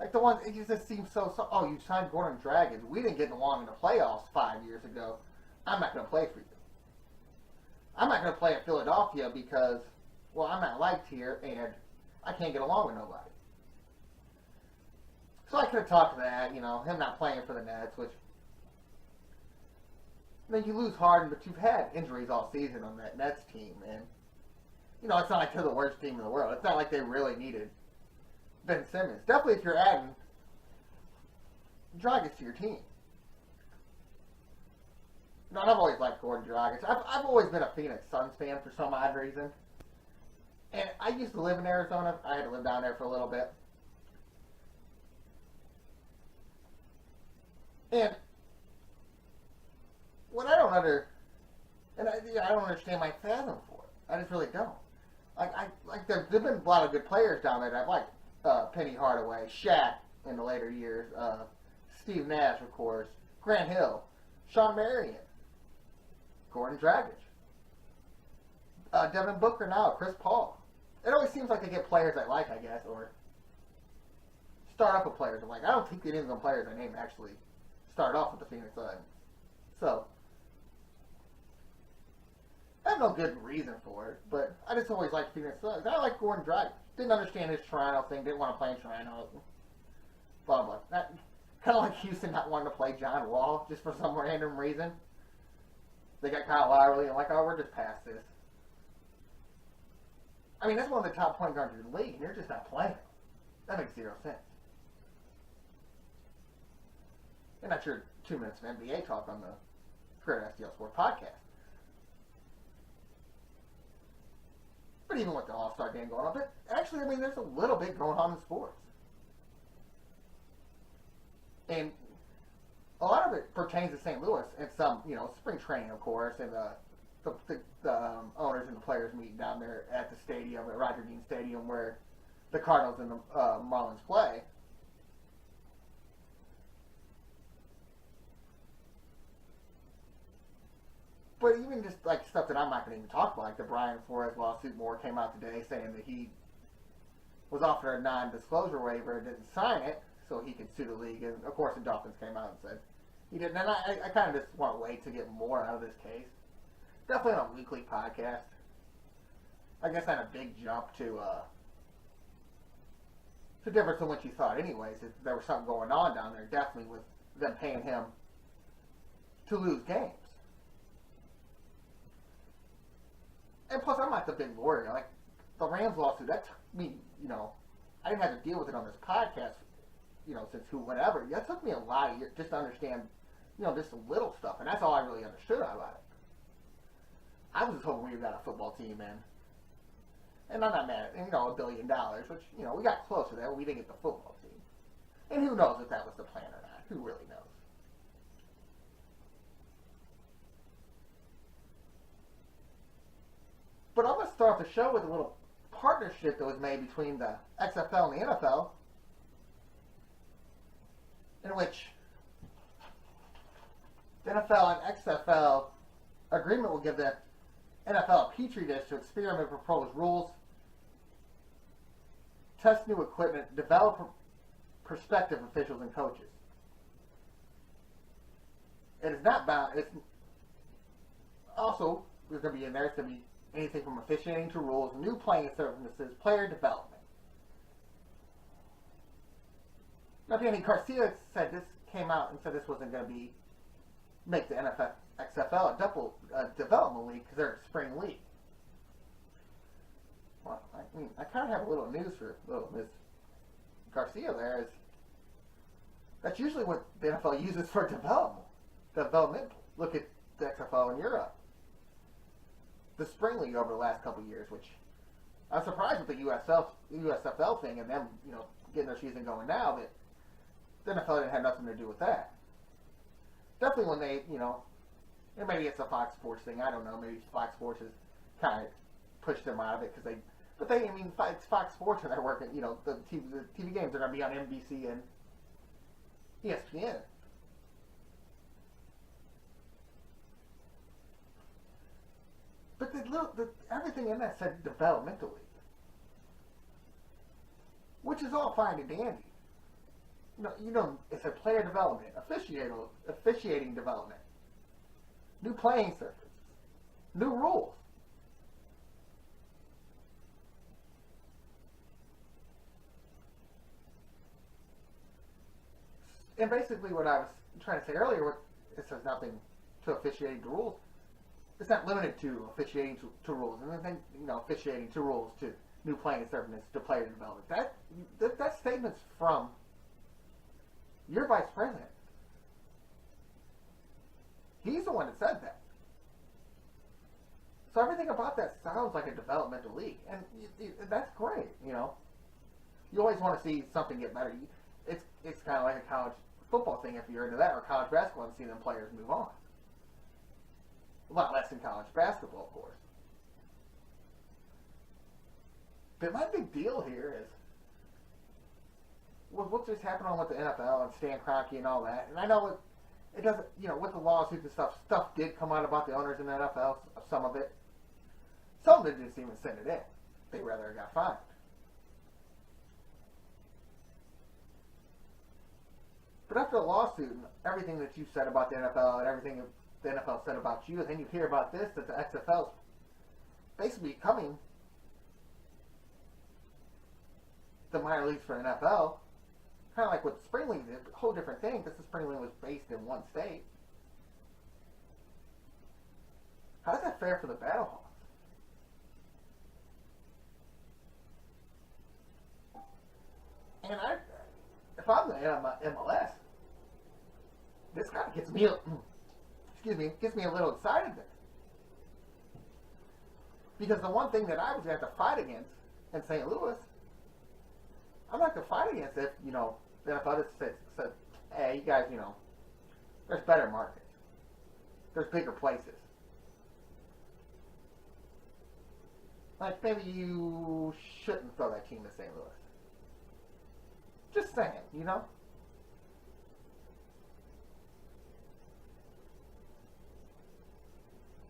Like the ones, it just seems so, oh, you signed Gordon Dragons. We didn't get along in the playoffs 5 years ago. I'm not going to play for you. I'm not going to play in Philadelphia because, well, I'm not liked here and I can't get along with nobody. So I could have talked to that, him not playing for the Nets, which, you lose Harden, but you've had injuries all season on that Nets team, and it's not like they're the worst team in the world. It's not like they really needed Ben Simmons. Definitely if you're adding Dragic to your team. And I've always liked Gordon Dragic. I've always been a Phoenix Suns fan for some odd reason. And I used to live in Arizona. I had to live down there for a little bit. And what I don't I don't understand my fathom for it. I just really don't. There've been a lot of good players down there that I've liked. Penny Hardaway, Shaq in the later years, Steve Nash, of course, Grant Hill, Shawn Marion, Gordon Dragic, Devin Booker now, Chris Paul. It always seems like they get players I like, I guess, or start off with players I like. I don't think any of the players I name actually start off with the Phoenix Suns. So, I have no good reason for it, but I just always liked Phoenix Suns. I like Gordon Dragic. Didn't understand his Toronto thing. Didn't want to play in Toronto. Blah, blah. Kind of like Houston not wanting to play John Wall just for some random reason. They got Kyle Lowry and we're just past this. I mean, that's one of the top point guards in the league, and you're just not playing. That makes zero sense. And that's your 2 minutes of NBA talk on the Greater STL Sports Podcast. But even with the All-Star game going on, but actually, there's a little bit going on in sports. And a lot of it pertains to St. Louis and some, spring training, of course, and the owners and the players meeting down there at the stadium, at Roger Dean Stadium, where the Cardinals and the Marlins play. But even just stuff that I'm not going to even talk about, like the Brian Flores lawsuit, more came out today saying that he was offered a non-disclosure waiver and didn't sign it, so he could sue the league. And of course, the Dolphins came out and said he didn't. And I kind of just want to wait to get more out of this case. Definitely on a weekly podcast. I guess not a big jump to difference than what you thought, anyways. If there was something going on down there, definitely with them paying him to lose games. And plus, I'm not the big lawyer. The Rams lawsuit, that took me, I didn't have to deal with it on this podcast, since whatever. That took me a lot of years just to understand, just the little stuff. And that's all I really understood about it. I was just hoping we got a football team in. And I'm not mad at, $1 billion, which, we got close to that, but we didn't get the football team. And who knows if that was the plan or not. Who really knows? start the show with a little partnership that was made between the XFL and the NFL, in which the NFL and XFL agreement will give the NFL a petri dish to experiment with proposed rules, test new equipment, develop prospective officials and coaches. It is not bound. It's also, there's going to be in there, it's going to be anything from officiating to rules, new playing services, player development. Now, Danny Garcia said this came out and said this wasn't going to be make the XFL a development league because they're a spring league. Well, I kind of have a little news for little Ms. Garcia there. Is that's usually what the NFL uses for development. Look at the XFL in Europe. The spring league over the last couple of years, which I'm surprised with the USFL thing and them, getting their season going now, that the NFL didn't have nothing to do with that. Definitely when they, and maybe it's a Fox Sports thing, I don't know, maybe Fox Sports has kind of pushed them out of it because it's Fox Sports and they're working, the TV games are going to be on NBC and ESPN. But everything in that said developmentally, which is all fine and dandy. It's a player development, officiating development, new playing surfaces, new rules. And basically what I was trying to say earlier, it says nothing to officiating the rules. It's not limited to officiating to rules, and then officiating to rules to new playing surfaces to player development. That statement's from your vice president. He's the one that said that. So everything about that sounds like a developmental league, and that's great. You always want to see something get better. It's kind of like a college football thing if you're into that, or college basketball and see them players move on. A lot less in college basketball, of course. But my big deal here is what's just happening with the NFL and Stan Kroenke and all that. And I know it doesn't, with the lawsuits and stuff did come out about the owners in the NFL, some of it. Some of them didn't even send it in. They rather got fined. But after the lawsuit and everything that you said about the NFL and everything the NFL said about you, and then you hear about this, that the XFL's basically becoming the minor leagues for the NFL, kind of like what the Spring League did, a whole different thing, because the Spring League was based in one state. How is that fair for the Battlehawks? And if I'm the MLS, this kind of gets me a little excited there. Because the one thing that I was going to have to fight against in St. Louis, I'm not going to fight against if, the NFL just said, hey, you guys, there's better markets. There's bigger places. Like, maybe you shouldn't throw that team to St. Louis. Just saying,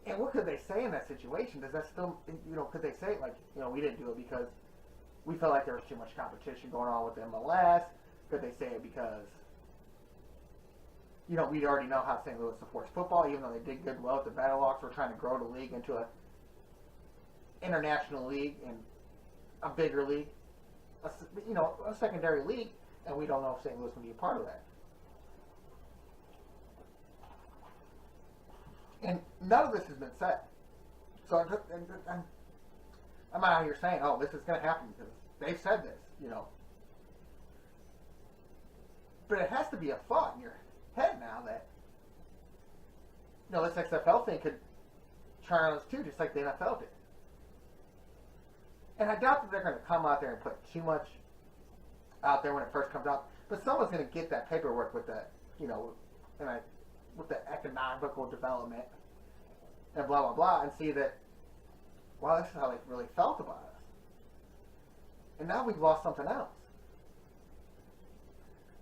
And what could they say in that situation? Does that still, could they say, we didn't do it because we felt like there was too much competition going on with the MLS? Could they say it because, we already know how St. Louis supports football, even though they did good well at the Battlehawks. We're trying to grow the league into a international league and a bigger league, a secondary league, and we don't know if St. Louis can be a part of that. And none of this has been said. So I'm out here saying, oh, this is going to happen because they've said this, But it has to be a thought in your head now that, this XFL thing could turn on us too, just like the NFL did. And I doubt that they're going to come out there and put too much out there when it first comes out. But someone's going to get that paperwork with that, with the economical development and blah, blah, blah, and see that well, this is how they really felt about us. And now we've lost something else.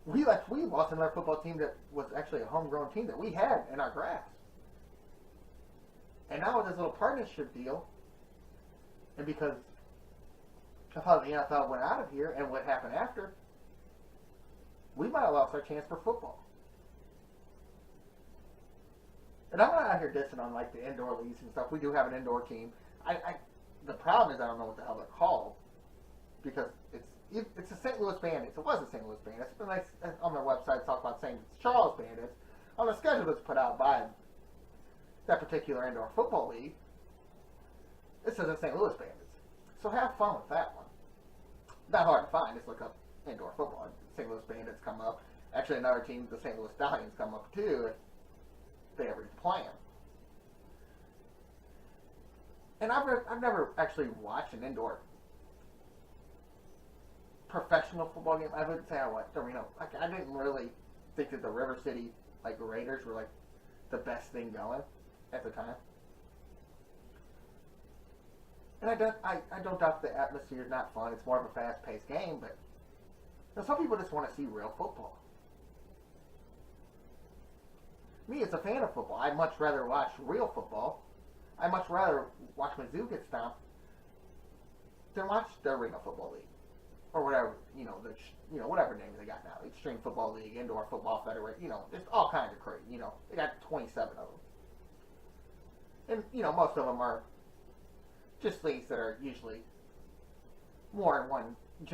We lost another football team that was actually a homegrown team that we had in our grasp. And now with this little partnership deal, and because of how the NFL went out of here and what happened after, we might have lost our chance for football. And I'm not out here dissing on like the indoor leagues and stuff. We do have an indoor team. The problem is I don't know what the hell they're called, because it's the St. Louis Bandits. It was the St. Louis Bandits. But nice on their website talk about St. Charles Bandits. On the schedule that's put out by that particular indoor football league, it says the St. Louis Bandits. So have fun with that one. Not hard to find. Just look up indoor football. St. Louis Bandits come up. Actually, another team, the St. Louis Stallions, come up too if they ever play them. And I've never actually watched an indoor professional football game. I wouldn't say I watched them. Like I didn't really think that the River City Raiders were like the best thing going at the time. And I don't doubt the atmosphere is not fun. It's more of a fast-paced game, but some people just want to see real football. Me, as a fan of football, I'd much rather watch real football. I'd much rather watch Mizzou get stomped than watch the Arena Football League. Or whatever, whatever names they got now. Extreme Football League, Indoor Football Federation, there's all kinds of crazy, they got 27 of them. And, most of them are just leagues that are usually more than one